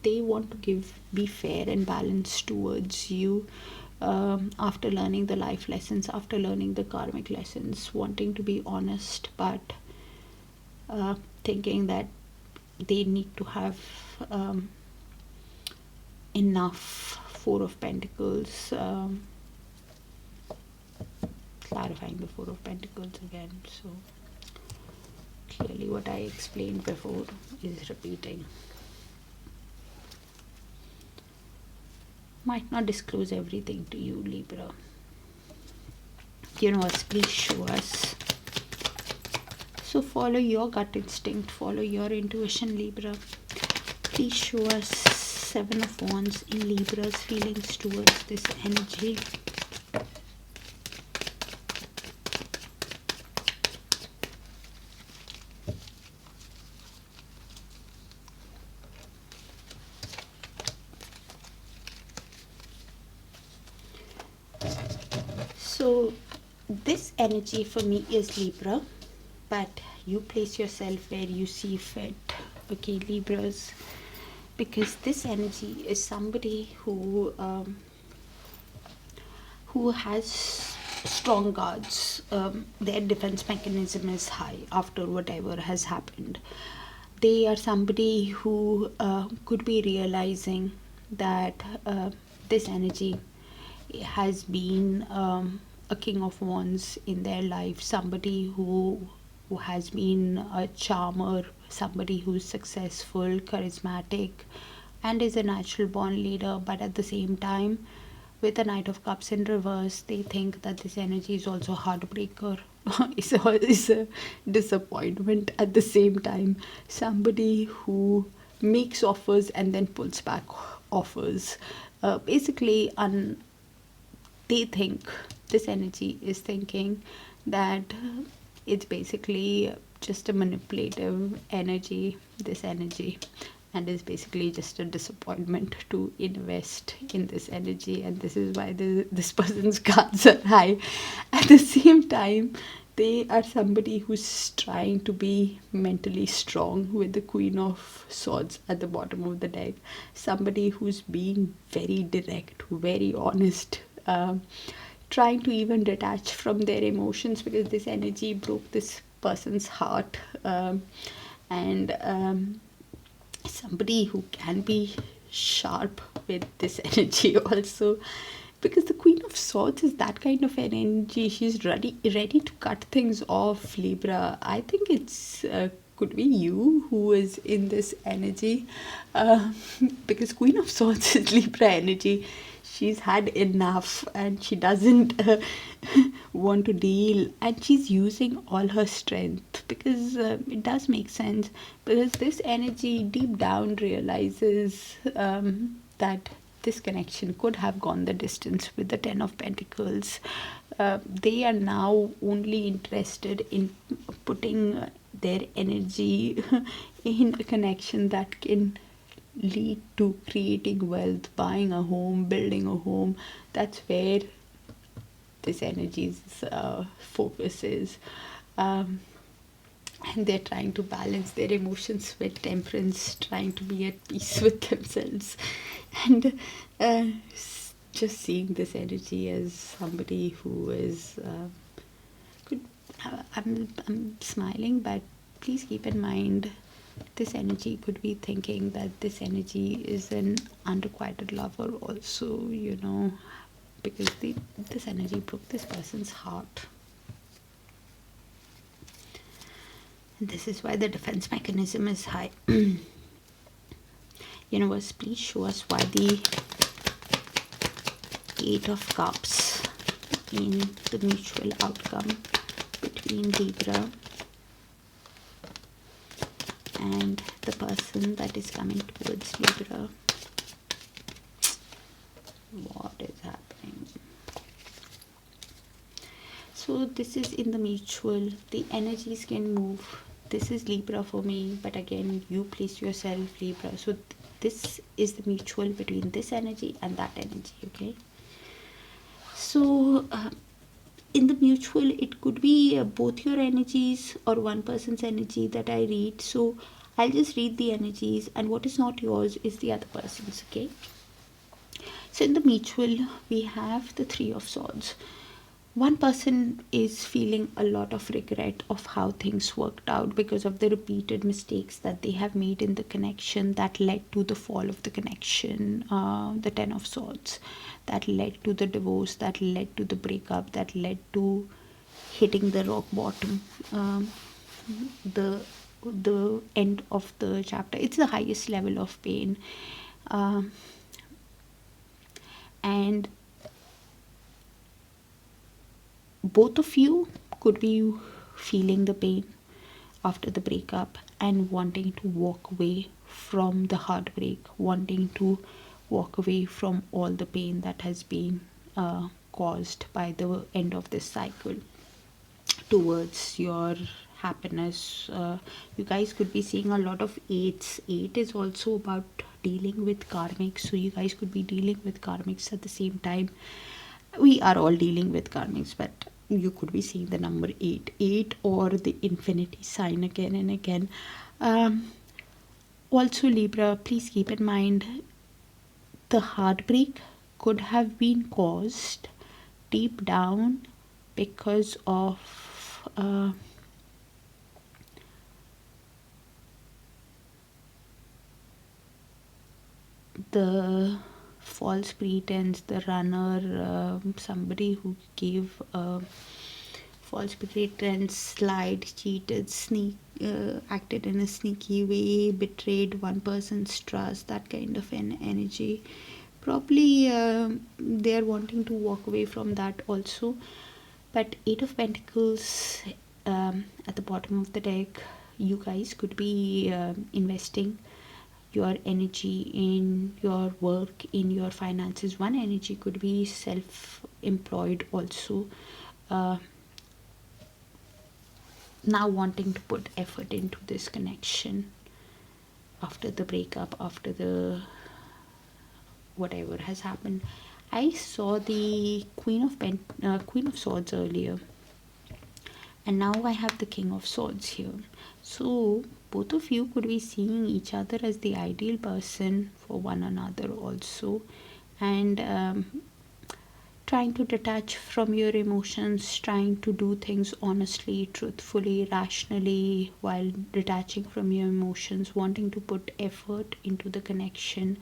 they want to be fair and balanced towards you, after learning the life lessons, after learning the karmic lessons, wanting to be honest, but thinking that they need to have enough. Four of Pentacles, clarifying the Four of Pentacles again. So clearly what I explained before is repeating. Might not disclose everything to you, Libra. Universe, please show us. So follow your gut instinct, follow your intuition, Libra. Please show us Seven of Wands in Libra's feelings towards this energy. So this energy for me is Libra, but you place yourself where you see fit, okay, Libras, because this energy is somebody who has strong guards. Their defense mechanism is high after whatever has happened. They are somebody who could be realizing that this energy has been a King of Wands in their life, somebody who has been a charmer, somebody who's successful, charismatic, and is a natural born leader, but at the same time, with the Knight of Cups in reverse, they think that this energy is also a heartbreaker. Is a disappointment at the same time. Somebody who makes offers and then pulls back offers. Basically, they think, this energy is thinking that it's basically just a manipulative energy, this energy, and is basically just a disappointment to invest in this energy, and this is why this person's cards are high. At the same time, they are somebody who's trying to be mentally strong with the Queen of Swords at the bottom of the deck. Somebody who's being very direct, very honest, trying to even detach from their emotions, because this energy broke this person's heart. And somebody who can be sharp with this energy also, because the Queen of Swords is that kind of an energy. She's ready to cut things off. Libra, I think it's could be you who is in this energy, uh, because Queen of Swords is Libra energy. She's had enough and she doesn't want to deal, and she's using all her strength, because it does make sense, because this energy deep down realizes that this connection could have gone the distance with the Ten of Pentacles. They are now only interested in putting their energy in a connection that can lead to creating wealth, buying a home, building a home. That's where this energy's focus is. And they're trying to balance their emotions with temperance, trying to be at peace with themselves. And just seeing this energy as somebody who is could I'm smiling, but please keep in mind, this energy could be thinking that this energy is an unrequited lover also, because this energy broke this person's heart. And this is why the defense mechanism is high. Universe, please show us why the Eight of Cups in the mutual outcome between Libra and the person that is coming towards Libra. What is happening? So this is in the mutual. The energies can move. This is Libra for me, but again, you place yourself Libra. So this is the mutual between this energy and that energy, okay? So in the mutual, it could be both your energies or one person's energy that I read. So I'll just read the energies, and what is not yours is the other person's, okay? So in the mutual, we have the Three of Swords. One person is feeling a lot of regret of how things worked out because of the repeated mistakes that they have made in the connection that led to the fall of the connection, the Ten of Swords, that led to the divorce, that led to the breakup, that led to hitting the rock bottom, the end of the chapter. It's the highest level of pain, and both of you could be feeling the pain after the breakup and wanting to walk away from the heartbreak, wanting to walk away from all the pain that has been caused by the end of this cycle towards your happiness. You guys could be seeing a lot of eights. Eight is also about dealing with karmics, so you guys could be dealing with karmics at the same time. We are all dealing with karmics, but you could be seeing the number 8 or the infinity sign again and again. Also, Libra, please keep in mind, the heartbreak could have been caused deep down because of the false pretense, the runner, somebody who gave false pretense, lied, cheated, acted in a sneaky way, betrayed one person's trust, that kind of an energy. Probably they are wanting to walk away from that also. But Eight of Pentacles at the bottom of the deck, you guys could be investing your energy in your work, in your finances. One energy could be self-employed also, now wanting to put effort into this connection after the breakup, after the whatever has happened. I saw the Queen of Swords earlier, and now I have the King of Swords here. So both of you could be seeing each other as the ideal person for one another also, and trying to detach from your emotions, trying to do things honestly, truthfully, rationally, while detaching from your emotions, wanting to put effort into the connection.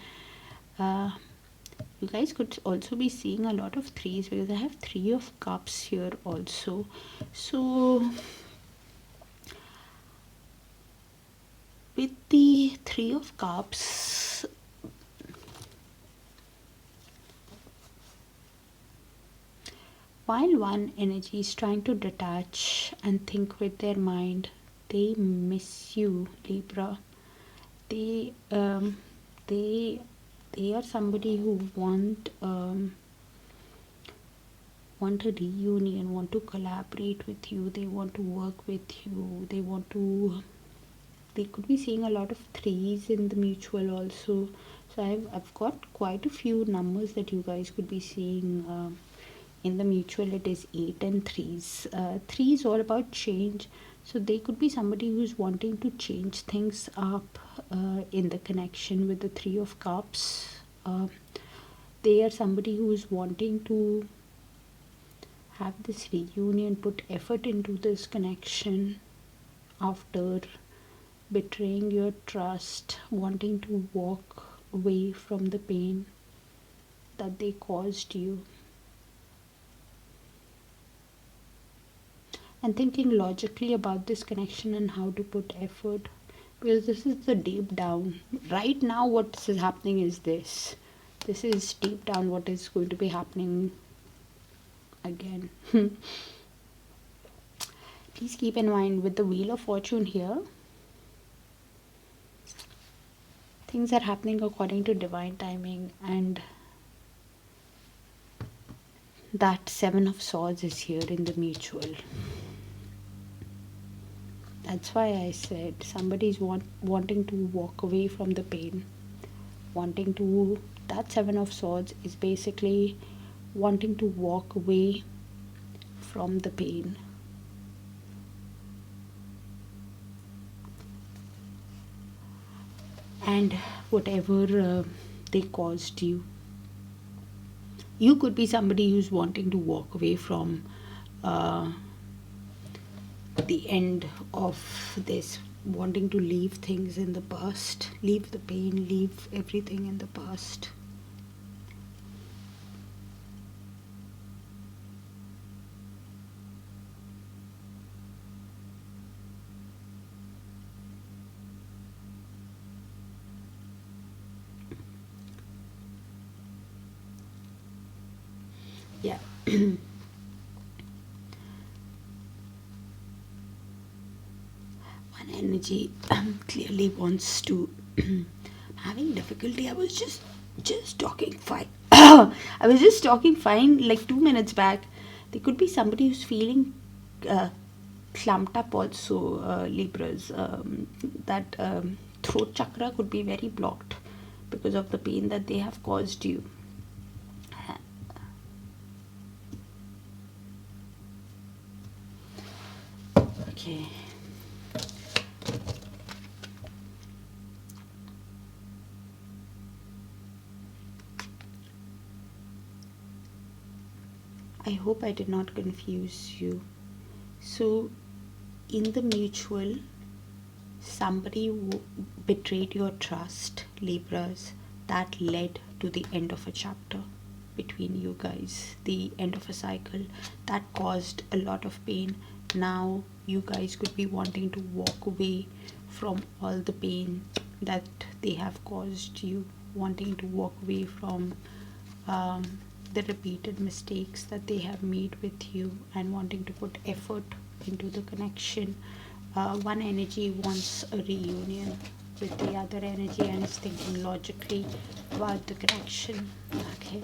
You guys could also be seeing a lot of threes, because I have Three of Cups here also. So with the Three of Cups, while one energy is trying to detach and think with their mind, they miss you, Libra. They are somebody who want a reunion, want to collaborate with you, they want to work with you, they could be seeing a lot of threes in the mutual also. So I've got quite a few numbers that you guys could be seeing in the mutual. It is 8 and 3s. 3 is all about change, so they could be somebody who's wanting to change things up in the connection with the Three of Cups. They are somebody who's wanting to have this reunion, put effort into this connection after betraying your trust, wanting to walk away from the pain that they caused you, and thinking logically about this connection and how to put effort, because this is the deep down. Right now what is happening is this is deep down what is going to be happening again. Please keep in mind, with the Wheel of Fortune here, things are happening according to divine timing, and that Seven of Swords is here in the mutual. That's why I said somebody's wanting to walk away from the pain, wanting to, that Seven of Swords is basically wanting to walk away from the pain. And whatever they caused you. You could be somebody who's wanting to walk away from the end of this, wanting to leave things in the past, leave the pain, leave everything in the past. Yeah. One energy clearly wants to having difficulty. I was just talking fine. I was just talking fine like 2 minutes back. There could be somebody who's feeling clumped up also, Libras. That throat chakra could be very blocked because of the pain that they have caused you. Okay. I hope I did not confuse you. So, in the mutual, somebody betrayed your trust, Libras, that led to the end of a chapter. between you guys, the end of a cycle that caused a lot of pain. Now you guys could be wanting to walk away from all the pain that they have caused you, wanting to walk away from the repeated mistakes that they have made with you, and wanting to put effort into the connection. One energy wants a reunion with the other energy and is thinking logically about the connection. Okay.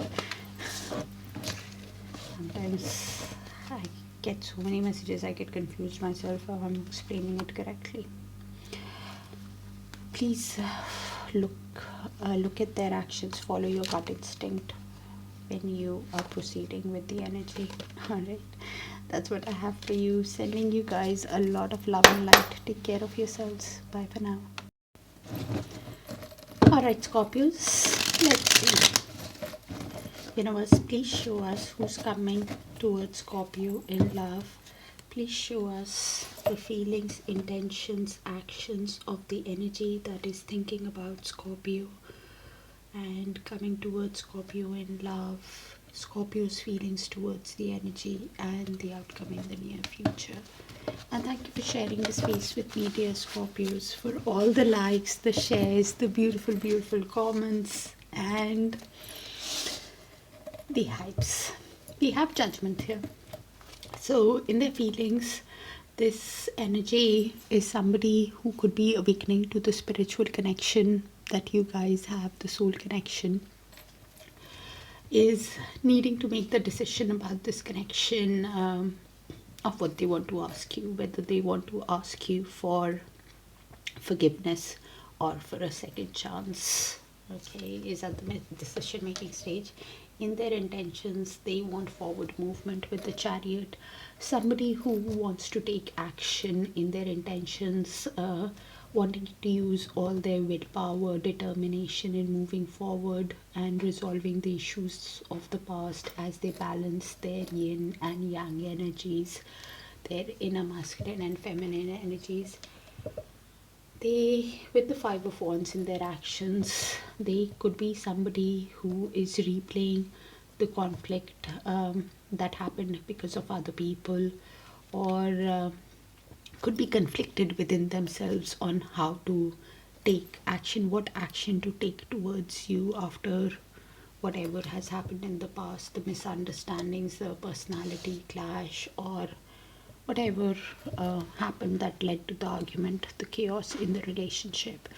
Sometimes I get so many messages, I get confused myself if I'm explaining it correctly. Please look at their actions, follow your gut instinct when you are proceeding with the energy. All right, that's what I have for you. Sending you guys a lot of love and light. Take care of yourselves. Bye for now. All right, Scorpios, let's see. Universe, please show us who's coming towards Scorpio in love. Please show us the feelings, intentions, actions of the energy that is thinking about Scorpio and coming towards Scorpio in love. Scorpio's feelings towards the energy and the outcome in the near future. And thank you for sharing the space with me, dear Scorpios, for all the likes, the shares, the beautiful, beautiful comments, and the hypes. We have judgment here. So in their feelings, this energy is somebody who could be awakening to the spiritual connection that you guys have, the soul connection, is needing to make the decision about this connection, of what they want to ask you, whether they want to ask you for forgiveness or for a second chance. Okay, is at the decision making stage. In their intentions, they want forward movement with the Chariot. Somebody who wants to take action in their intentions, wanting to use all their willpower, determination in moving forward and resolving the issues of the past as they balance their yin and yang energies, their inner masculine and feminine energies. They, with the Five of Wands in their actions, they could be somebody who is replaying the conflict that happened because of other people, or could be conflicted within themselves on how to take action, what action to take towards you after whatever has happened in the past, the misunderstandings, the personality clash, or whatever happened that led to the argument, the chaos in the relationship.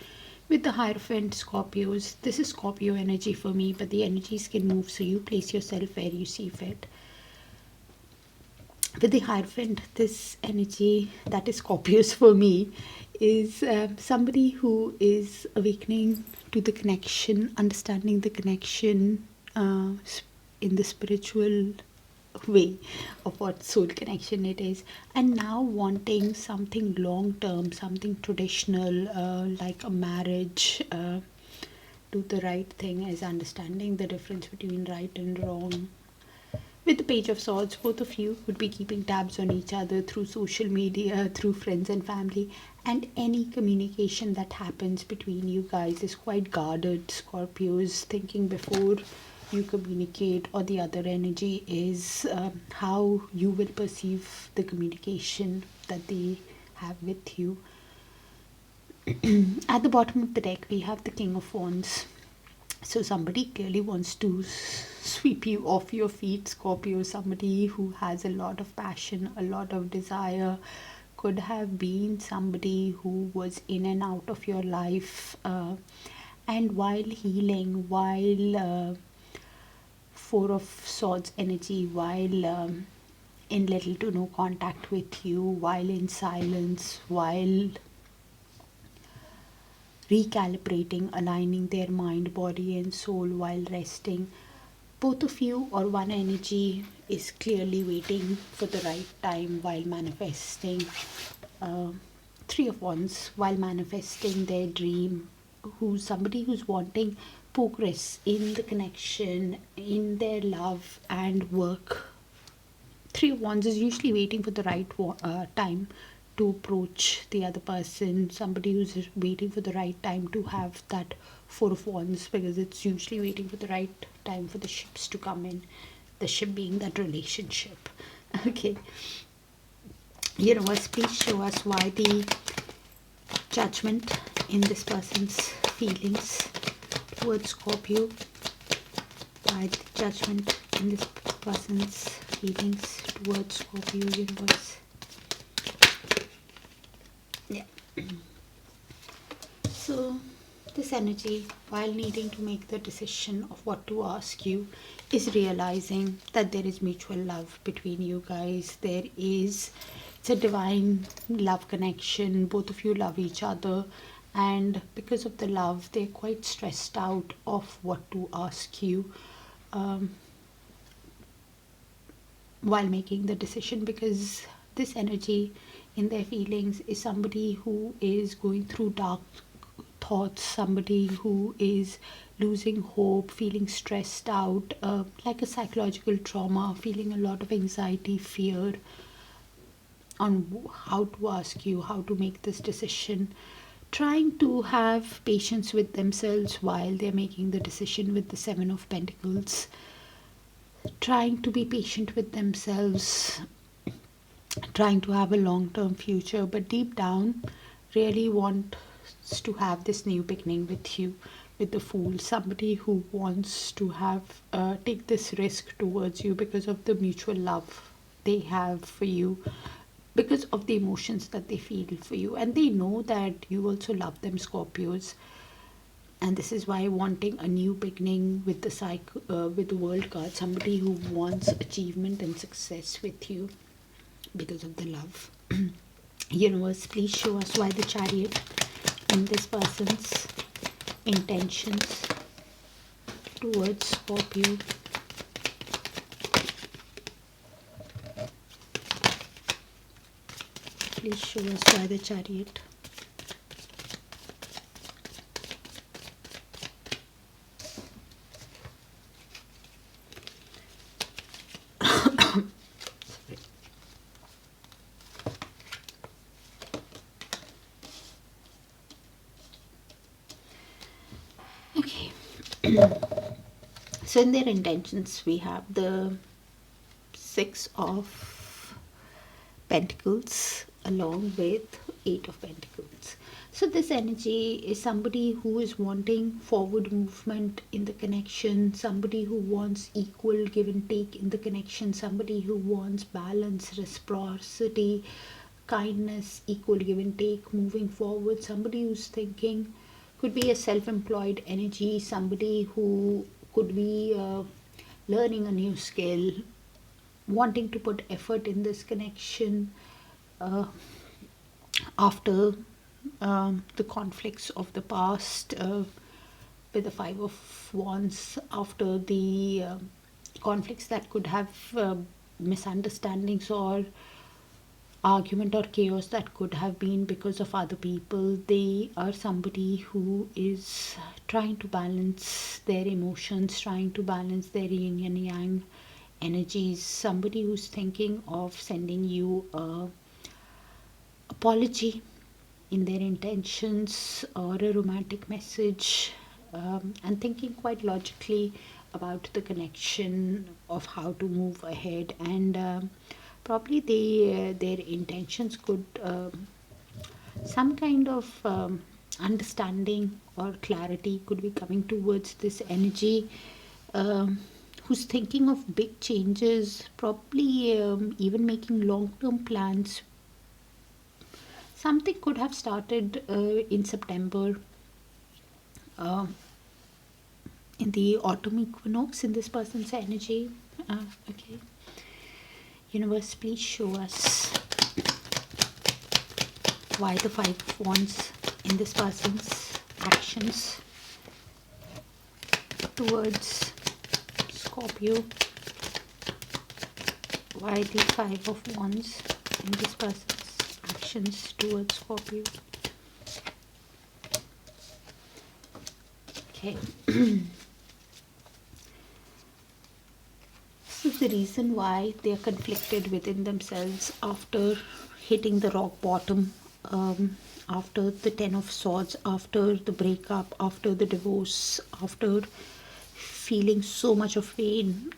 With the Hierophant, Scorpios, this is Scorpio energy for me, but the energies can move, so you place yourself where you see fit. With the Hierophant, this energy that is Scorpios for me is somebody who is awakening to the connection, understanding the connection in the spiritual way of what soul connection it is, and now wanting something long term, something traditional, like a marriage. Do the right thing, is understanding the difference between right and wrong. With the Page of Swords, both of you would be keeping tabs on each other through social media, through friends and family, and any communication that happens between you guys is quite guarded. Scorpios, thinking before you communicate, or the other energy is how you will perceive the communication that they have with you. At the bottom of the deck, we have the King of Wands. So somebody clearly wants to sweep you off your feet, Scorpio. Somebody who has a lot of passion, a lot of desire, could have been somebody who was in and out of your life, and while healing, while Four of Swords energy, while in little to no contact with you, while in silence, while recalibrating, aligning their mind, body and soul while resting, both of you or one energy is clearly waiting for the right time while manifesting. Three of Wands, while manifesting their dream, who's somebody who's wanting progress in the connection, in their love and work. Three of Wands is usually waiting for the right time to approach the other person, somebody who's waiting for the right time to have that Four of Wands, because it's usually waiting for the right time for the ships to come in. The ship being that relationship. Okay. Universe, please show us why the Judgment in this person's feelings towards Scorpio. Why the Judgment in this person's feelings towards Scorpio, universe. Yeah. So this energy, while needing to make the decision of what to ask you, is realizing that there is mutual love between you guys. It's a divine love connection. Both of you love each other, and because of the love, they're quite stressed out of what to ask you while making the decision, because this energy in their feelings is somebody who is going through dark thoughts, somebody who is losing hope, feeling stressed out, like a psychological trauma, feeling a lot of anxiety, fear on how to ask you, how to make this decision, trying to have patience with themselves while they're making the decision with the Seven of Pentacles, trying to be patient with themselves, trying to have a long-term future, but deep down really wants to have this new beginning with you, with the Fool, somebody who wants to have take this risk towards you because of the mutual love they have for you, because of the emotions that they feel for you, and they know that you also love them, Scorpios. And this is why wanting a new beginning with the World card, somebody who wants achievement and success with you because of the love. Universe, please show us why the Chariot in this person's intentions towards Scorpio. Please show us why the Chariot. Okay. So in their intentions, we have the Six of Pentacles along with Eight of Pentacles. So this energy is somebody who is wanting forward movement in the connection, somebody who wants equal give and take in the connection, somebody who wants balance, reciprocity, kindness, equal give and take moving forward, somebody who's thinking, could be a self-employed energy, somebody who could be learning a new skill, wanting to put effort in this connection after the conflicts of the past, with the Five of Wands, after the conflicts that could have misunderstandings or argument or chaos that could have been because of other people. They are somebody who is trying to balance their emotions, trying to balance their yin and yang energies, somebody who's thinking of sending you a apology in their intentions or a romantic message, and thinking quite logically about the connection of how to move ahead, and probably their intentions could some kind of understanding or clarity could be coming towards this energy, who's thinking of big changes, probably even making long-term plans. Something could have started in September, in the autumn equinox in this person's energy. Okay. Universe, please show us why the Five of Wands in this person's actions towards Scorpio. Why the Five of Wands in this person's actions towards Scorpio. Okay. This is the reason why they are conflicted within themselves after hitting the rock bottom after the Ten of Swords, after the breakup, after the divorce, after feeling so much of pain,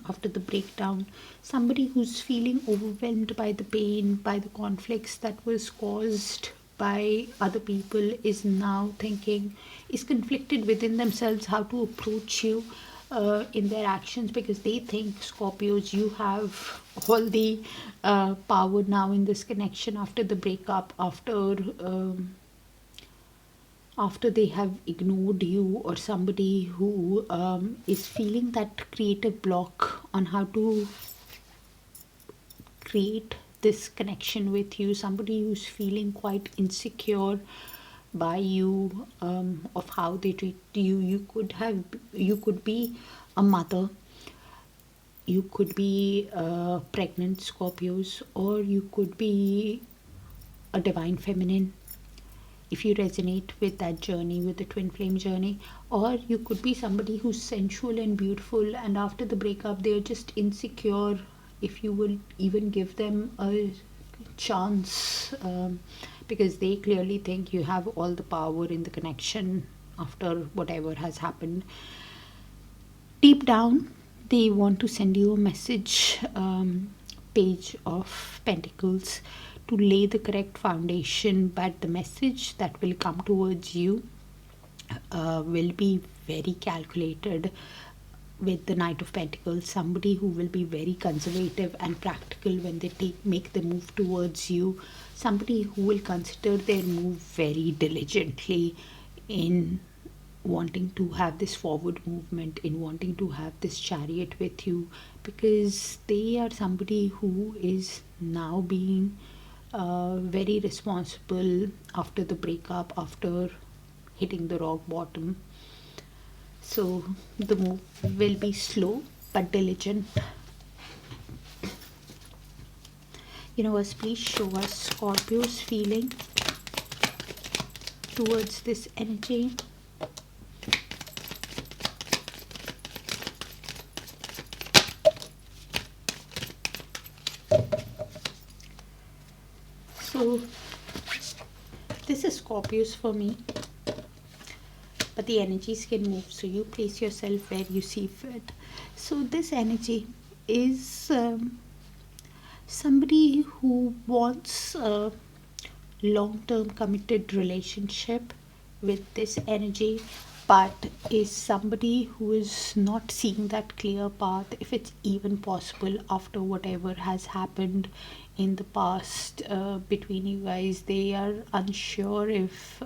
after the breakdown, somebody who's feeling overwhelmed by the pain, by the conflicts that was caused by other people, is now thinking, is conflicted within themselves how to approach you in their actions, because they think, Scorpios, you have all the power now in this connection after the breakup, after they have ignored you, or somebody who is feeling that creative block on how to create this connection with you, somebody who's feeling quite insecure by you, of how they treat you. You could be a mother, you could be pregnant, Scorpios, or you could be a divine feminine, if you resonate with that journey, with the twin flame journey. Or you could be somebody who's sensual and beautiful, and after the breakup they're just insecure if you will even give them a chance, because they clearly think you have all the power in the connection after whatever has happened. Deep down they want to send you a message, Page of Pentacles, to lay the correct foundation, but the message that will come towards you will be very calculated. With the Knight of Pentacles, somebody who will be very conservative and practical when they make the move towards you, somebody who will consider their move very diligently in wanting to have this forward movement, in wanting to have this Chariot with you, because they are somebody who is now being very responsible after the breakup, after hitting the rock bottom. So the move will be slow but diligent. Universe, please show us Scorpio's feeling towards this energy. So this is Scorpios for me, but the energies can move, so you place yourself where you see fit. So this energy is somebody who wants a long-term committed relationship with this energy, but is somebody who is not seeing that clear path, if it's even possible, after whatever has happened in the past between you guys. They are unsure if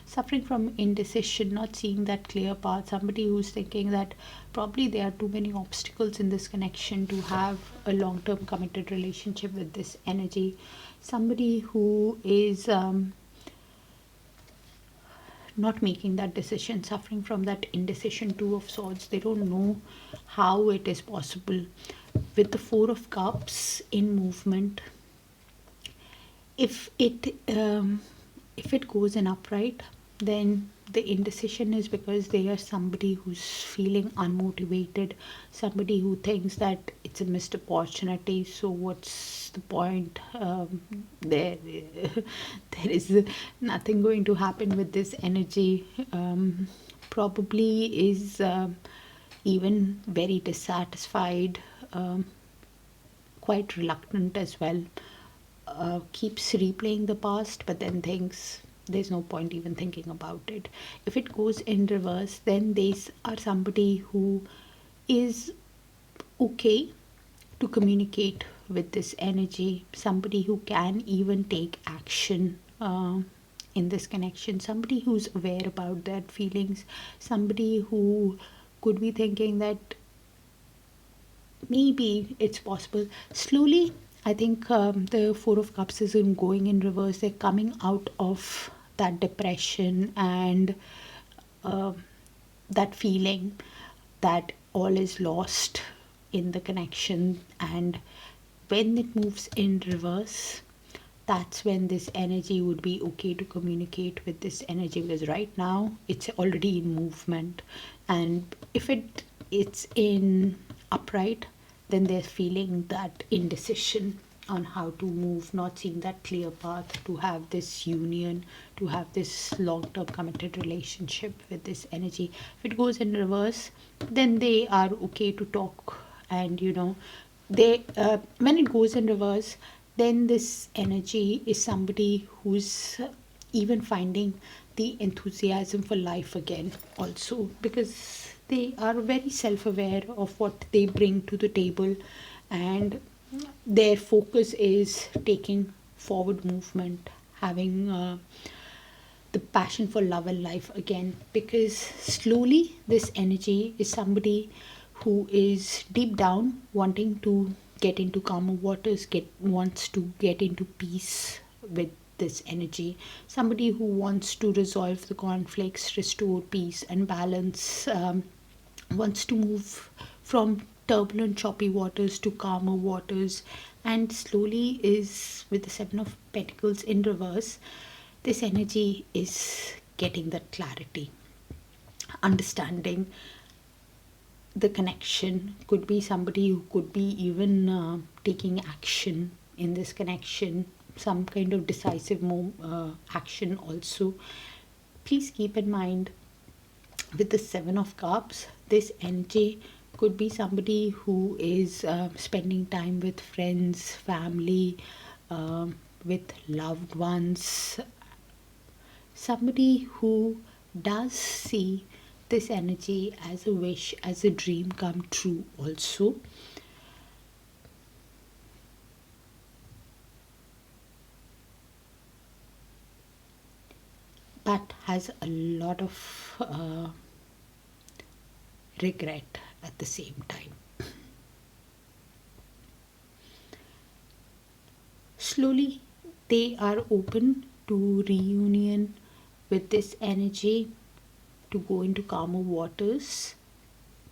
suffering from indecision, not seeing that clear path, somebody who's thinking that probably there are too many obstacles in this connection to have a long-term committed relationship with this energy. Somebody who is not making that decision, suffering from that indecision, Two of Swords. They don't know how it is possible. With the Four of Cups in movement, if it goes in upright, then the indecision is because they are somebody who's feeling unmotivated, somebody who thinks that it's a missed opportunity, so what's the point, there is nothing going to happen with this energy. Probably is even very dissatisfied, quite reluctant as well, keeps replaying the past, but then thinks there's no point even thinking about it. If it goes in reverse, then they are somebody who is okay to communicate with this energy, somebody who can even take action in this connection, somebody who's aware about their feelings, somebody who could be thinking that maybe it's possible. Slowly, I think the Four of Cups is going in reverse. They're coming out of that depression and that feeling that all is lost in the connection. And when it moves in reverse, that's when this energy would be okay to communicate with this energy, because right now it's already in movement. And if it's in upright, then they're feeling that indecision on how to move, not seeing that clear path to have this union, to have this long-term committed relationship with this energy. If it goes in reverse, then they are okay to talk, and they when it goes in reverse, then this energy is somebody who's even finding the enthusiasm for life again also, because they are very self-aware of what they bring to the table, and their focus is taking forward movement, having the passion for love and life again, because slowly this energy is somebody who is deep down wanting to get into calmer waters, wants to get into peace with this energy, somebody who wants to resolve the conflicts, restore peace and balance, wants to move from turbulent, choppy waters to calmer waters, and slowly is with the Seven of Pentacles in reverse. This energy is getting that clarity, understanding the connection. Could be somebody who could be even taking action in this connection, some kind of decisive action also. Please keep in mind, with the Seven of Cups, this energy could be somebody who is spending time with friends, family, with loved ones, somebody who does see this energy as a wish, as a dream come true also. But has a lot of regret at the same time. Slowly they are open to reunion with this energy, to go into calmer waters,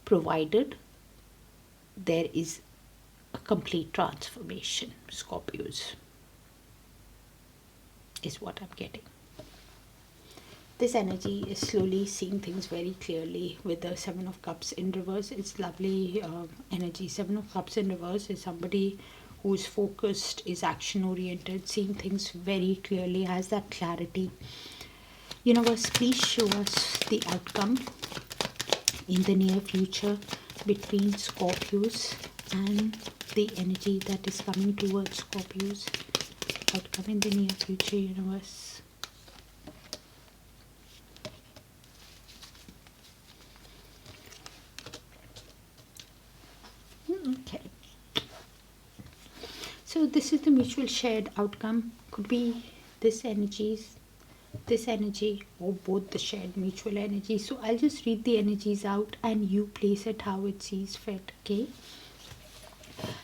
provided there is a complete transformation. Scorpios is what I'm getting. This energy is slowly seeing things very clearly with the Seven of Cups in reverse. It's lovely energy. Seven of Cups in reverse is somebody who's focused, is action oriented, seeing things very clearly, has that clarity. Universe, please show us the outcome in the near future between Scorpios and the energy that is coming towards Scorpios. Outcome in the near future, universe. Okay. So this is the mutual shared outcome. Could be this energy, or both the shared mutual energy. So I'll just read the energies out and you place it how it sees fit, okay?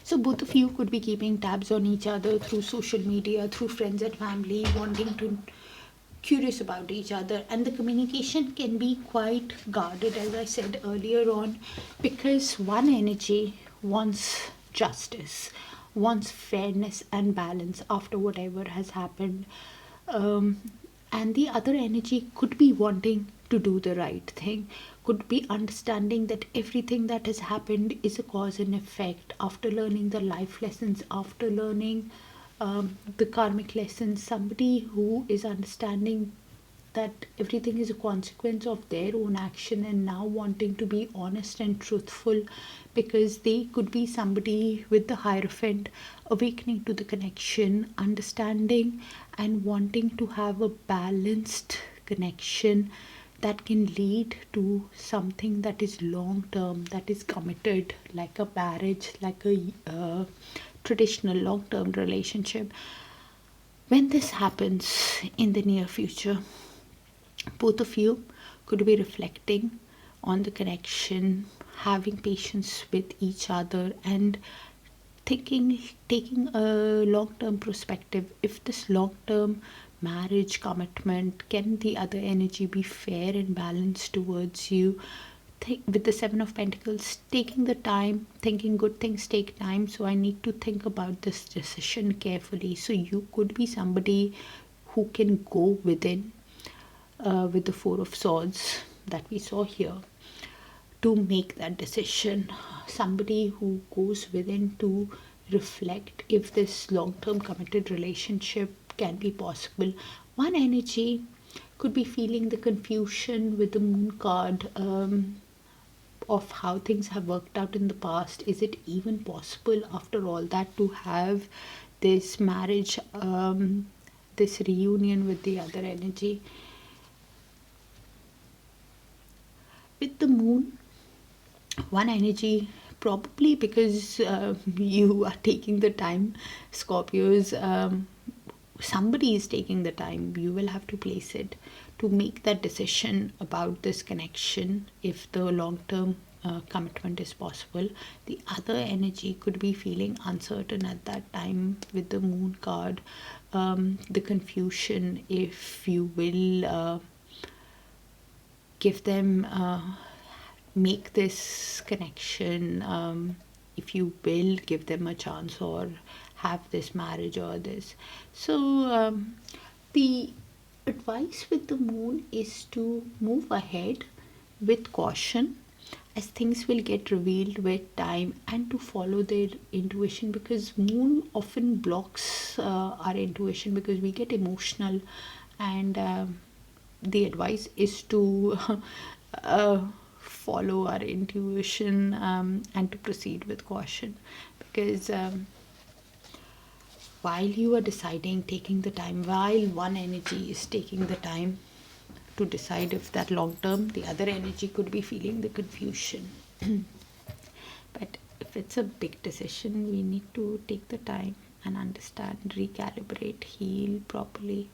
So both of you could be keeping tabs on each other through social media, through friends and family, wanting to curious about each other, and the communication can be quite guarded, as I said earlier on, because one energy wants justice, wants fairness and balance after whatever has happened, and the other energy could be wanting to do the right thing, could be understanding that everything that has happened is a cause and effect. After learning the life lessons, after learning the karmic lessons, somebody who is understanding that everything is a consequence of their own action, and now wanting to be honest and truthful, because they could be somebody with the Hierophant, awakening to the connection, understanding and wanting to have a balanced connection that can lead to something that is long term, that is committed, like a marriage, like a traditional long term relationship. When this happens in the near future, both of you could be reflecting on the connection, having patience with each other, and taking a long term perspective. If this long term marriage commitment, can the other energy be fair and balanced towards you? With the Seven of Pentacles, taking the time, thinking good things take time, so I need to think about this decision carefully. So you could be somebody who can go within, with the Four of Swords that we saw here, to make that decision. Somebody who goes within to reflect if this long-term committed relationship can be possible. One energy could be feeling the confusion with the moon card, of how things have worked out in the past. Is it even possible after all that to have this marriage, this reunion with the other energy? With the moon, one energy, probably because you are taking the time, Scorpios, somebody is taking the time, you will have to place it to make that decision about this connection if the long-term commitment is possible. The other energy could be feeling uncertain at that time with the moon card, the confusion if you will give them make this connection, if you will give them a chance or have this marriage or this. So the advice with the moon is to move ahead with caution, as things will get revealed with time, and to follow their intuition, because moon often blocks our intuition because we get emotional, and the advice is to follow our intuition, and to proceed with caution, because while you are deciding, taking the time, while one energy is taking the time to decide if that long term, the other energy could be feeling the confusion. But if it's a big decision, we need to take the time and understand, recalibrate, heal properly.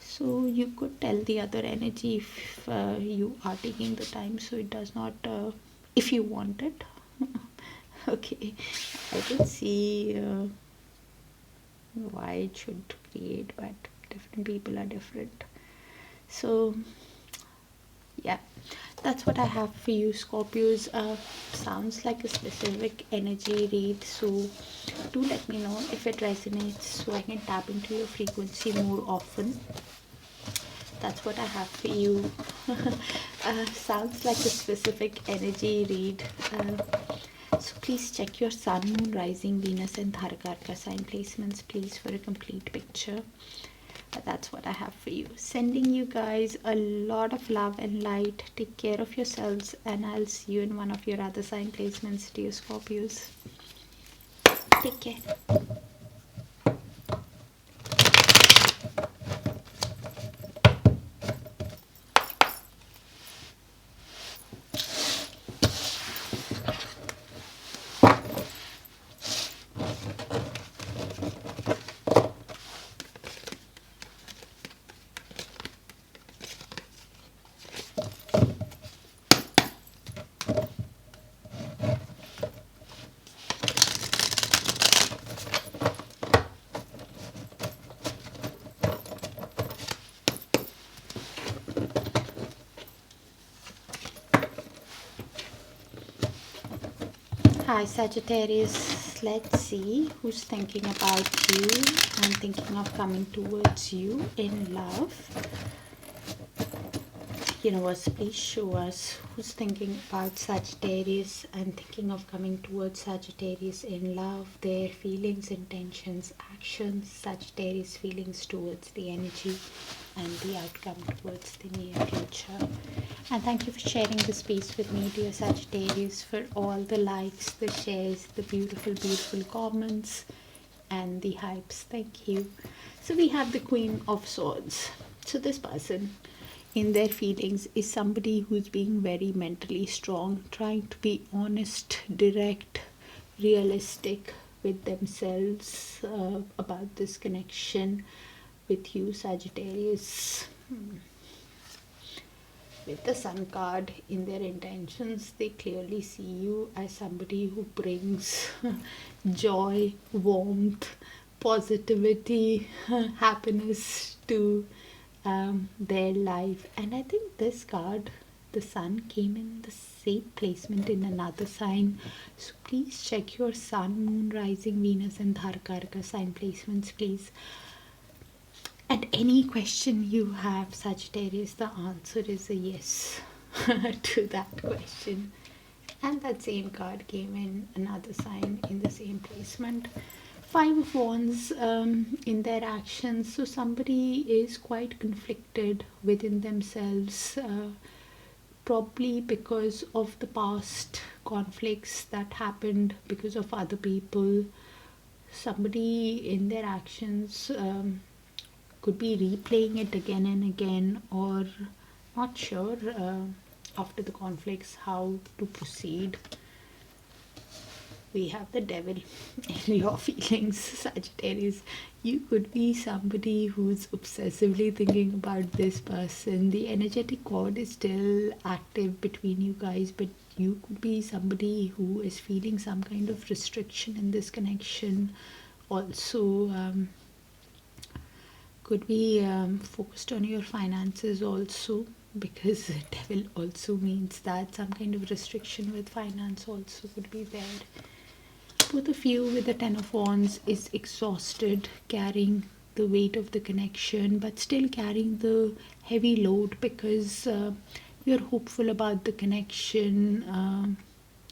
So you could tell the other energy if you are taking the time, so it does not, if you want it. Okay, I can see why it should create, but different people are different. So yeah, that's what I have for you, Scorpios. Sounds like a specific energy read, so do let me know if it resonates so I can tap into your frequency more often. That's what I have for you. Sounds like a specific energy read. So please check your sun, moon, rising, Venus and Darakaraka sign placements, please, for a complete picture. That's what I have for you. Sending you guys a lot of love and light. Take care of yourselves, and I'll see you in one of your other sign placements, dear Scorpios. Take care. Hi Sagittarius, let's see who's thinking about you and thinking of coming towards you in love. Universe, please show us who's thinking about Sagittarius and thinking of coming towards Sagittarius in love, their feelings, intentions, actions, Sagittarius feelings towards the energy and the outcome towards the near future. And thank you for sharing the space with me, dear Sagittarius, for all the likes, the shares, the beautiful, beautiful comments and the hypes. Thank you. So we have the Queen of Swords. So this person in their feelings is somebody who's being very mentally strong, trying to be honest, direct, realistic with themselves about this connection with you, Sagittarius. With the Sun card in their intentions, they clearly see you as somebody who brings joy, warmth, positivity, happiness to their life. And I think this card, the Sun, came in the same placement in another sign. So please check your Sun, Moon, Rising, Venus and Darakaraka sign placements, please. And any question you have, Sagittarius, the answer is a yes to that question. And that same card came in another sign in the same placement. Five of Wands in their actions. So somebody is quite conflicted within themselves, probably because of the past conflicts that happened because of other people. Somebody in their actions could be replaying it again and again, or not sure after the conflicts how to proceed. We have the devil in your feelings, Sagittarius. You could be somebody who's obsessively thinking about this person. The energetic cord is still active between you guys, but you could be somebody who is feeling some kind of restriction in this connection. Also, could be focused on your finances also, because devil also means that some kind of restriction with finance also could be there. Both of you with the Ten of Wands is exhausted, carrying the weight of the connection, but still carrying the heavy load, because you're hopeful about the connection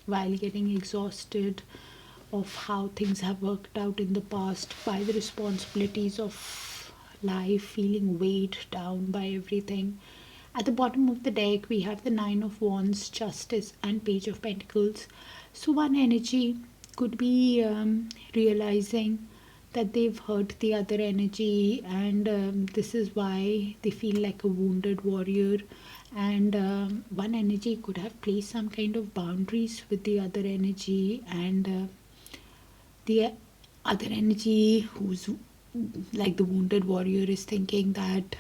while getting exhausted of how things have worked out in the past by the responsibilities of life, feeling weighed down by everything. At the bottom of the deck, we have the Nine of Wands, Justice, and Page of Pentacles. So one energy could be realizing that they've hurt the other energy, and this is why they feel like a wounded warrior. And one energy could have placed some kind of boundaries with the other energy, and the other energy, who's like the wounded warrior, is thinking that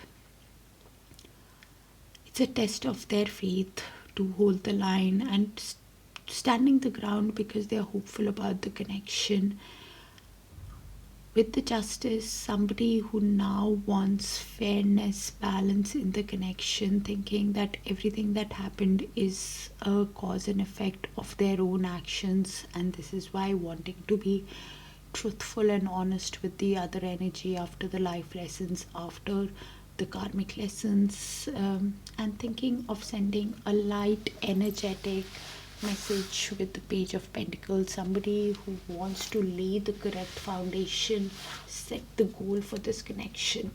it's a test of their faith to hold the line and standing the ground, because they are hopeful about the connection. With the Justice, somebody who now wants fairness, balance in the connection, thinking that everything that happened is a cause and effect of their own actions, and this is why wanting to be truthful and honest with the other energy after the life lessons, after the karmic lessons, and thinking of sending a light, energetic message with the Page of Pentacles. Somebody who wants to lay the correct foundation, set the goal for this connection.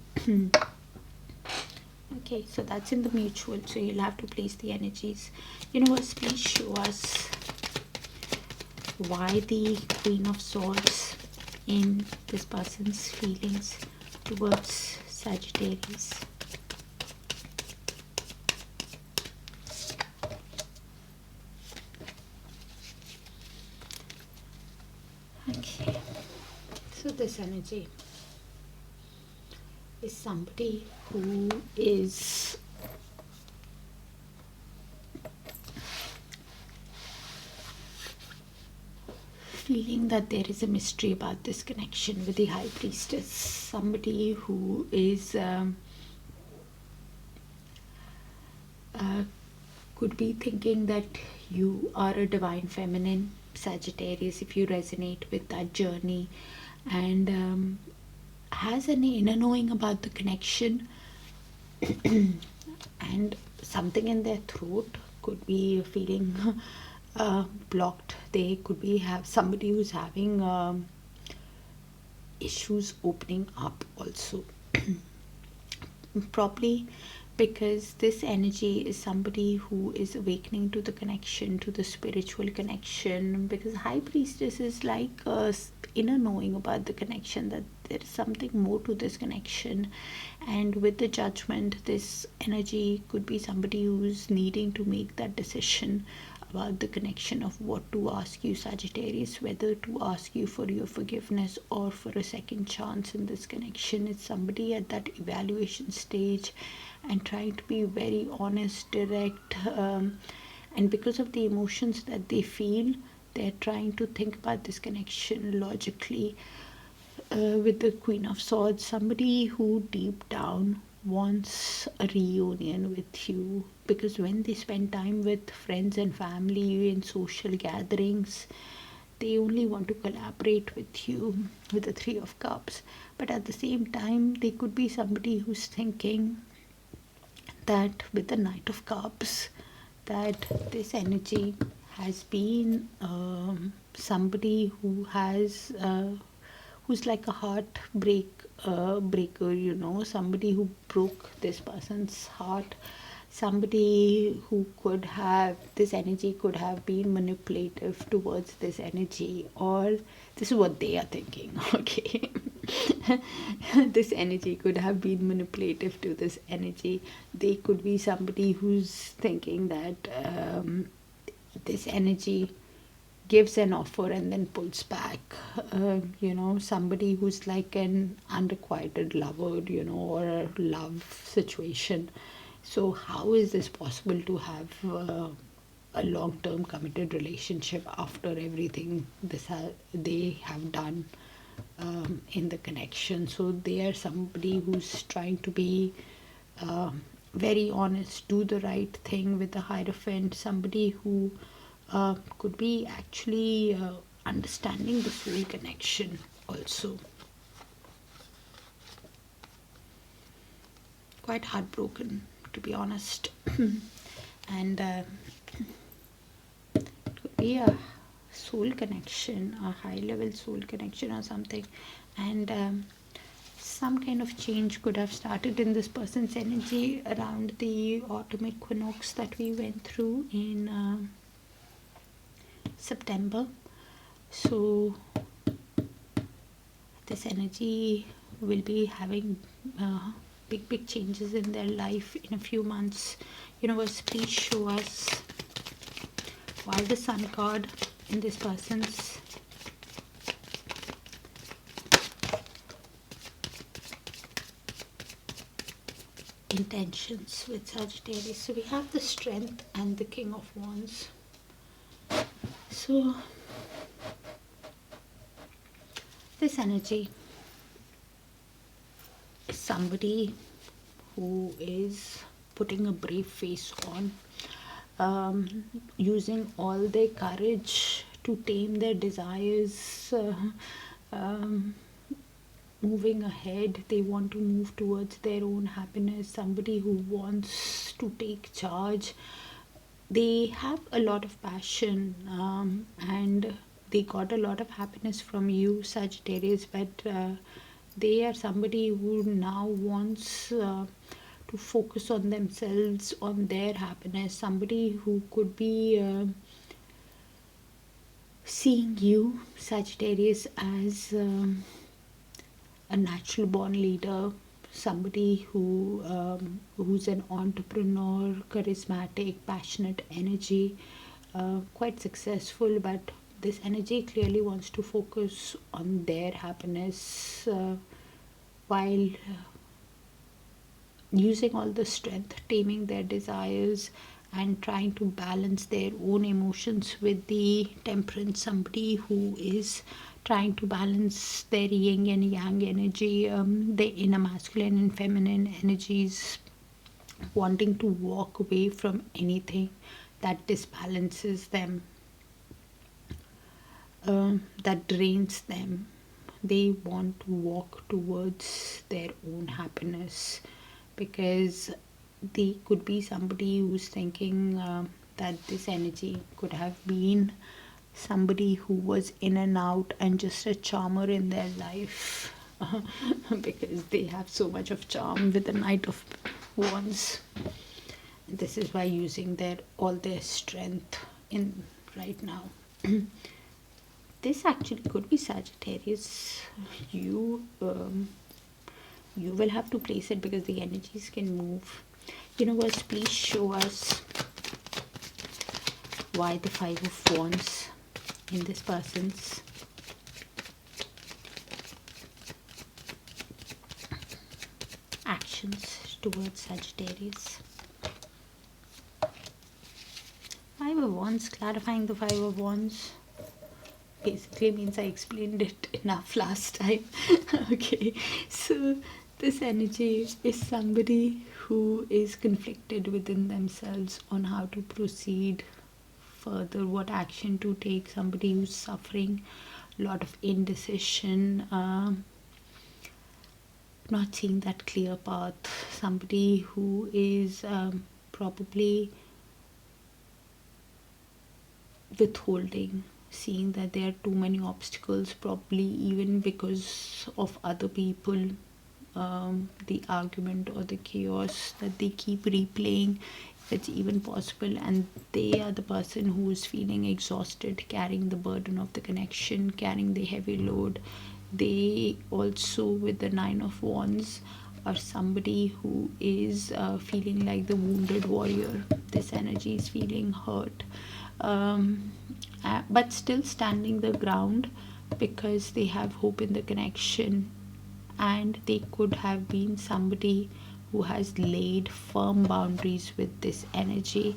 Okay, so that's in the mutual, so you'll have to place the energies. Universe, please show us why the Queen of Swords in this person's feelings towards Sagittarius. Okay, so this energy is somebody who is feeling that there is a mystery about this connection with the High Priestess. Somebody who is could be thinking that you are a divine feminine, Sagittarius, if you resonate with that journey, and has an inner knowing about the connection, and something in their throat could be feeling blocked. They could be have somebody who's having issues opening up also. Probably because this energy is somebody who is awakening to the connection, to the spiritual connection, because High Priestess is like inner knowing about the connection, that there is something more to this connection. And with the Judgment, this energy could be somebody who's needing to make that decision about the connection of what to ask you, Sagittarius, whether to ask you for your forgiveness or for a second chance in this connection. It's somebody at that evaluation stage and trying to be very honest, direct, and because of the emotions that they feel, they're trying to think about this connection logically. With the Queen of Swords, somebody who deep down wants a reunion with you, because when they spend time with friends and family in social gatherings, they only want to collaborate with you, with the Three of Cups. But at the same time, they could be somebody who's thinking that with the Knight of Cups, that this energy has been somebody who has who's like a breaker, you know, somebody who broke this person's heart, somebody who could have, this energy could have been manipulative towards this energy, or this is what they are thinking. Okay. This energy could have been manipulative to this energy. They could be somebody who's thinking that this energy gives an offer and then pulls back. You know, somebody who's like an unrequited lover, you know, or a love situation. So how is this possible to have a long-term committed relationship after everything they have done in the connection? So they are somebody who's trying to be very honest, do the right thing with the Hierophant, somebody who could be actually understanding the soul connection also. Quite heartbroken, to be honest. And it could be a soul connection, a high level soul connection or something. And some kind of change could have started in this person's energy around the autumn equinox that we went through in September. So this energy will be having big changes in their life in a few months. Universe, please show us why the Sun card in this person's intentions with Sagittarius. So we have the Strength and the King of Wands. So this energy is somebody who is putting a brave face on, using all their courage to tame their desires, moving ahead. They want to move towards their own happiness, somebody who wants to take charge. They have a lot of passion, and they got a lot of happiness from you, Sagittarius, but they are somebody who now wants to focus on themselves, on their happiness, somebody who could be seeing you, Sagittarius, as a natural born leader, somebody who's an entrepreneur, charismatic, passionate energy, quite successful, but this energy clearly wants to focus on their happiness while using all the strength, taming their desires and trying to balance their own emotions with the Temperance, somebody who is trying to balance their yin and yang energy, the inner masculine and feminine energies, wanting to walk away from anything that disbalances them, that drains them. They want to walk towards their own happiness, because they could be somebody who's thinking that this energy could have been somebody who was in and out and just a charmer in their life, because they have so much of charm with the Knight of Wands. This is why using all their strength in right now. This actually could be Sagittarius. You will have to place it because the energies can move. Universe, please show us why the Five of Wands in this person's actions towards Sagittarius. Five of Wands, clarifying the Five of Wands basically means I explained it enough last time. Okay, so this energy is somebody who is conflicted within themselves on how to proceed further, what action to take, somebody who's suffering a lot of indecision, not seeing that clear path, somebody who is probably withholding, seeing that there are too many obstacles, probably even because of other people, the argument or the chaos that they keep replaying, if it's even possible, and they are the person who is feeling exhausted, carrying the burden of the connection, carrying the heavy load. They also, with the Nine of Wands, are somebody who is feeling like the wounded warrior. This energy is feeling hurt, but still standing the ground because they have hope in the connection, and they could have been somebody who has laid firm boundaries with this energy,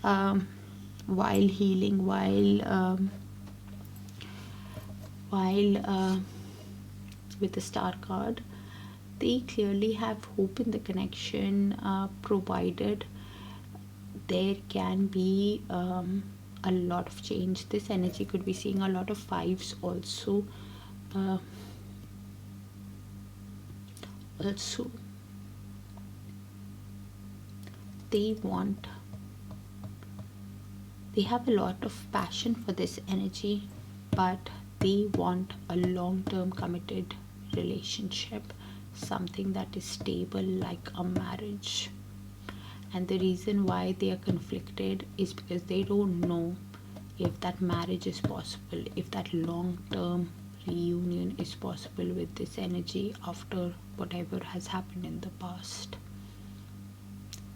while healing, while with the Star card. They clearly have hope in the connection, provided there can be a lot of change. This energy could be seeing a lot of fives also. Also, they have a lot of passion for this energy, but they want a long-term committed relationship, something that is stable like a marriage. And the reason why they are conflicted is because they don't know if that marriage is possible, if that long-term reunion is possible with this energy after whatever has happened in the past.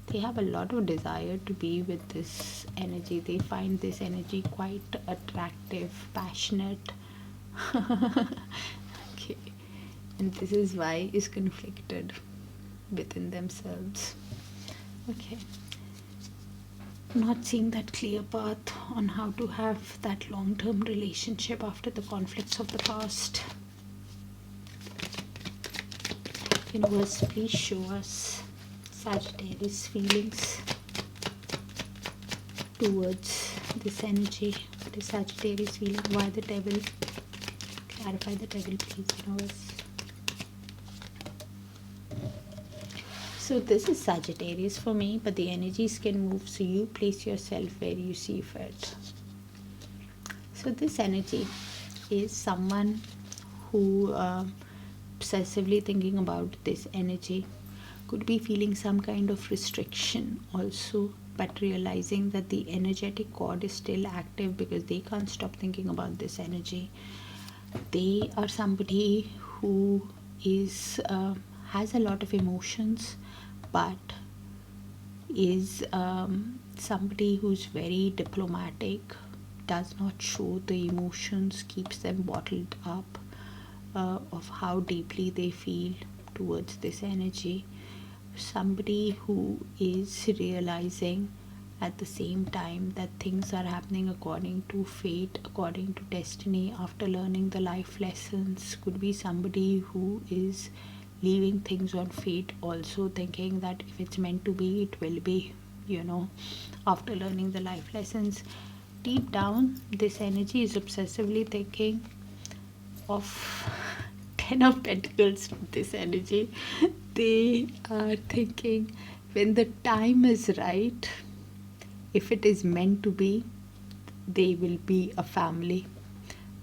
They have a lot of desire to be with this energy. They find this energy quite attractive, passionate. Okay, and this is why is conflicted within themselves. Okay, not seeing that clear path on how to have that long-term relationship after the conflicts of the past. Universe, please show us Sagittarius feelings towards this energy. What is Sagittarius feeling? Why the devil? Clarify the devil, please, universe. So this is Sagittarius for me, but the energies can move, so you place yourself where you see fit. So this energy is someone who obsessively thinking about this energy, could be feeling some kind of restriction also, but realizing that the energetic cord is still active because they can't stop thinking about this energy. They are somebody who is has a lot of emotions, but is somebody who's very diplomatic, does not show the emotions, keeps them bottled up, of how deeply they feel towards this energy. Somebody who is realizing at the same time that things are happening according to fate, according to destiny, after learning the life lessons. Could be somebody who is leaving things on fate, also thinking that if it's meant to be, it will be, after learning the life lessons. Deep down, this energy is obsessively thinking of Ten of Pentacles with this energy. They are thinking when the time is right, if it is meant to be, they will be a family.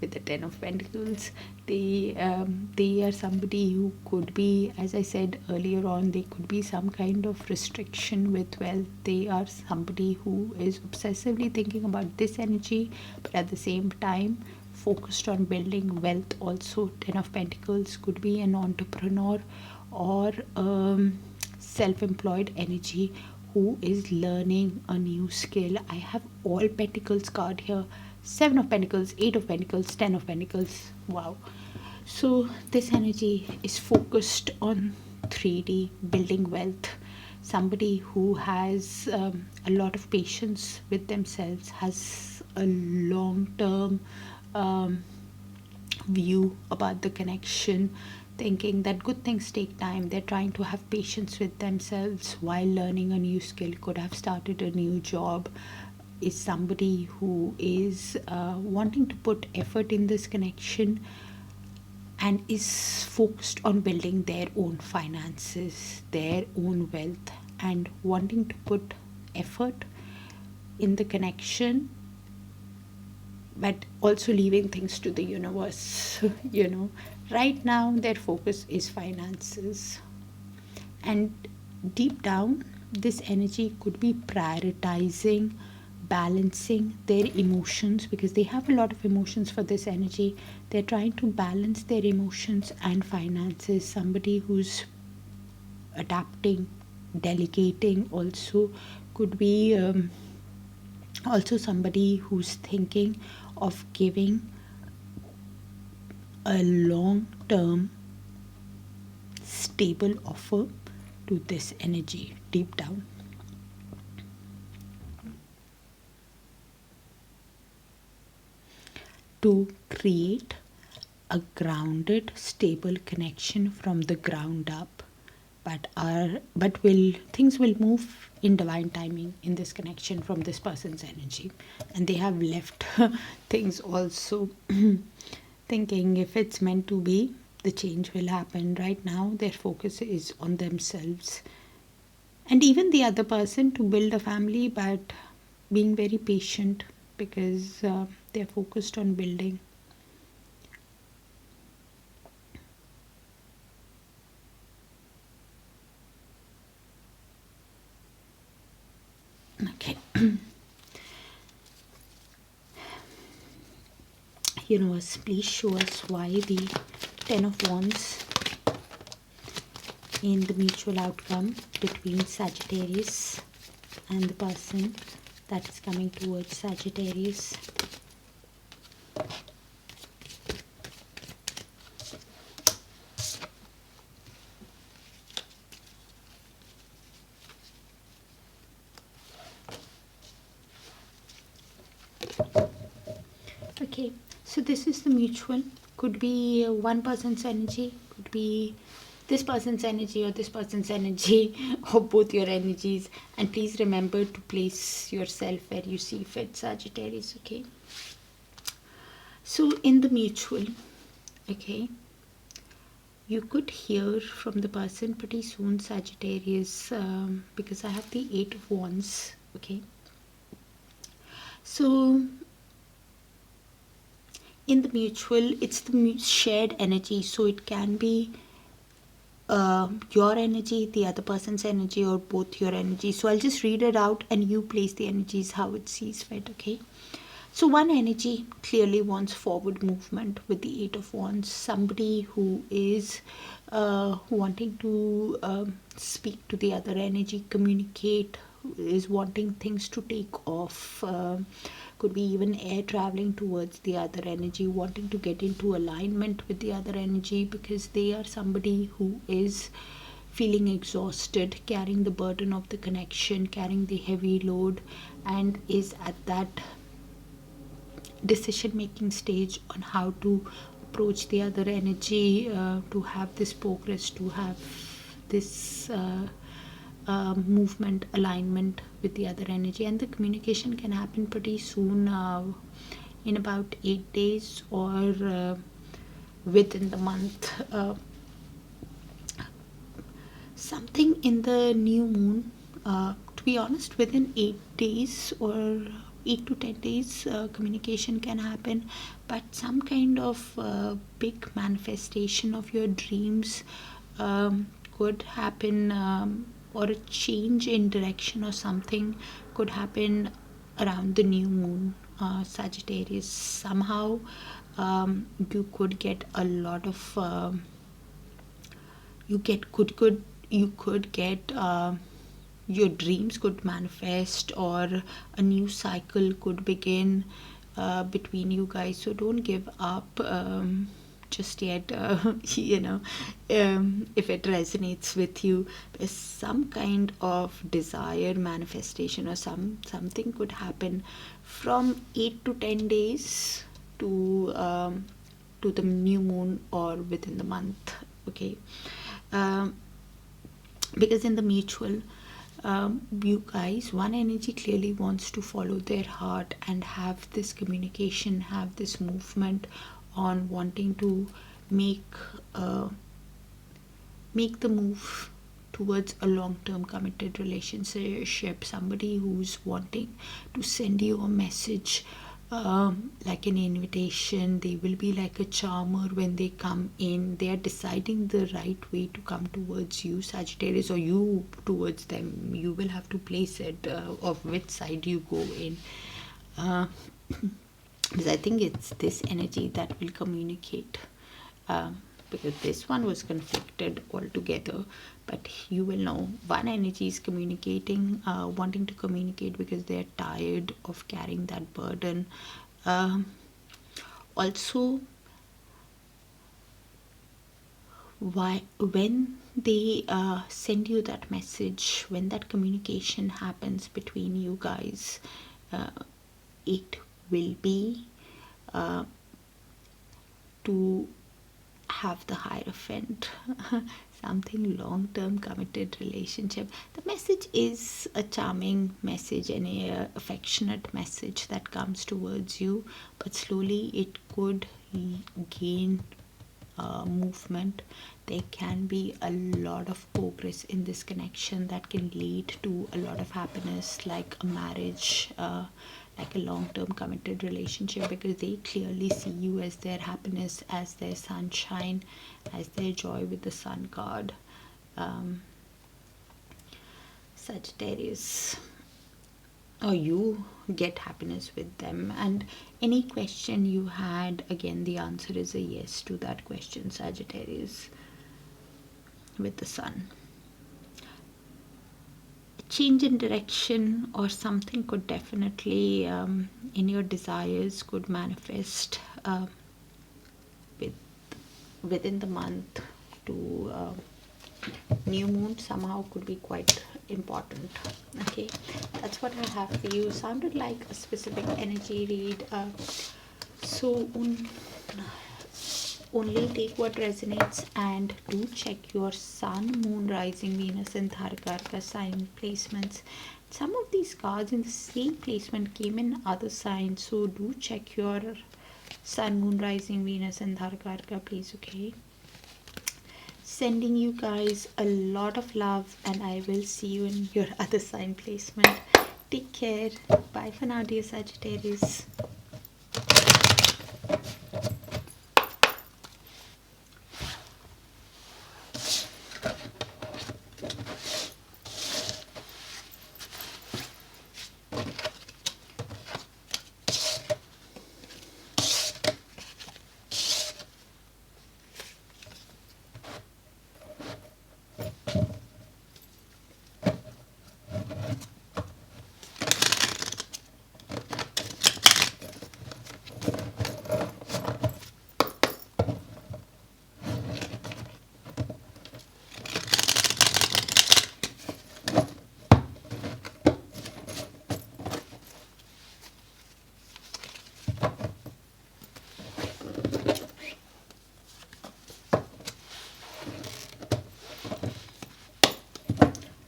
With the Ten of Pentacles, they are somebody who could be, as I said earlier on, they could be some kind of restriction with wealth. They are somebody who is obsessively thinking about this energy, but at the same time focused on building wealth also. Ten of Pentacles could be an entrepreneur or self-employed energy who is learning a new skill. I have all Pentacles card here. Seven of Pentacles, Eight of Pentacles, Ten of Pentacles. Wow. So this energy is focused on 3D, building wealth. Somebody who has a lot of patience with themselves, has a long-term view about the connection, thinking that good things take time. They're trying to have patience with themselves while learning a new skill, could have started a new job. Is somebody who is wanting to put effort in this connection and is focused on building their own finances, their own wealth, and wanting to put effort in the connection but also leaving things to the universe. Right now their focus is finances, and deep down this energy could be prioritizing, balancing their emotions, because they have a lot of emotions for this energy. They're trying to balance their emotions and finances. Somebody who's adapting, delegating also could be also somebody who's thinking of giving a long term stable offer to this energy deep down. To create a grounded, stable connection from the ground up, but will things will move in divine timing in this connection from this person's energy, and they have left things also thinking if it's meant to be, the change will happen. Right now their focus is on themselves and even the other person to build a family, but being very patient because they're focused on building. Okay. Universe, please show us why the Ten of Wands in the mutual outcome between Sagittarius and the person that is coming towards Sagittarius. Okay, so this is the mutual. Could be one person's energy, could be this person's energy or this person's energy, or both your energies. And please remember to place yourself where you see fit, Sagittarius. Okay, so in the mutual, okay, you could hear from the person pretty soon, Sagittarius, because I have the Eight of Wands. Okay, so in the mutual, it's the shared energy, so it can be your energy, the other person's energy, or both your energy. So I'll just read it out and you place the energies how it sees fit. Okay, so one energy clearly wants forward movement with the Eight of Wands. Somebody who is wanting to speak to the other energy, communicate, is wanting things to take off, could be even air traveling towards the other energy, wanting to get into alignment with the other energy, because they are somebody who is feeling exhausted, carrying the burden of the connection, carrying the heavy load, and is at that decision making stage on how to approach the other energy, to have this progress, to have this movement, alignment with the other energy. And the communication can happen pretty soon, in about 8 days or within the month. Something in the new moon, to be honest, within 8 days or 8 to 10 days, communication can happen, but some kind of big manifestation of your dreams could happen, or a change in direction or something could happen around the new moon, Sagittarius. Somehow you could get a lot of you could get your dreams could manifest, or a new cycle could begin between you guys. So don't give up just yet. If it resonates with you, there's some kind of desire manifestation, or something could happen from 8 to 10 days to the new moon or within the month. Okay, because in the mutual, you guys, one energy clearly wants to follow their heart and have this communication, have this movement on wanting to make the move towards a long-term committed relationship. Somebody who's wanting to send you a message like an invitation. They will be like a charmer when they come in. They are deciding the right way to come towards you, Sagittarius, or you towards them. You will have to place it of which side you go in. Because I think it's this energy that will communicate. Because this one was conflicted altogether, but you will know one energy is communicating, wanting to communicate because they're tired of carrying that burden. Also, when they send you that message, when that communication happens between you guys, it will be to have the Hierophant, something long-term committed relationship. The message is a charming message and a affectionate message that comes towards you, but slowly it could gain movement. There can be a lot of progress in this connection that can lead to a lot of happiness, like a marriage, like a long-term committed relationship, because they clearly see you as their happiness, as their sunshine, as their joy with the sun card. Sagittarius, or you get happiness with them. And any question you had, again the answer is a yes to that question, Sagittarius, with the sun. Change in direction or something could definitely in your desires could manifest within the month to new moon. Somehow could be quite important. Okay, that's what I have for you. Sounded like a specific energy read, so only take what resonates, and do check your sun, moon, rising, Venus and Darakaraka sign placements. Some of these cards in the same placement came in other signs, so do check your sun, moon, rising, Venus and Darakaraka, please. Okay, sending you guys a lot of love, and I will see you in your other sign placement. Take care. Bye for now, dear Sagittarius.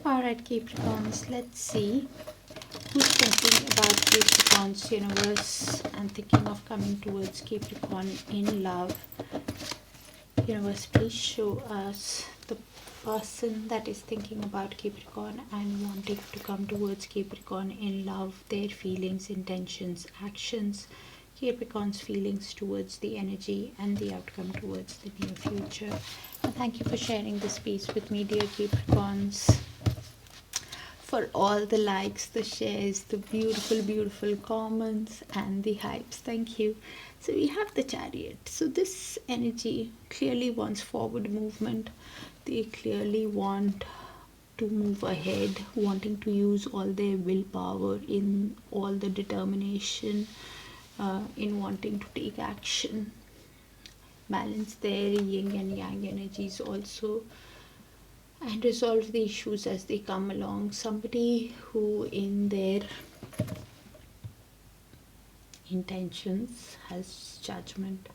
Alright, Capricorns, let's see who's thinking about Capricorn's universe and thinking of coming towards Capricorn in love. Universe, please show us the person that is thinking about Capricorn and wanting to come towards Capricorn in love, their feelings, intentions, actions, Capricorn's feelings towards the energy and the outcome towards the near future. And thank you for sharing this space with me, dear Capricorns, for all the likes, the shares, the beautiful comments and the hypes. Thank you. So we have the Chariot. So this energy clearly wants forward movement. They clearly want to move ahead, wanting to use all their willpower, in all the determination, in wanting to take action, balance their yin and yang energies also, and resolve the issues as they come along. Somebody who in their intentions has judgment.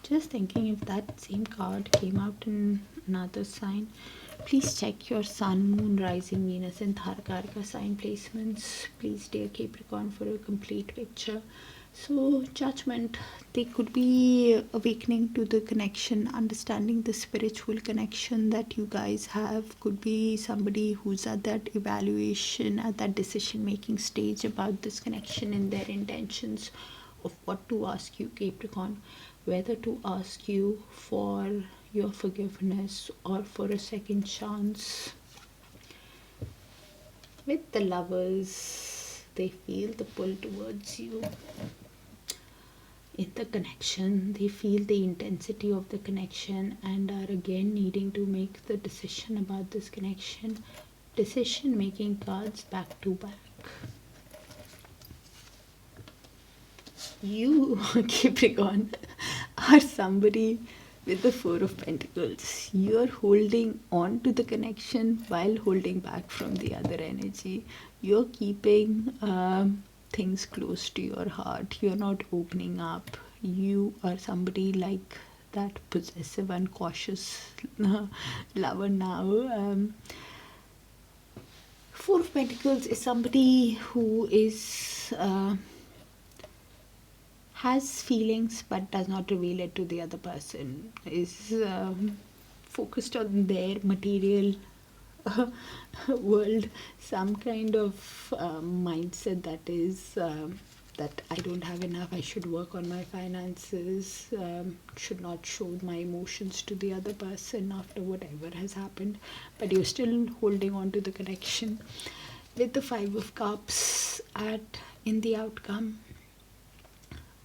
Just thinking if that same card came out in another sign. Please check your sun, moon, rising, Venus and Darakaraka sign placements, please, dear Capricorn, for a complete picture. So, judgment, they could be awakening to the connection, understanding the spiritual connection that you guys have. Could be somebody who's at that evaluation, at that decision making stage about this connection in their intentions of what to ask you, Capricorn, whether to ask you for your forgiveness or for a second chance. With the Lovers, they feel the pull towards you. In the connection, they feel the intensity of the connection and are again needing to make the decision about this connection. Decision making cards back to back. You, Capricorn, are somebody with the Four of Pentacles. You're holding on to the connection while holding back from the other energy. You're keeping things close to your heart. You're not opening up. You are somebody like that possessive and cautious lover now. Four of Pentacles is somebody who is has feelings but does not reveal it to the other person, is focused on their material world, some kind of mindset that is that I don't have enough, I should work on my finances, should not show my emotions to the other person after whatever has happened, but you're still holding on to the connection. With the Five of Cups in the outcome,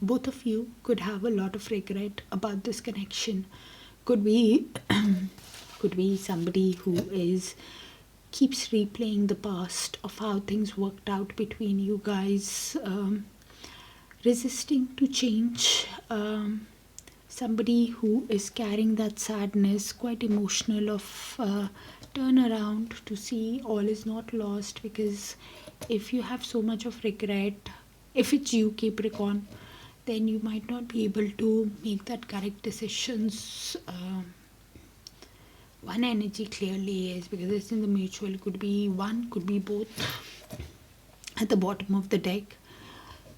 both of you could have a lot of regret about this connection. Could be could be somebody who keeps replaying the past of how things worked out between you guys, resisting to change. Somebody who is carrying that sadness, quite emotional, of turn around to see all is not lost. Because if you have so much of regret, if it's you, Capricorn, then you might not be able to make that correct decisions. One energy clearly is, because it's in the mutual, could be one, could be both. At the bottom of the deck,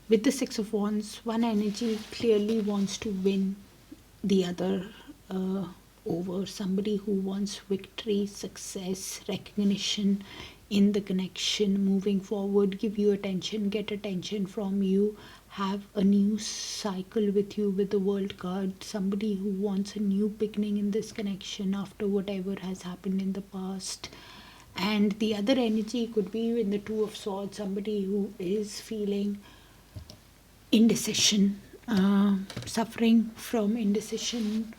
with the Six of Wands, one energy clearly wants to win the other over. Somebody who wants victory, success, recognition in the connection, moving forward, give you attention, get attention from you, have a new cycle with you with the World card. Somebody who wants a new beginning in this connection after whatever has happened in the past. And the other energy could be in the Two of Swords, somebody who is feeling indecision, suffering from indecision,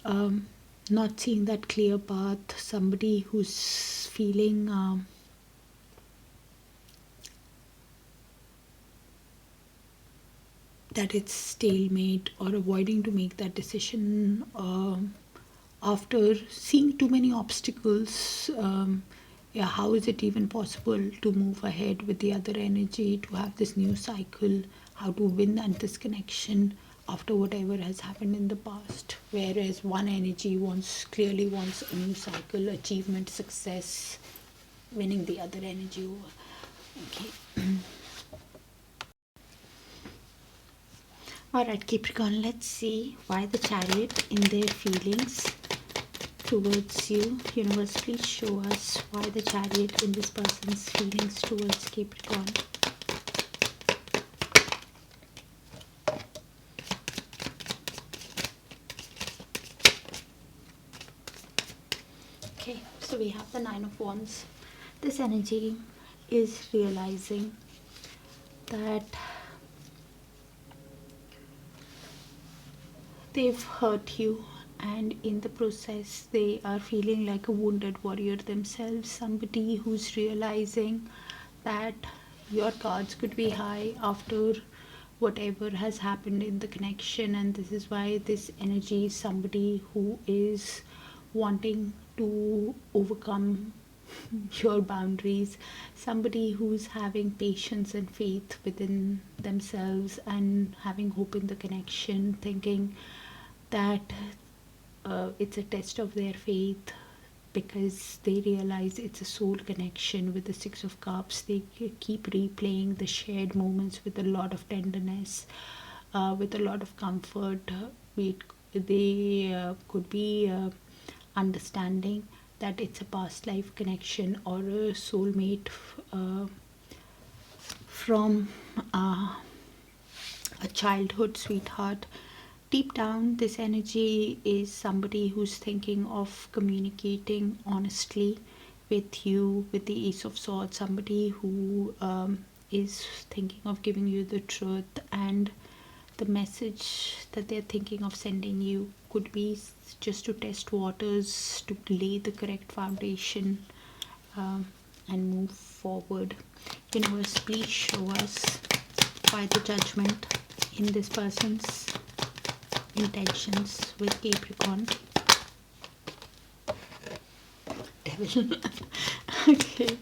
not seeing that clear path. Somebody who's feeling that it's stalemate, or avoiding to make that decision after seeing too many obstacles. Yeah, how is it even possible to move ahead with the other energy, to have this new cycle, how to win at this connection after whatever has happened in the past. Whereas one energy clearly wants a new cycle, achievement, success, winning the other energy over. Okay. Alright, Capricorn, let's see why the Chariot in their feelings towards you. Universe, please show us why the Chariot in this person's feelings towards Capricorn. Okay, so we have the Nine of Wands. This energy is realizing that they've hurt you, and in the process they are feeling like a wounded warrior themselves. Somebody who's realizing that your cards could be high after whatever has happened in the connection, and this is why this energy is somebody who is wanting to overcome your boundaries, somebody who's having patience and faith within themselves and having hope in the connection, thinking that it's a test of their faith, because they realize it's a soul connection. With the Six of Cups, they keep replaying the shared moments with a lot of tenderness, with a lot of comfort. They could be understanding that it's a past life connection or a soulmate from a childhood sweetheart. Deep down, this energy is somebody who's thinking of communicating honestly with you, with the Ace of Swords, somebody who is thinking of giving you the truth, and the message that they're thinking of sending you could be just to test waters, to lay the correct foundation, and move forward. Universe, please show us why the Judgment in this person's intentions with Capricorn. Devil. Okay.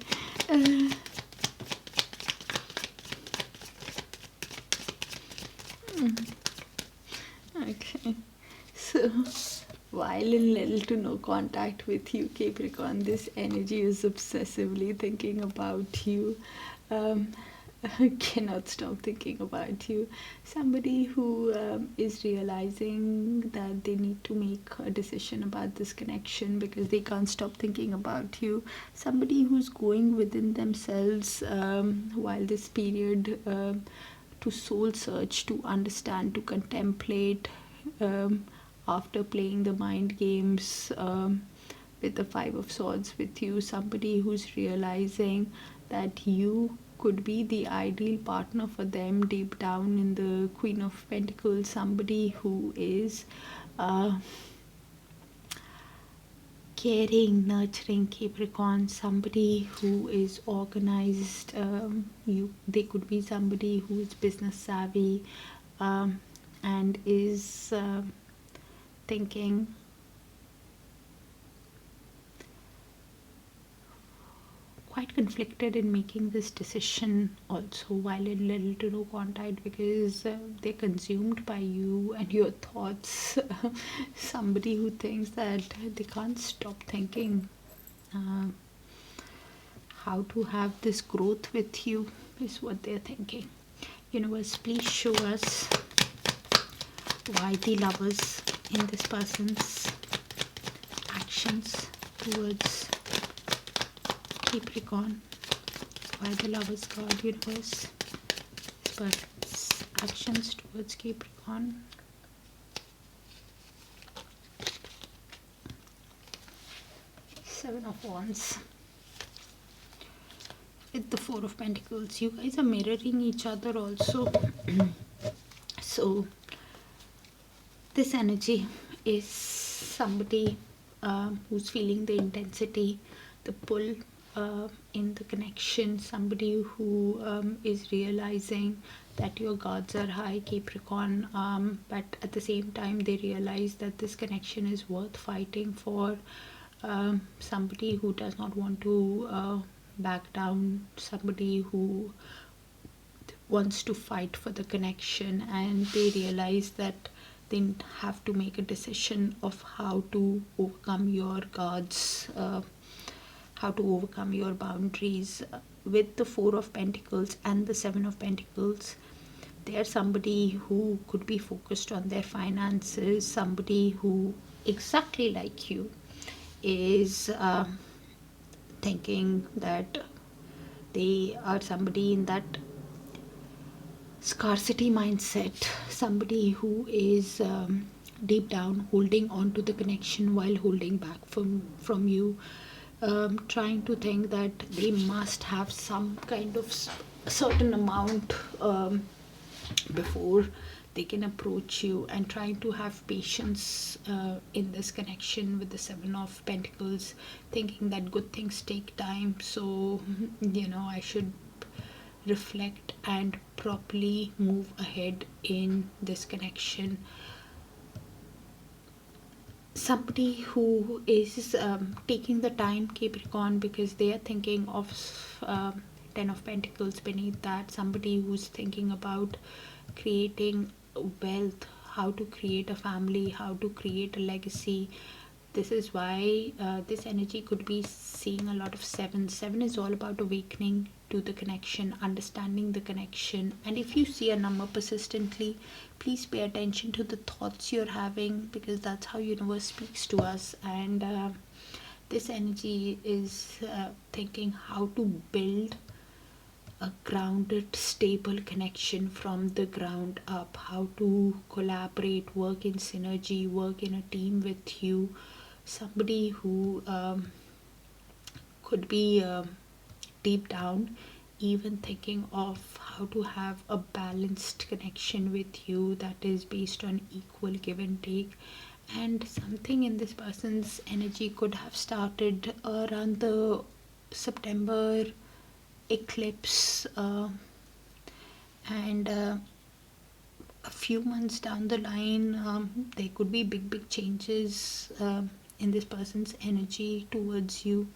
Okay. So, while in little to no contact with you, Capricorn, this energy is obsessively thinking about you. Cannot stop thinking about you. Somebody who is realizing that they need to make a decision about this connection because they can't stop thinking about you. Somebody who's going within themselves while this period to soul search, to understand, to contemplate, after playing the mind games with the Five of Swords with you. Somebody who's realizing that you could be the ideal partner for them deep down in the Queen of Pentacles. Somebody who is caring, nurturing Capricorn. Somebody who is organized. They could be somebody who is business savvy and is thinking quite conflicted in making this decision also, while in little to no contact, because they're consumed by you and your thoughts. Somebody who thinks that they can't stop thinking how to have this growth with you is what they're thinking. Universe, please show us why the Lovers in this person's actions towards Capricorn. Why the Lovers card, Universe? This person's actions towards Capricorn. Seven of Wands. With the Four of Pentacles, you guys are mirroring each other also. So this energy is somebody who's feeling the intensity, the pull in the connection. Somebody who is realizing that your guards are high, Capricorn, but at the same time they realize that this connection is worth fighting for. Somebody who does not want to back down, somebody who wants to fight for the connection, and they realize that they have to make a decision of how to overcome your guards, how to overcome your boundaries. With the Four of Pentacles and the Seven of Pentacles, they're somebody who could be focused on their finances, somebody who, exactly like you, is thinking that they are somebody in that scarcity mindset, somebody who is deep down holding on to the connection while holding back from you, trying to think that they must have some kind of certain amount before they can approach you, and trying to have patience in this connection with the Seven of Pentacles, thinking that good things take time, so I should reflect and properly move ahead in this connection. Somebody who is taking the time, Capricorn, because they are thinking of Ten of Pentacles beneath that. Somebody who's thinking about creating wealth, how to create a family, how to create a legacy, this is why this energy could be seeing a lot of 7. 7 is all about awakening to the connection, understanding the connection. And if you see a number persistently, please pay attention to the thoughts you're having, because that's how universe speaks to us. And this energy is thinking how to build a grounded, stable connection from the ground up, how to collaborate, work in synergy, work in a team with you. Somebody who could be deep down even thinking of how to have a balanced connection with you that is based on equal give and take. And something in this person's energy could have started around the September eclipse, and a few months down the line, there could be big changes in this person's energy towards you.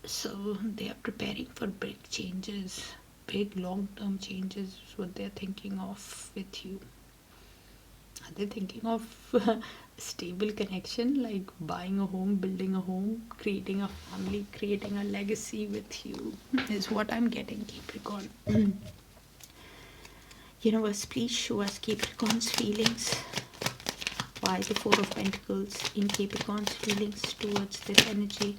So they are preparing for big changes, big long-term changes is what they're thinking of with you. Are they thinking of a stable connection, like buying a home, building a home, creating a family, creating a legacy with you, is what I'm getting, Capricorn. Universe, please show us Capricorn's feelings. Why the Four of Pentacles in Capricorn's feelings towards this energy?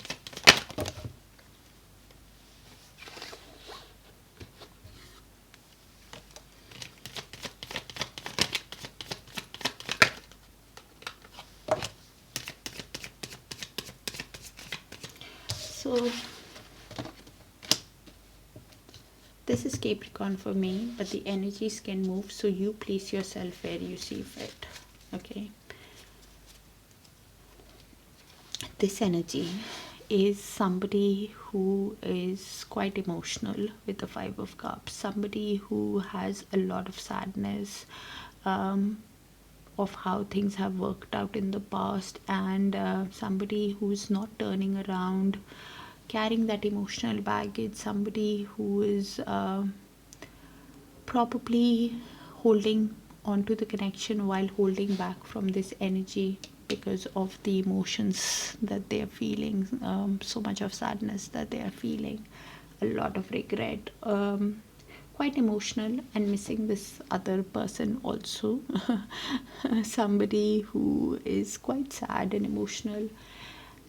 So this is Capricorn for me, but the energies can move, so you place yourself where you see fit. Okay, this energy is somebody who is quite emotional with the Five of Cups, somebody who has a lot of sadness of how things have worked out in the past, and somebody who's not turning around, carrying that emotional baggage, somebody who is probably holding onto the connection while holding back from this energy because of the emotions that they are feeling, so much of sadness that they are feeling, a lot of regret, quite emotional, and missing this other person also. Somebody who is quite sad and emotional,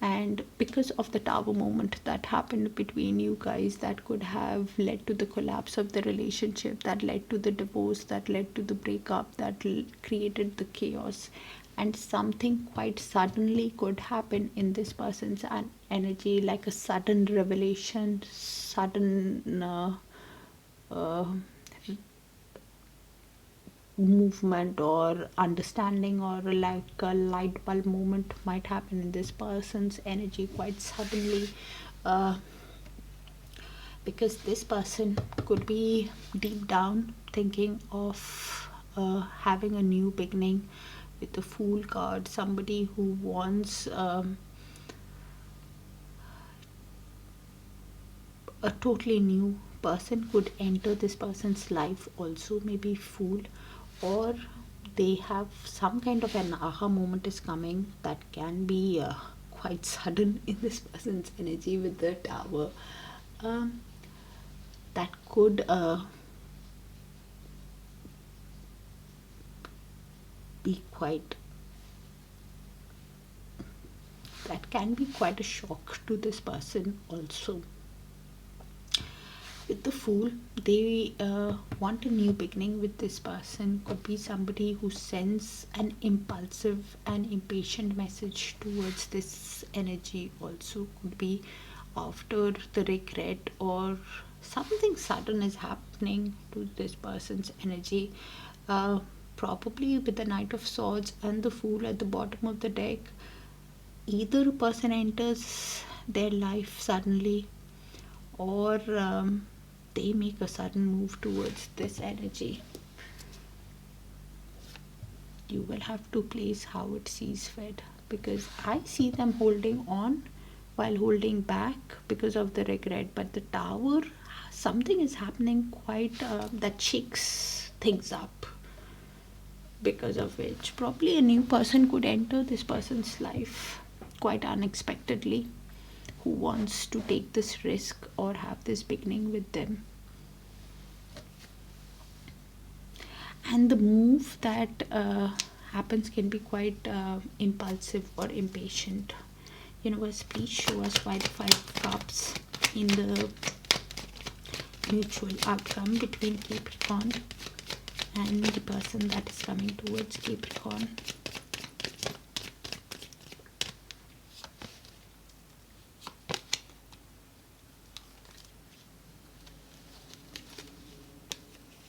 and because of the tower moment that happened between you guys, that could have led to the collapse of the relationship, that led to the divorce, that led to the breakup, that created the chaos. And something quite suddenly could happen in this person's energy, like a sudden revelation, sudden movement or understanding, or like a light bulb moment might happen in this person's energy quite suddenly, because this person could be deep down thinking of having a new beginning with the Fool card. Somebody who wants a totally new person could enter this person's life also, maybe Fool, or they have some kind of an aha moment is coming that can be quite sudden in this person's energy with the Tower. That could be quite, that can be quite a shock to this person also. With the Fool, they want a new beginning with this person. Could be somebody who sends an impulsive and impatient message towards this energy also. Could be after the regret, or something sudden is happening to this person's energy. Probably with the Knight of Swords and the Fool at the bottom of the deck, either a person enters their life suddenly, or they make a sudden move towards this energy. You will have to place how it sees fit, because I see them holding on while holding back because of the regret, but the Tower, something is happening quite that shakes things up. because of which probably a new person could enter this person's life quite unexpectedly, who wants to take this risk or have this beginning with them. And the move that happens can be quite impulsive or impatient. Universe, please show us why the 5 of Cups in the mutual outcome between Capricorn and the person that is coming towards Capricorn.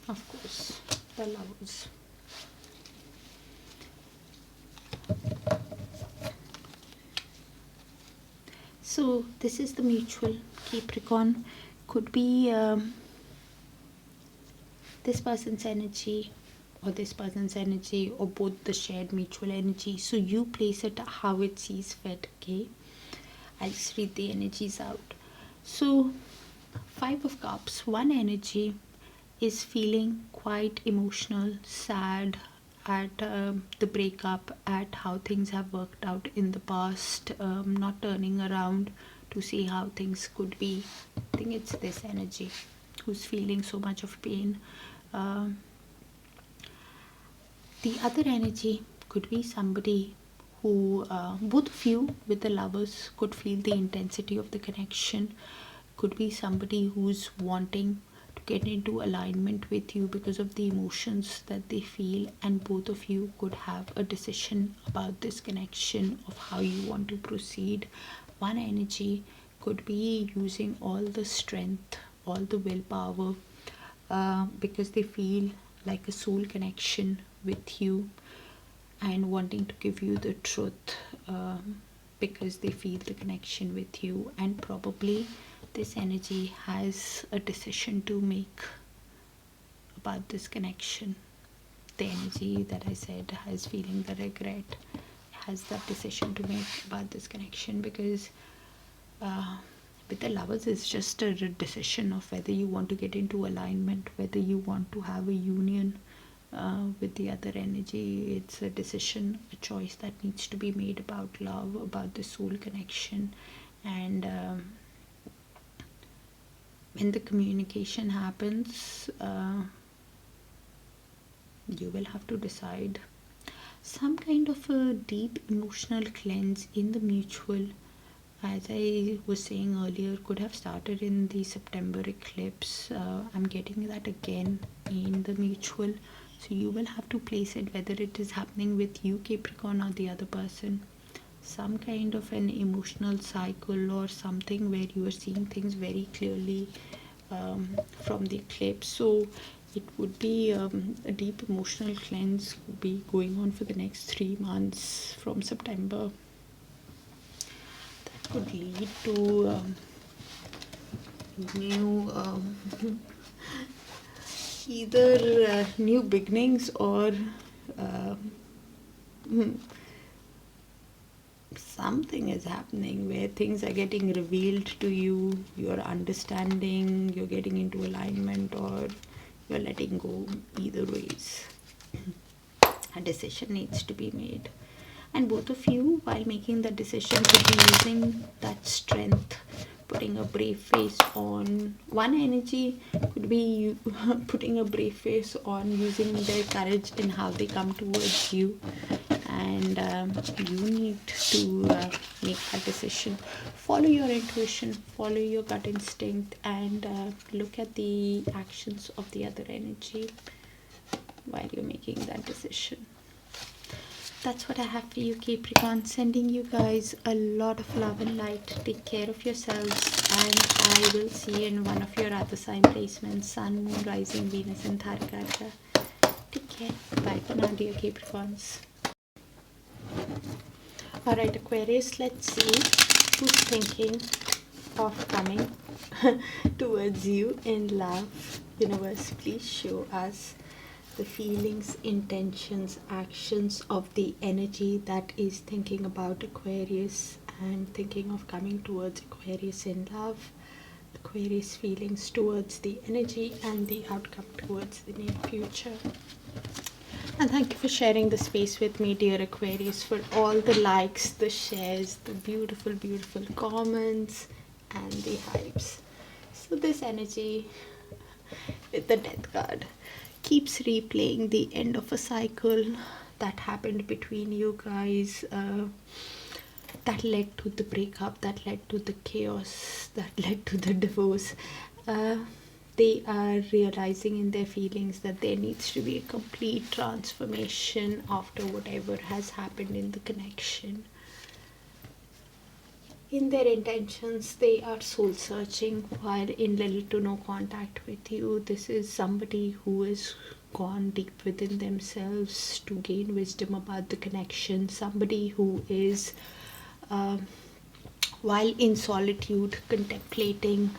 Of course, the Lovers. So this is the mutual. Capricorn could be this person's energy or this person's energy, or both the shared mutual energy. So you place it how it sees fit. Okay, I'll just read the energies out. So 5 of Cups, one energy is feeling quite emotional, sad at the breakup, at how things have worked out in the past, not turning around to see how things could be. I think it's this energy who's feeling so much of pain. The other energy could be somebody who, both of you with the Lovers could feel the intensity of the connection. Could be somebody who's wanting to get into alignment with you because of the emotions that they feel, and both of you could have a decision about this connection of how you want to proceed. One energy could be using all the strength, all the willpower, because they feel like a soul connection with you and wanting to give you the truth, because they feel the connection with you, and probably this energy has a decision to make about this connection. The energy that I said has feeling the regret, has that decision to make about this connection, because with the Lovers it's just a decision of whether you want to get into alignment, whether you want to have a union. With the other energy, it's a decision, a choice that needs to be made about love, about the soul connection. And when the communication happens, you will have to decide. Some kind of a deep emotional cleanse in the mutual, as I was saying earlier, could have started in the September eclipse. I'm getting that again in the mutual. So you will have to place it whether it is happening with you, Capricorn, or the other person. Some kind of an emotional cycle or something where you are seeing things very clearly from the eclipse. So it would be a deep emotional cleanse would be going on for the next 3 months from September. That could lead to new either new beginnings or something is happening where things are getting revealed to you, you're understanding, you're getting into alignment, or you're letting go. Either ways, a decision needs to be made, and both of you, while making the decision, could be using that strength, putting a brave face on. One energy could be you putting a brave face on, using their courage in how they come towards you, and you need to make that decision. Follow your intuition, follow your gut instinct, and look at the actions of the other energy while you're making that decision. That's what I have for you, Capricorn. Sending you guys a lot of love and light. Take care of yourselves, and I will see you in one of your other sign placements: Sun, Moon, Rising, Venus, and Darakaraka. Take care. Bye for now, dear Capricorns. Alright, Aquarius, let's see who's thinking of coming towards you in love. Universe, please show us the feelings, intentions, actions of the energy that is thinking about Aquarius and thinking of coming towards Aquarius in love. Aquarius feelings towards the energy and the outcome towards the near future. And thank you for sharing the space with me, dear Aquarius, for all the likes, the shares, the beautiful, beautiful comments, and the hypes. So, this energy with the death card keeps replaying the end of a cycle that happened between you guys, that led to the breakup, that led to the chaos, that led to the divorce. Uh, they are realizing in their feelings that there needs to be a complete transformation after whatever has happened in the connection. In their intentions, they are soul searching while in little to no contact with you. This is somebody who has gone deep within themselves to gain wisdom about the connection, somebody who is while in solitude contemplating,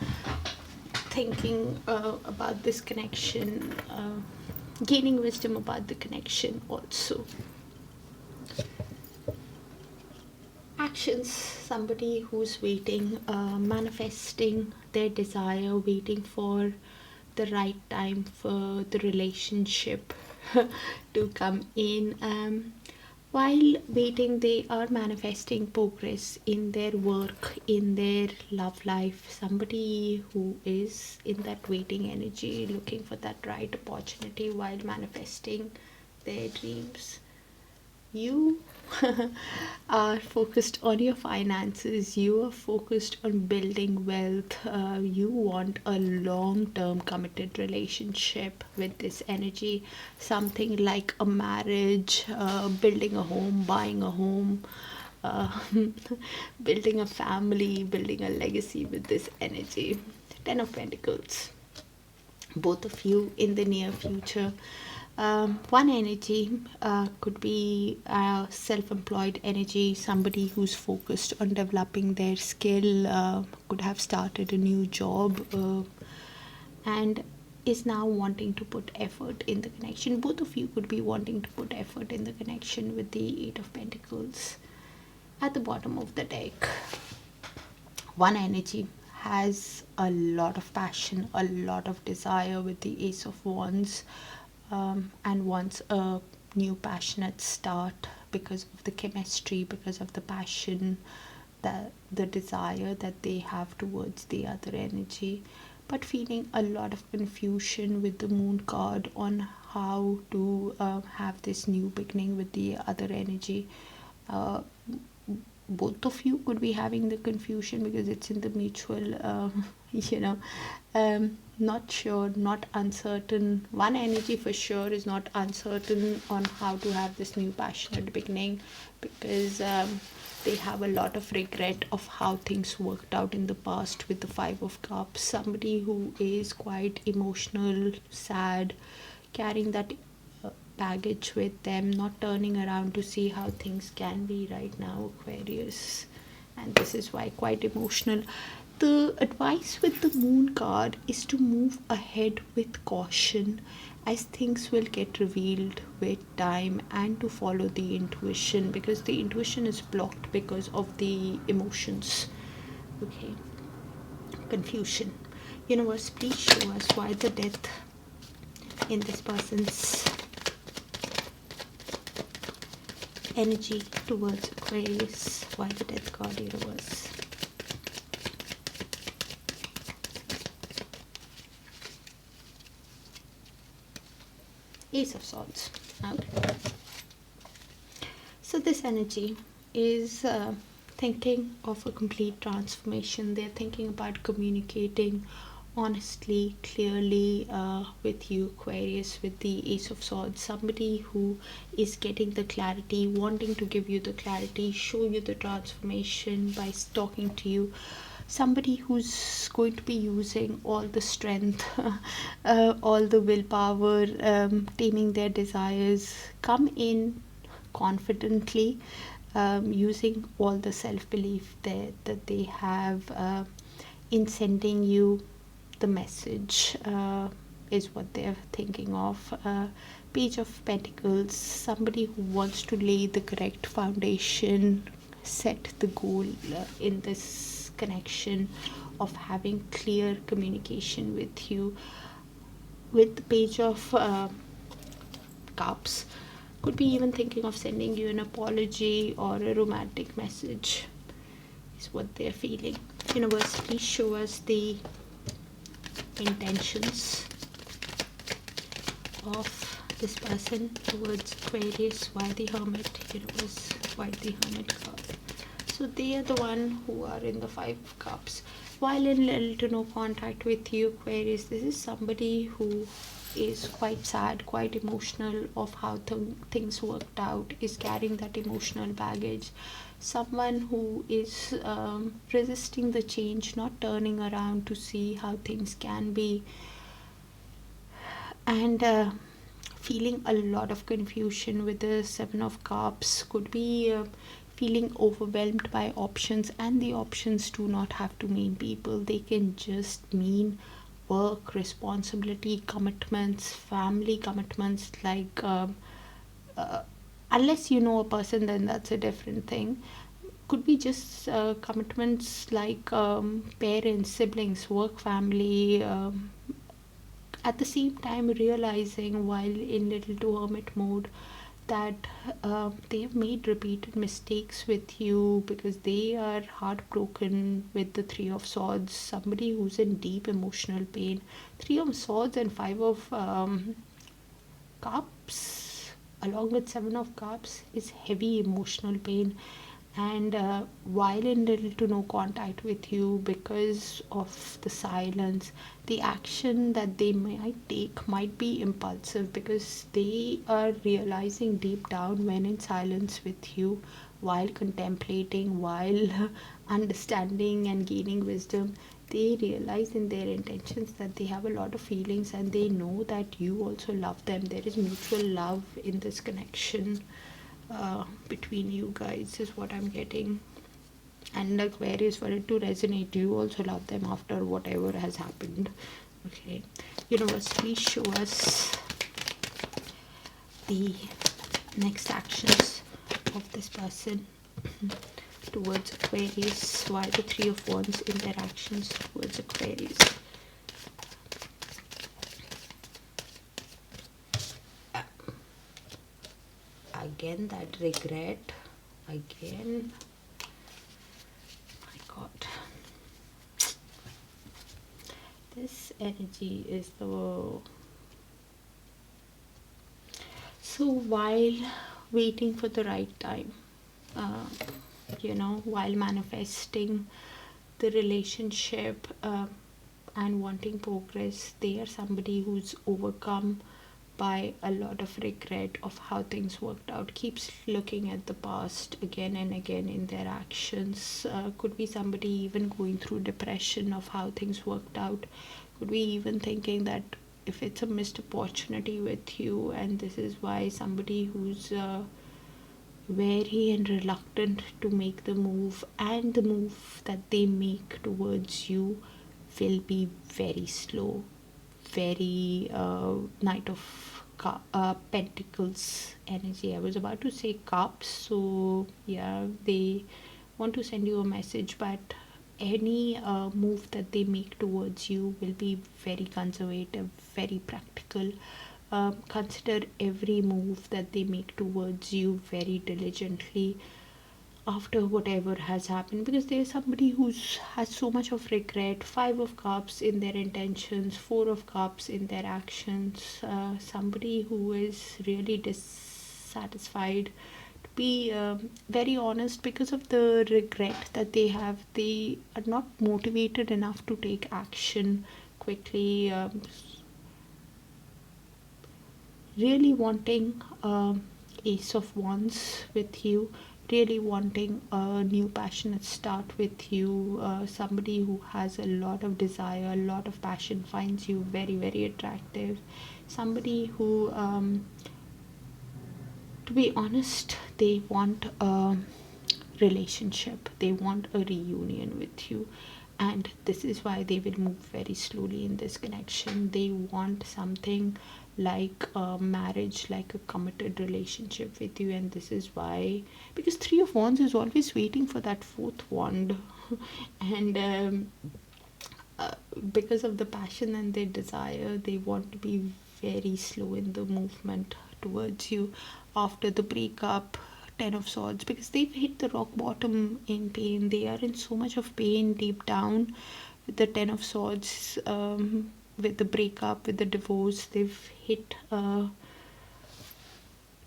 thinking about this connection, gaining wisdom about the connection also. Actions, somebody who's waiting, manifesting their desire, waiting for the right time for the relationship to come in. While waiting, they are manifesting progress in their work, in their love life. Somebody who is in that waiting energy, looking for that right opportunity while manifesting their dreams. You are focused on your finances, you are focused on building wealth, you want a long-term committed relationship with this energy, something like a marriage, building a home, buying a home, building a family, building a legacy with this energy. 10 of Pentacles, both of you in the near future. One energy could be a self-employed energy, somebody who's focused on developing their skill, could have started a new job, and is now wanting to put effort in the connection. Both of you could be wanting to put effort in the connection with the 8 of Pentacles. At the bottom of the deck, one energy has a lot of passion, a lot of desire with the Ace of Wands, and wants a new passionate start because of the chemistry, because of the passion, the desire that they have towards the other energy, but feeling a lot of confusion with the Moon card on how to have this new beginning with the other energy. Both of you could be having the confusion because it's in the mutual, not sure, not uncertain. One energy for sure is not uncertain on how to have this new passionate beginning, because they have a lot of regret of how things worked out in the past with the 5 of Cups. Somebody who is quite emotional, sad, carrying that baggage with them, not turning around to see how things can be right now, Aquarius. And this is why quite emotional. The advice with the Moon card is to move ahead with caution, as things will get revealed with time, and to follow the intuition, because the intuition is blocked because of the emotions. Okay, confusion. Universe, please show us why the death in this person's energy towards Aquarius. Why the death card, universe? Ace of Swords. Okay. So this energy is thinking of a complete transformation. They're thinking about communicating honestly, clearly with you, Aquarius, with the Ace of Swords. Somebody who is getting the clarity, wanting to give you the clarity, show you the transformation by talking to you. Somebody who's going to be using all the strength, all the willpower, taming their desires, come in confidently, using all the self-belief that they have in sending you the message, is what they're thinking of. Page of Pentacles, somebody who wants to lay the correct foundation, set the goal in this connection of having clear communication with you. With the Page of Cups, Could be even thinking of sending you an apology or a romantic message, is what they're feeling. Universe, please show us the intentions of this person towards Aquarius. Why the Hermit? Universe, why the Hermit card? So they are the one who are in the 5 of Cups. While in little to no contact with you, Aquarius, this is somebody who is quite sad, quite emotional of how things worked out, is carrying that emotional baggage. Someone who is resisting the change, not turning around to see how things can be, and feeling a lot of confusion with the 7 of Cups. Could be feeling overwhelmed by options, and the options do not have to mean people. They can just mean work, responsibility, commitments, family commitments. Like unless you know a person, then that's a different thing. Could be just commitments like parents, siblings, work, family. At the same time, realizing while in little to hermit mode that they have made repeated mistakes with you, because they are heartbroken with the 3 of Swords. Somebody who's in deep emotional pain. 3 of Swords and 5 of Cups along with 7 of Cups is heavy emotional pain. And while in little to no contact with you, because of the silence, the action that they might take might be impulsive, because they are realizing deep down when in silence with you, while contemplating, while understanding and gaining wisdom, they realize in their intentions that they have a lot of feelings, and they know that you also love them. There is mutual love in this connection between you guys, is what I'm getting. And Aquarius, for it to resonate, you also love them after whatever has happened. Okay, universe, please show us the next actions of this person towards Aquarius. Why the 3 of Wands in their actions towards Aquarius? Again, that regret. Again, my God, this energy is the... So while waiting for the right time, while manifesting the relationship and wanting progress, they are somebody who's overcome by a lot of regret of how things worked out, keeps looking at the past again and again in their actions. Could be somebody even going through depression of how things worked out. Could be even thinking that if it's a missed opportunity with you, and this is why somebody who's wary and reluctant to make the move, and the move that they make towards you will be very slow, very Knight of Pentacles energy. I was about to say Cups, so yeah, they want to send you a message, but any move that they make towards you will be very conservative, very practical. Consider every move that they make towards you very diligently after whatever has happened, because there's somebody who's has so much of regret. 5 of Cups in their intentions, 4 of Cups in their actions. Somebody who is really dissatisfied. To be very honest, because of the regret that they have, they are not motivated enough to take action quickly. Really wanting Ace of Wands with you, really wanting a new passionate start with you. Somebody who has a lot of desire, a lot of passion, finds you very, very attractive. Somebody who, to be honest, they want a relationship, they want a reunion with you, and this is why they will move very slowly in this connection. They want something like a marriage, like a committed relationship with you, and this is why, because 3 of Wands is always waiting for that 4th wand and because of the passion and their desire, they want to be very slow in the movement towards you. after the breakup, Ten of Swords, because they've hit the rock bottom in pain. They are in so much of pain deep down with the Ten of Swords, with the breakup, with the divorce. They've hit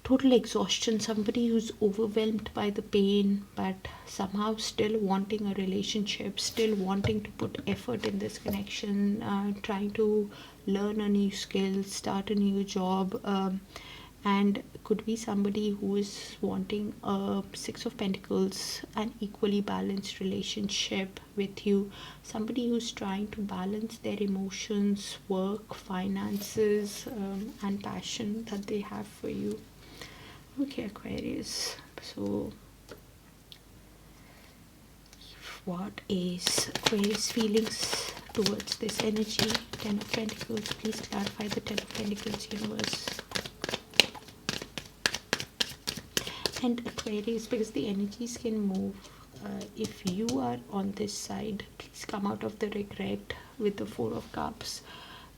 total exhaustion. Somebody who's overwhelmed by the pain, but somehow still wanting a relationship, still wanting to put effort in this connection, trying to learn a new skill, start a new job, and could be somebody who is wanting a Six of Pentacles, an equally balanced relationship with you. Somebody who's trying to balance their emotions, work, finances, and passion that they have for you. Okay, Aquarius, so what is Aquarius feelings towards this energy? Ten of Pentacles, please clarify the Ten of Pentacles, universe. And Aquarius, because the energies can move, if you are on this side, please come out of the regret with the Four of Cups,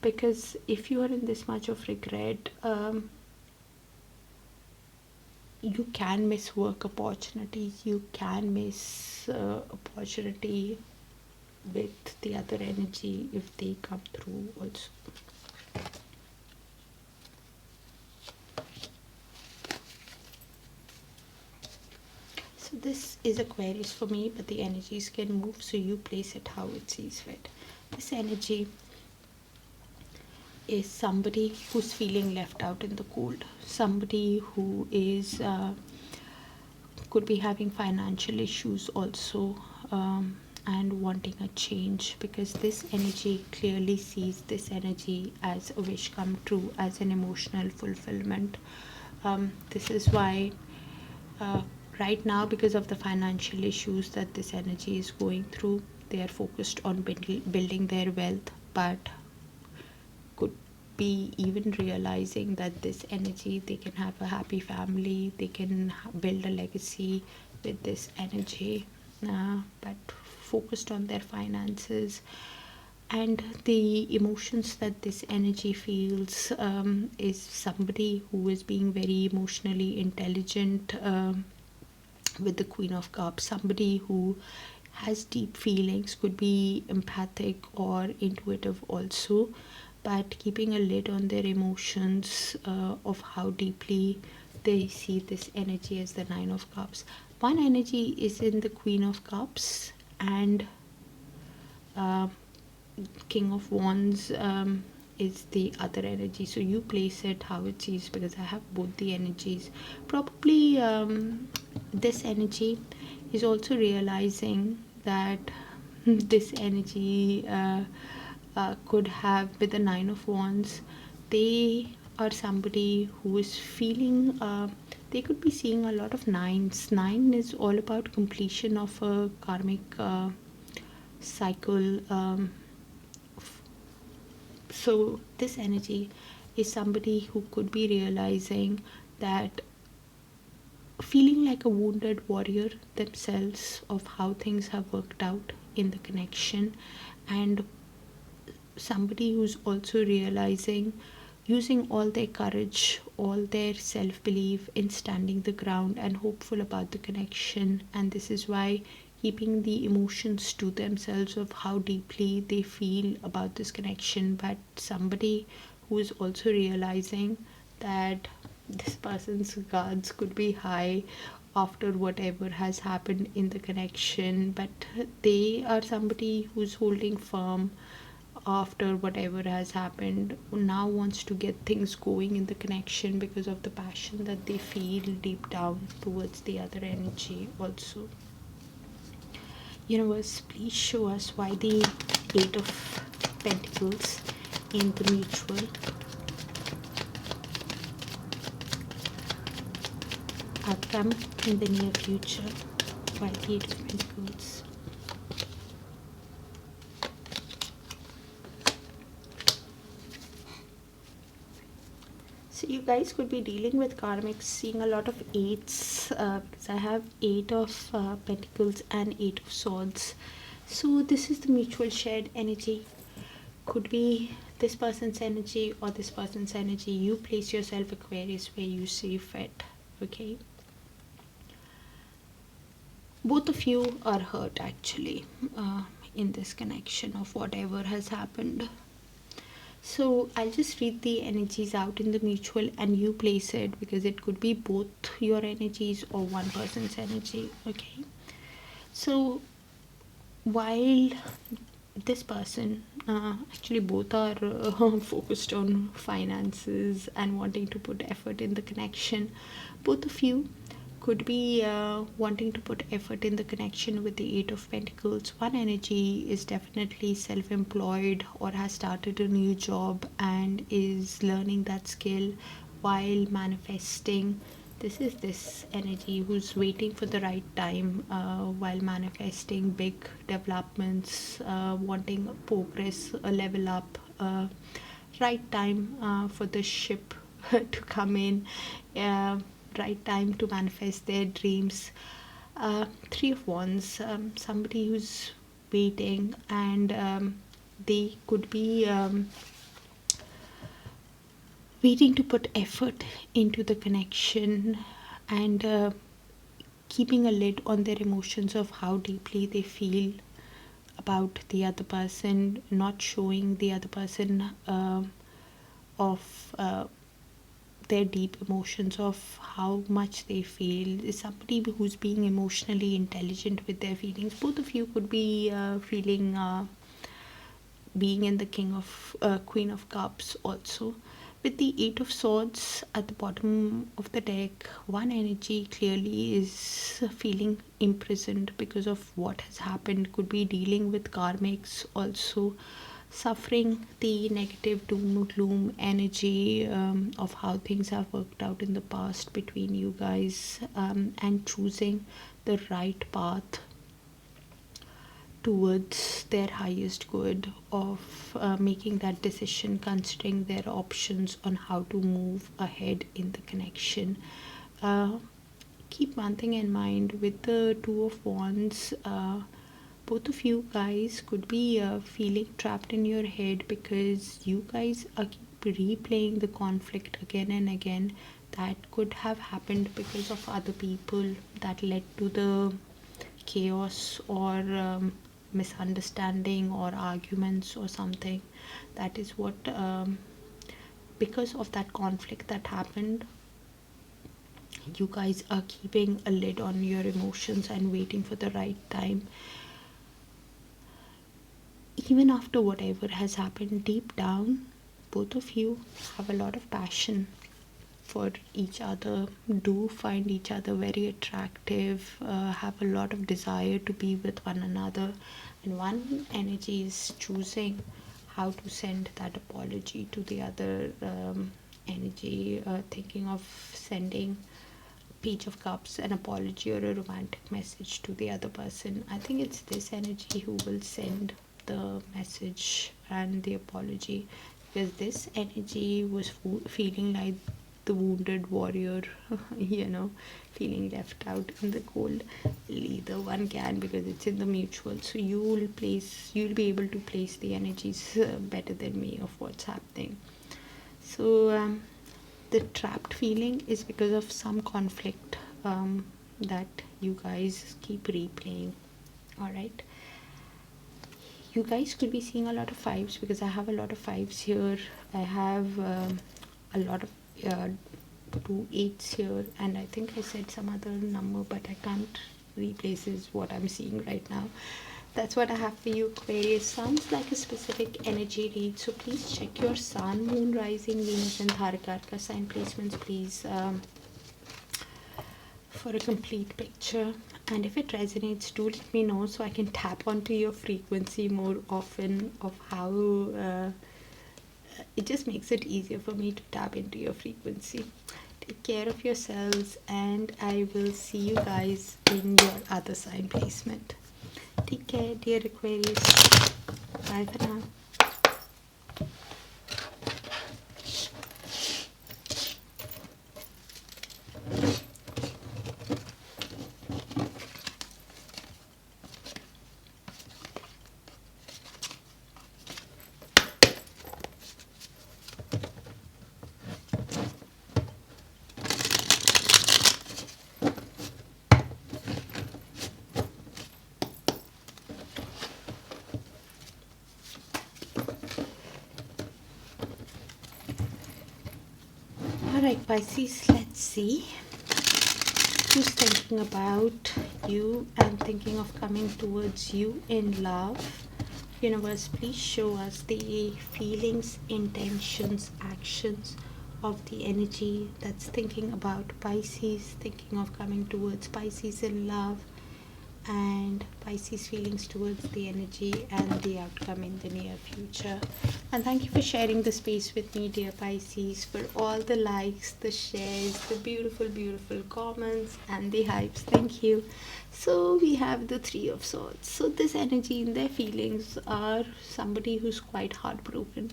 because if you are in this much of regret, you can miss work opportunities, you can miss opportunity with the other energy if they come through also. So this is Aquarius for me, but the energies can move, so you place it how it sees fit. This energy is somebody who's feeling left out in the cold, somebody who is could be having financial issues also, and wanting a change, because this energy clearly sees this energy as a wish come true, as an emotional fulfillment. This is why right now, because of the financial issues that this energy is going through, they are focused on building their wealth, but could be even realizing that this energy, they can have a happy family, they can build a legacy with this energy, but focused on their finances. And the emotions that this energy feels, is somebody who is being very emotionally intelligent, with the Queen of Cups, somebody who has deep feelings, could be empathic or intuitive also, but keeping a lid on their emotions, of how deeply they see this energy as the Nine of Cups. One energy is in the Queen of Cups, and King of Wands is the other energy, so you place it how it sees, because I have both the energies. Probably this energy is also realizing that this energy could have, with the Nine of Wands, they are somebody who is feeling, they could be seeing a lot of nines. Nine is all about completion of a karmic cycle. So this energy is somebody who could be realizing that, feeling like a wounded warrior themselves of how things have worked out in the connection, and somebody who's also realizing, using all their courage, all their self-belief in standing the ground and hopeful about the connection. And this is why keeping the emotions to themselves of how deeply they feel about this connection, but somebody who is also realizing that this person's guards could be high after whatever has happened in the connection, but they are somebody who's holding firm after whatever has happened, now wants to get things going in the connection because of the passion that they feel deep down towards the other energy also. Universe, please show us why the Eight of Pentacles in the mutual outcome in the near future. Why the Eight of Pentacles? So you guys could be dealing with karmics, seeing a lot of eights, because I have Eight of Pentacles and Eight of Swords. So this is the mutual shared energy. Could be this person's energy or this person's energy. You place yourself, Aquarius, where you see fit. okay? Both of you are hurt actually in this connection of whatever has happened. So I'll just read the energies out in the mutual and you place it, because it could be both your energies or one person's energy, okay? So while this person, actually both are focused on finances and wanting to put effort in the connection, both of you could be wanting to put effort in the connection with the Eight of Pentacles. One energy is definitely self-employed or has started a new job and is learning that skill while manifesting. This is this energy who's waiting for the right time while manifesting big developments, wanting progress, a level up, right time for the ship to come in, right time to manifest their dreams. Three of Wands, somebody who's waiting, and they could be waiting to put effort into the connection and keeping a lid on their emotions of how deeply they feel about the other person, not showing the other person of their deep emotions of how much they feel. Is somebody who's being emotionally intelligent with their feelings. Both of you could be feeling being in the Queen of Cups also. With the Eight of Swords at the bottom of the deck, one energy clearly is feeling imprisoned because of what has happened. Could be dealing with karmics also, suffering the negative doom gloom energy of how things have worked out in the past between you guys, and choosing the right path towards their highest good, of making that decision considering their options on how to move ahead in the connection. Keep one thing in mind with the Two of Wands. Both of you guys could be feeling trapped in your head because you guys are keep replaying the conflict again and again that could have happened because of other people that led to the chaos or misunderstanding or arguments or something. That is what because of that conflict that happened, you guys are keeping a lid on your emotions and waiting for the right time. Even after whatever has happened, deep down both of you have a lot of passion for each other, do find each other very attractive, have a lot of desire to be with one another, and one energy is choosing how to send that apology to the other energy, thinking of sending Page of Cups an apology or a romantic message to the other person. I think it's this energy who will send the message and the apology, because this energy was feeling like the wounded warrior, feeling left out in the cold. Either one can, because it's in the mutual, so you'll be able to place the energies better than me of what's happening. So the trapped feeling is because of some conflict that you guys keep replaying. All right, you guys could be seeing a lot of fives, because I have a lot of fives here. I have a lot of 2 8s here, and I think I said some other number, but I can't replace what I'm seeing right now. That's what I have for you, Aquarius. Sounds like a specific energy read, so please check your sun, moon, rising, Venus and Darakaraka sign placements, please, for a complete picture. And if it resonates, do let me know so I can tap onto your frequency more often, of how it just makes it easier for me to tap into your frequency. Take care of yourselves, and I will see you guys in your other sign placement. Take care, dear Aquarius. Bye for now. Alright, Pisces, let's see who's thinking about you and thinking of coming towards you in love. Universe, please show us the feelings, intentions, actions of the energy that's thinking about Pisces, thinking of coming towards Pisces in love, and Pisces feelings towards the energy and the outcome in the near future. And thank you for sharing the space with me, dear Pisces, for all the likes, the shares, the beautiful comments and the hypes. Thank you. So we have the Three of Swords. So this energy in their feelings are somebody who's quite heartbroken,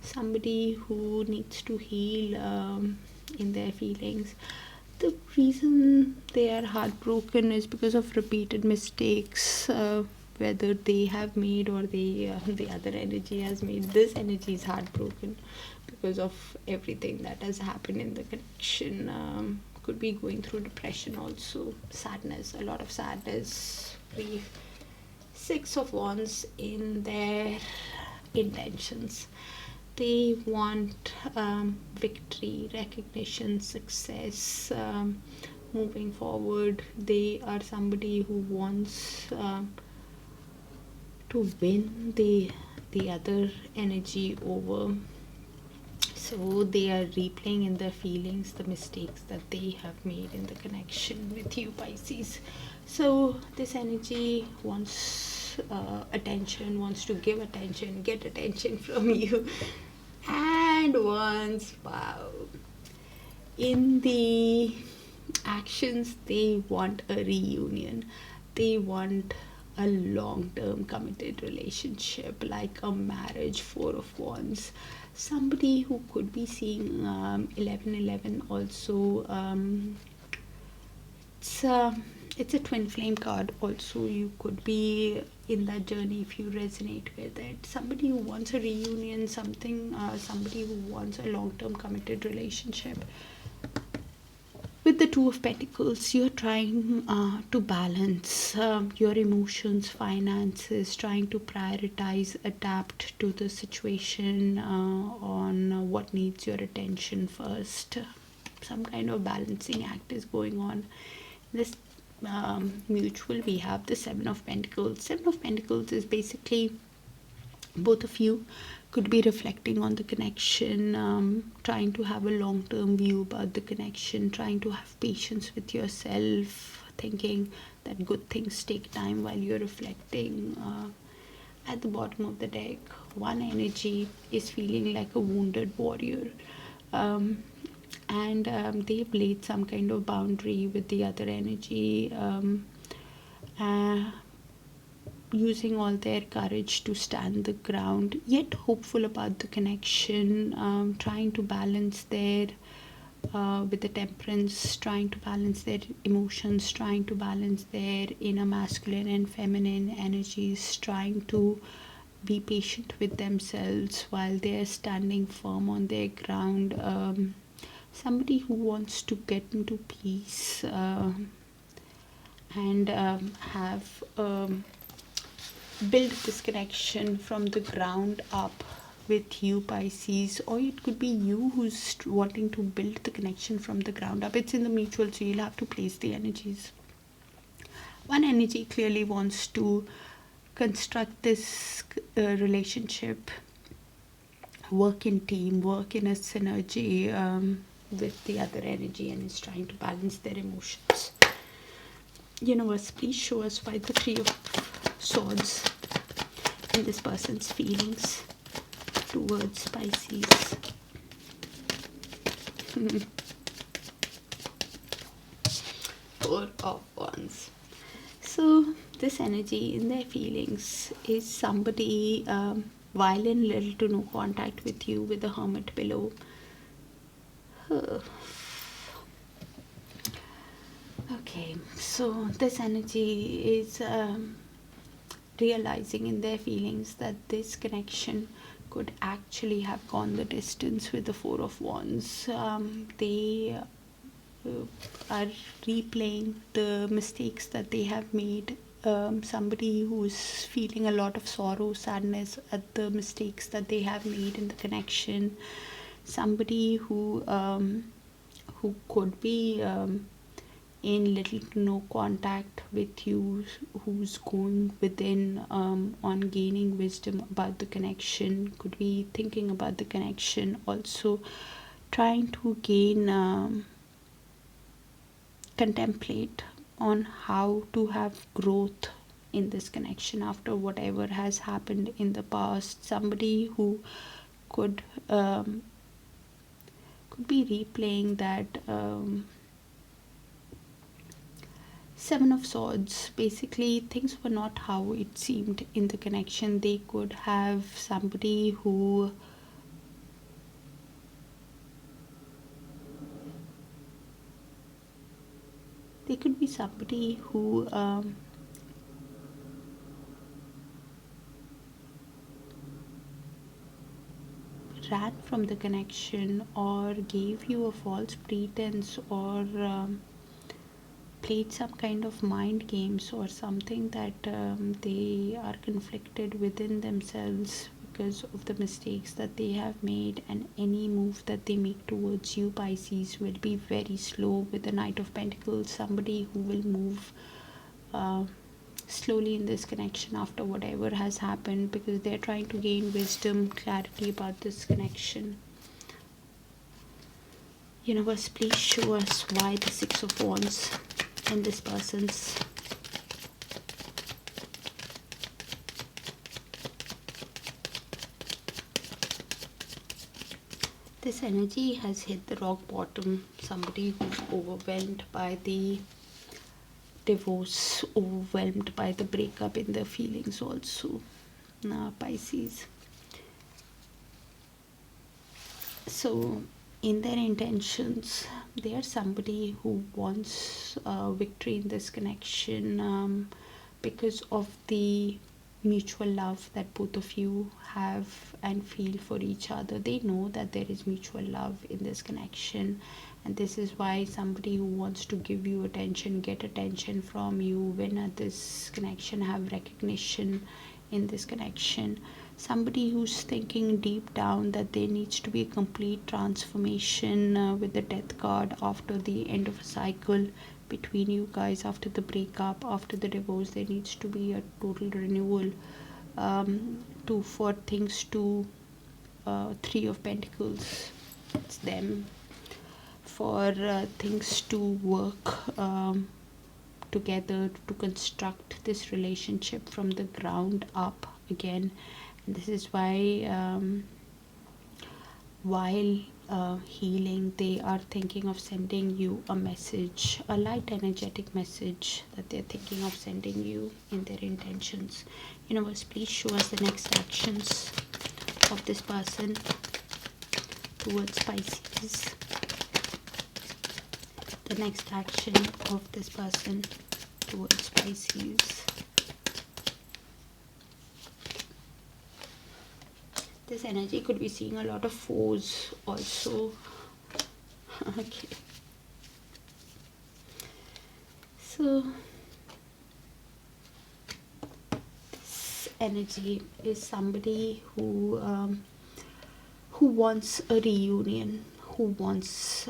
somebody who needs to heal in their feelings. The reason they are heartbroken is because of repeated mistakes, whether they have made or the other energy has made. This energy is heartbroken because of everything that has happened in the connection. Could be going through depression also, sadness, a lot of sadness, grief. Six of Wands in their intentions. They want victory, recognition, success, moving forward. They are somebody who wants to win the other energy over. So they are replaying in their feelings the mistakes that they have made in the connection with you, Pisces. So this energy wants attention, wants to give attention, get attention from you. And once, wow, in the actions, they want a reunion. They want a long-term committed relationship, like a marriage. Four of Wands. Somebody who could be seeing 1111 also. It's a twin flame card also. You could be in that journey if you resonate with it. Somebody who wants a reunion, somebody who wants a long-term committed relationship. With the Two of Pentacles, you're trying to balance your emotions, finances, trying to prioritize, adapt to the situation on what needs your attention first. Some kind of balancing act is going on. This mutual, we have the Seven of Pentacles. Seven of Pentacles is basically both of you could be reflecting on the connection, trying to have a long-term view about the connection, trying to have patience with yourself, thinking that good things take time while you're reflecting. At the bottom of the deck, one energy is feeling like a wounded warrior, and they've laid some kind of boundary with the other energy, using all their courage to stand the ground, yet hopeful about the connection, trying to balance their with the Temperance, trying to balance their emotions, trying to balance their inner masculine and feminine energies, trying to be patient with themselves while they're standing firm on their ground. Somebody who wants to get into peace and have build this connection from the ground up with you, Pisces, or it could be you who's wanting to build the connection from the ground up. It's in the mutual, so you'll have to place the energies. One energy clearly wants to construct this relationship, work in team, work in a synergy with the other energy, and is trying to balance their emotions. Universe, please show us why the Three of Swords in this person's feelings towards Pisces. Four of Wands. So this energy in their feelings is somebody while in little to no contact with you with the Hermit below. Okay, so this energy is realizing in their feelings that this connection could actually have gone the distance with the Four of Wands. They are replaying the mistakes that they have made. Somebody who's feeling a lot of sorrow, sadness at the mistakes that they have made in the connection. Somebody who who could be in little to no contact with you, who's going within on gaining wisdom about the connection, could be thinking about the connection, also trying to gain contemplate on how to have growth in this connection after whatever has happened in the past. Somebody who could be replaying that Seven of Swords. Basically, things were not how it seemed in the connection. They could have somebody who ran from the connection or gave you a false pretense or played some kind of mind games or something, that they are conflicted within themselves because of the mistakes that they have made, and any move that they make towards you, Pisces, will be very slow. With the Knight of Pentacles, somebody who will move slowly in this connection after whatever has happened, because they're trying to gain wisdom, clarity about this connection. Universe, please show us why the Six of Wands in this person's this energy has hit the rock bottom. Somebody who's overwhelmed by the divorce, overwhelmed by the breakup in their feelings also. Pisces. So in their intentions, they are somebody who wants victory in this connection because of the mutual love that both of you have and feel for each other. They know that there is mutual love in this connection, and this is why somebody who wants to give you attention, get attention from you, win at this connection, have recognition in this connection. Somebody who's thinking deep down that there needs to be a complete transformation with the Death card after the end of a cycle between you guys, after the breakup, after the divorce. There needs to be a total renewal for things to Three of Pentacles, it's them, for things to work together to construct this relationship from the ground up again. And this is why while healing, they are thinking of sending you a message, a light energetic message that they're thinking of sending you in their intentions. Universe, please show us the next actions of this person towards Pisces. The next action of this person towards Pisces. This energy could be seeing a lot of foes also. Okay. So this energy is somebody who wants a reunion, who wants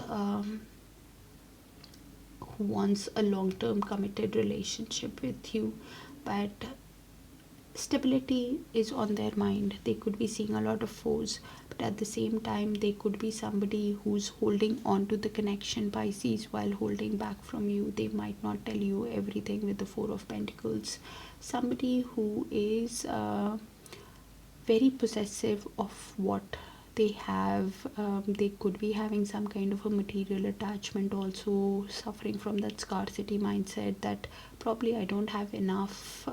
a long-term committed relationship with you, but stability is on their mind. They could be seeing a lot of foes, but at the same time they could be somebody who's holding on to the connection, Pisces, while holding back from you. They might not tell you everything with the Four of Pentacles. Somebody who is very possessive of what they have. They could be having some kind of a material attachment, also suffering from that scarcity mindset, that probably I don't have enough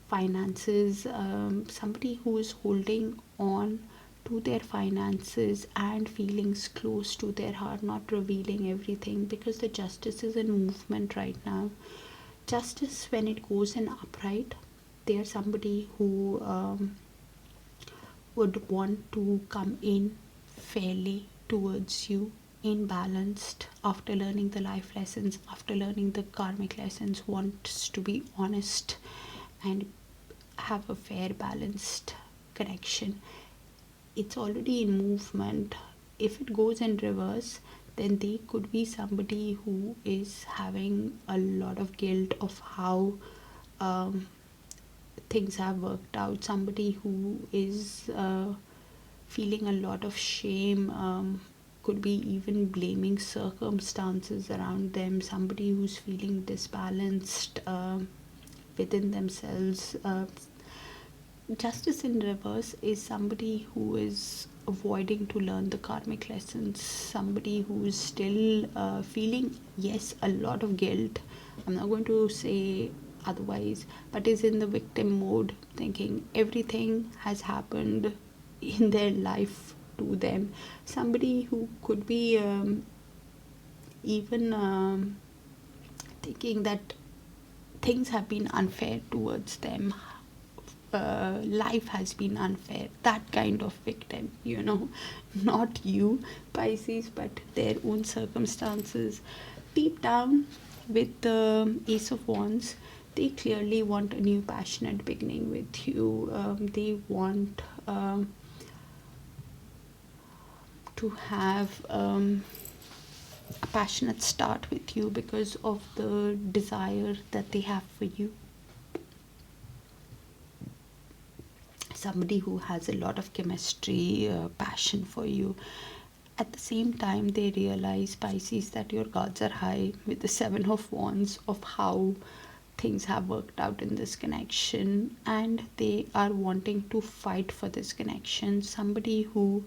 finances. Somebody who is holding on to their finances and feelings close to their heart, not revealing everything, because the Justice is in movement right now. Justice, when it goes in upright, they are somebody who would want to come in fairly towards you, in balanced, after learning the life lessons, after learning the karmic lessons, wants to be honest and have a fair, balanced connection. It's already in movement. If it goes in reverse, then they could be somebody who is having a lot of guilt of how things have worked out, somebody who is feeling a lot of shame, could be even blaming circumstances around them, somebody who's feeling disbalanced within themselves. Justice in reverse is somebody who is avoiding to learn the karmic lessons, somebody who is still feeling, yes, a lot of guilt. I'm not going to say otherwise, but is in the victim mode, thinking everything has happened in their life to them. Somebody who could be even thinking that things have been unfair towards them, life has been unfair, that kind of victim, not you, Pisces, but their own circumstances. Deep down, with the Ace of Wands, they clearly want a new passionate beginning with you. They want to have a passionate start with you because of the desire that they have for you. Somebody who has a lot of chemistry, passion for you. At the same time, they realize, Pisces, that your gods are high with the Seven of Wands of how things have worked out in this connection, and they are wanting to fight for this connection. Somebody who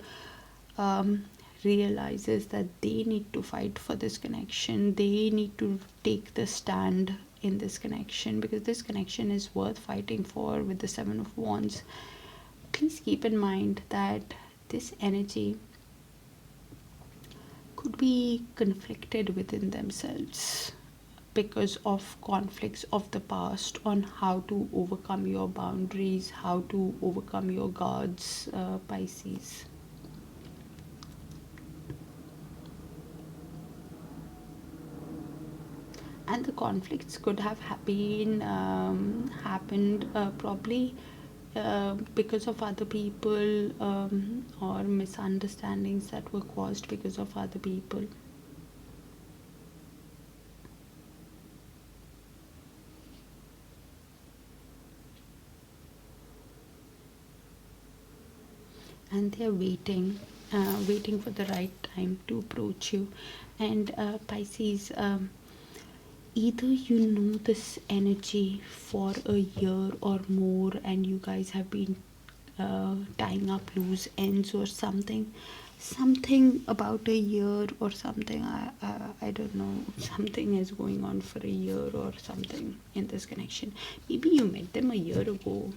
realizes that they need to fight for this connection, they need to take the stand in this connection, because this connection is worth fighting for with the Seven of Wands. Please keep in mind that this energy could be conflicted within themselves because of conflicts of the past on how to overcome your boundaries, how to overcome your gods, Pisces. And the conflicts could have happened probably because of other people, or misunderstandings that were caused because of other people. And they're waiting for the right time to approach you. And Pisces, either you know this energy for a year or more, and you guys have been tying up loose ends or something about a year or something. I don't know, something is going on for a year or something in this connection. Maybe you met them a year ago,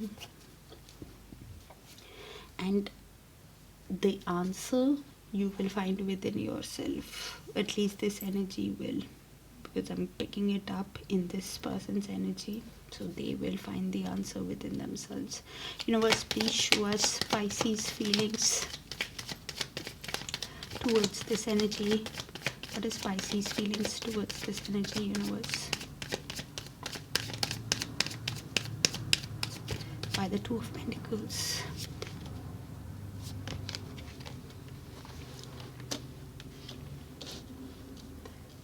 and the answer you will find within yourself. At least this energy will, because I'm picking it up in this person's energy. So they will find the answer within themselves. Universe, please show us Pisces feelings towards this energy. What is Pisces feelings towards this energy, universe? By the Two of Pentacles.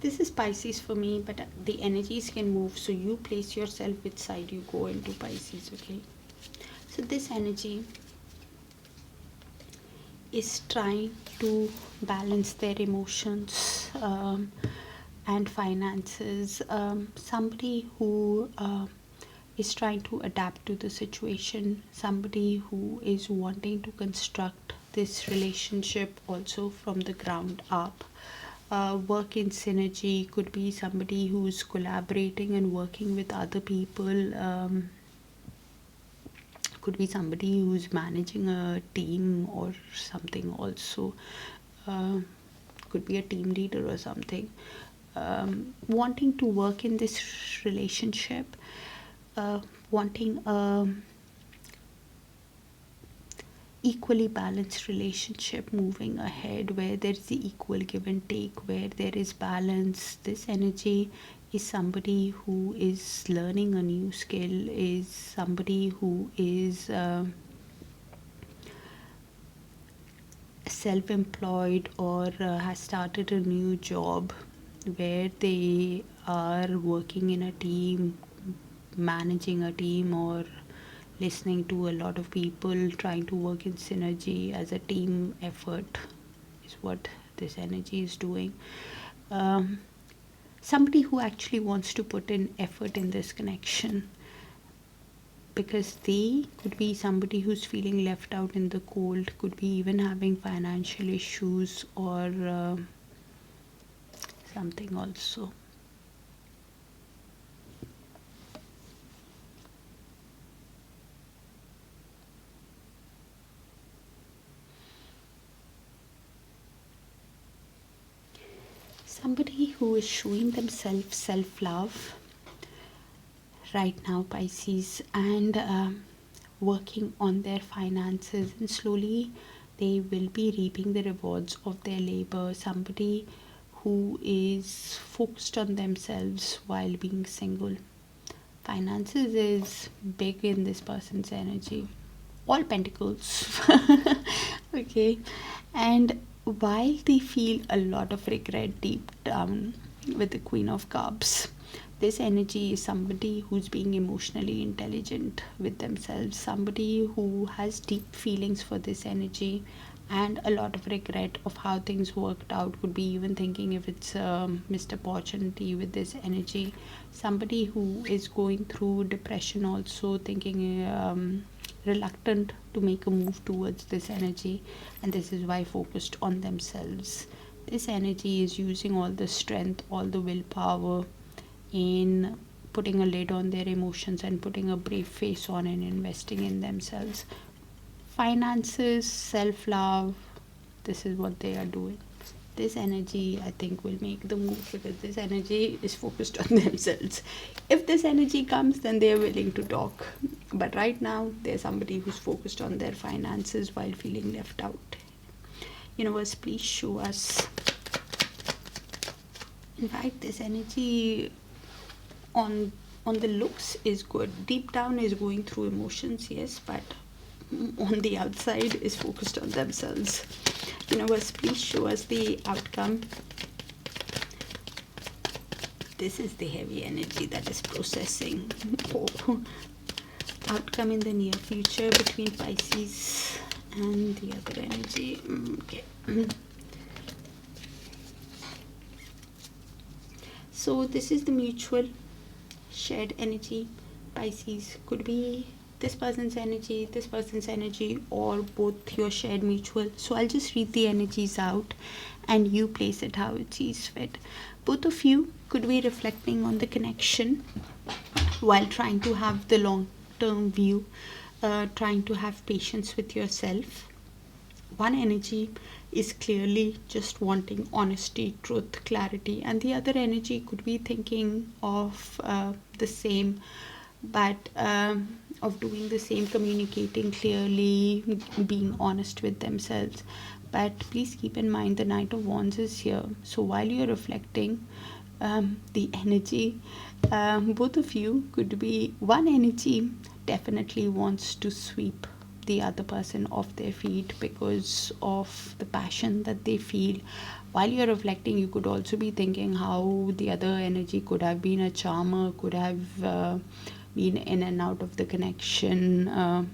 This is Pisces for me, but the energies can move, so you place yourself which side you go into Pisces, okay? So this energy is trying to balance their emotions and finances. Somebody who is trying to adapt to the situation, somebody who is wanting to construct this relationship also from the ground up. Work in synergy, could be somebody who's collaborating and working with other people, could be somebody who's managing a team or something also, could be a team leader or something, wanting to work in this relationship, wanting a equally balanced relationship moving ahead, where there is the equal give and take, where there is balance. This energy is somebody who is learning a new skill, is somebody who is self-employed or has started a new job where they are working in a team, managing a team, or listening to a lot of people, trying to work in synergy as a team effort is what this energy is doing. Somebody who actually wants to put in effort in this connection, because they could be somebody who's feeling left out in the cold, could be even having financial issues or something also. Somebody who is showing themselves self-love right now, Pisces, and working on their finances, and slowly they will be reaping the rewards of their labor. Somebody who is focused on themselves while being single. Finances is big in this person's energy. All pentacles. Okay. And while they feel a lot of regret deep down with the Queen of Cups, this energy is somebody who's being emotionally intelligent with themselves, somebody who has deep feelings for this energy and a lot of regret of how things worked out. Could be even thinking if it's missed opportunity with this energy. Somebody who is going through depression, also thinking reluctant to make a move towards this energy, and this is why focused on themselves. This energy is using all the strength, all the willpower in putting a lid on their emotions and putting a brave face on and investing in themselves. Finances, self-love, this is what they are doing. This energy, I think, will make the move because this energy is focused on themselves. If this energy comes, then they are willing to talk. But right now, there's somebody who's focused on their finances while feeling left out. Universe, please show us. In fact, this energy on the looks is good. Deep down is going through emotions, yes, but on the outside is focused on themselves. Universe, please show us the outcome. This is the heavy energy that is processing. Oh. Outcome in the near future between Pisces and the other energy. Okay. So this is the mutual shared energy. Pisces could be this person's energy, or both your shared mutual. So I'll just read the energies out and you place it how it sees fit. Both of you could be reflecting on the connection while trying to have the long-term view, trying to have patience with yourself. One energy is clearly just wanting honesty, truth, clarity, and the other energy could be thinking of the same, but of doing the same, communicating clearly, being honest with themselves. But please keep in mind the Knight of Wands is here. So while you're reflecting the energy, both of you could be, one energy definitely wants to sweep the other person off their feet because of the passion that they feel. While you're reflecting, you could also be thinking how the other energy could have been a charmer, could have been in and out of the connection,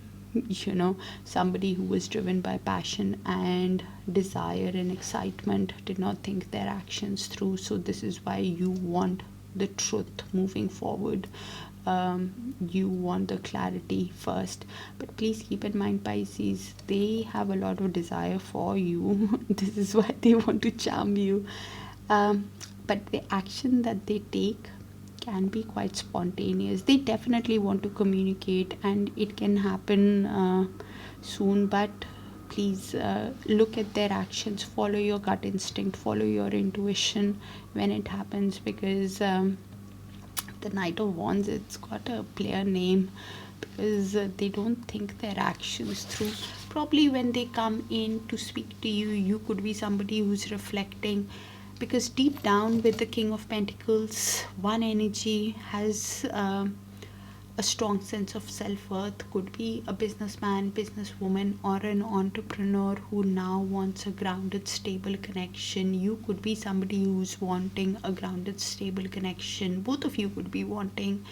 somebody who was driven by passion and desire and excitement, did not think their actions through. So this is why you want the truth moving forward. You want the clarity first, but please keep in mind, Pisces, they have a lot of desire for you. This is why they want to charm you, but the action that they take can be quite spontaneous. They definitely want to communicate and it can happen soon, but please look at their actions, follow your gut instinct, follow your intuition when it happens, because the Knight of Wands, it's got a player name because they don't think their actions through. Probably when they come in to speak to you, you could be somebody who's reflecting, because deep down with the King of Pentacles, one energy has a strong sense of self-worth. Could be a businessman, businesswoman, or an entrepreneur who now wants a grounded, stable connection. You could be somebody who's wanting a grounded, stable connection. Both of you could be wanting,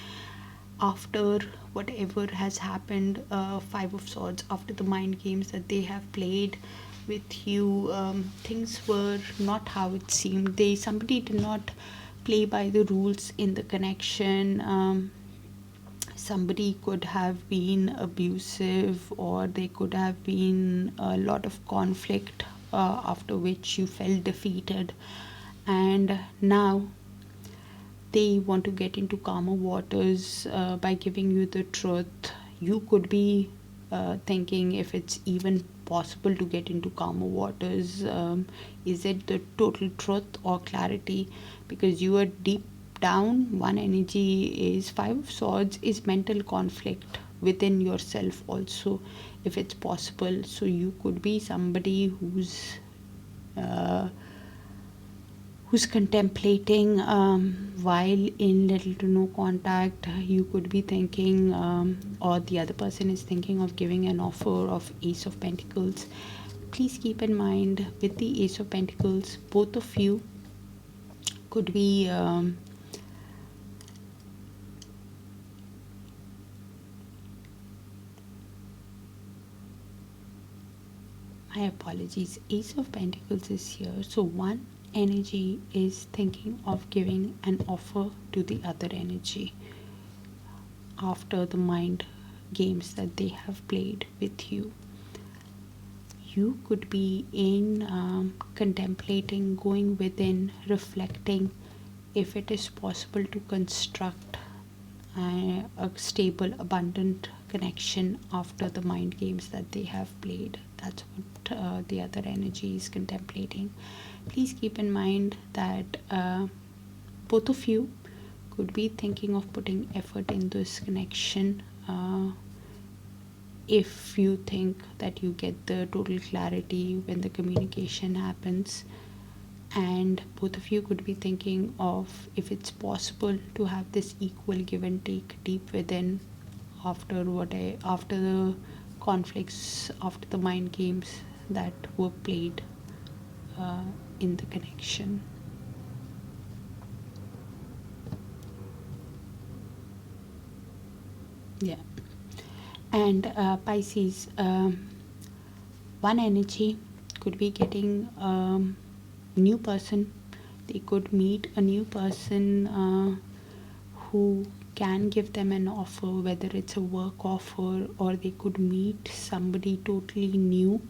after whatever has happened, Five of Swords, after the mind games that they have played with you, things were not how it seemed. Somebody did not play by the rules in the connection. Somebody could have been abusive, or there could have been a lot of conflict, after which you felt defeated, and now they want to get into calmer waters by giving you the truth. You could be thinking if it's even possible to get into calmer waters. Is it the total truth or clarity? Because you are deep down, one energy is Five of Swords is mental conflict within yourself also, if it's possible. So you could be somebody who's contemplating while in little to no contact. You could be thinking, or the other person is thinking of giving an offer of Ace of Pentacles. Please keep in mind, with the Ace of Pentacles, both of you could be my apologies, Ace of Pentacles is here. So one energy is thinking of giving an offer to the other energy after the mind games that they have played with you. You could be in contemplating, going within, reflecting if it is possible to construct a stable, abundant connection after the mind games that they have played. That's what the other energy is contemplating. Please keep in mind that both of you could be thinking of putting effort in this connection. If you think that you get the total clarity when the communication happens, and both of you could be thinking of if it's possible to have this equal give and take deep within after the conflicts, after the mind games that were played in the connection. Yeah. And Pisces, one energy could be getting new person. They could meet a new person who can give them an offer, whether it's a work offer, or they could meet somebody totally new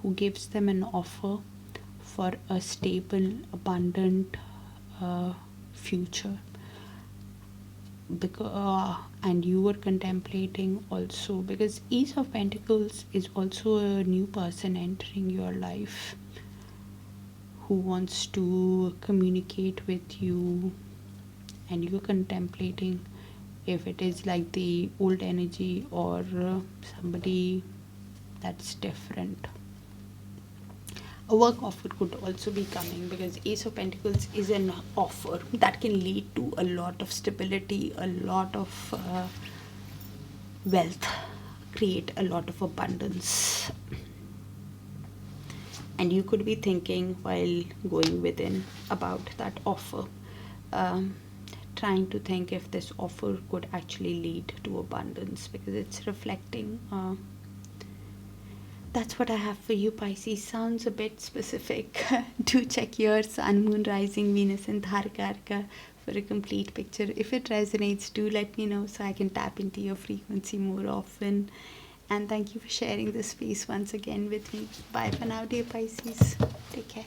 who gives them an offer for a stable, abundant future. Because and you were contemplating also, because Ace of Pentacles is also a new person entering your life who wants to communicate with you, and you're contemplating if it is like the old energy or somebody that's different. A work offer could also be coming, because Ace of Pentacles is an offer that can lead to a lot of stability, a lot of wealth, create a lot of abundance. And you could be thinking while going within about that offer, trying to think if this offer could actually lead to abundance, because it's reflecting. That's what I have for you, Pisces. Sounds a bit specific. Do check your Sun, Moon, Rising, Venus and Darakaraka for a complete picture. If it resonates, do let me know so I can tap into your frequency more often. And thank you for sharing this space once again with me. Bye for now, dear Pisces. Take care.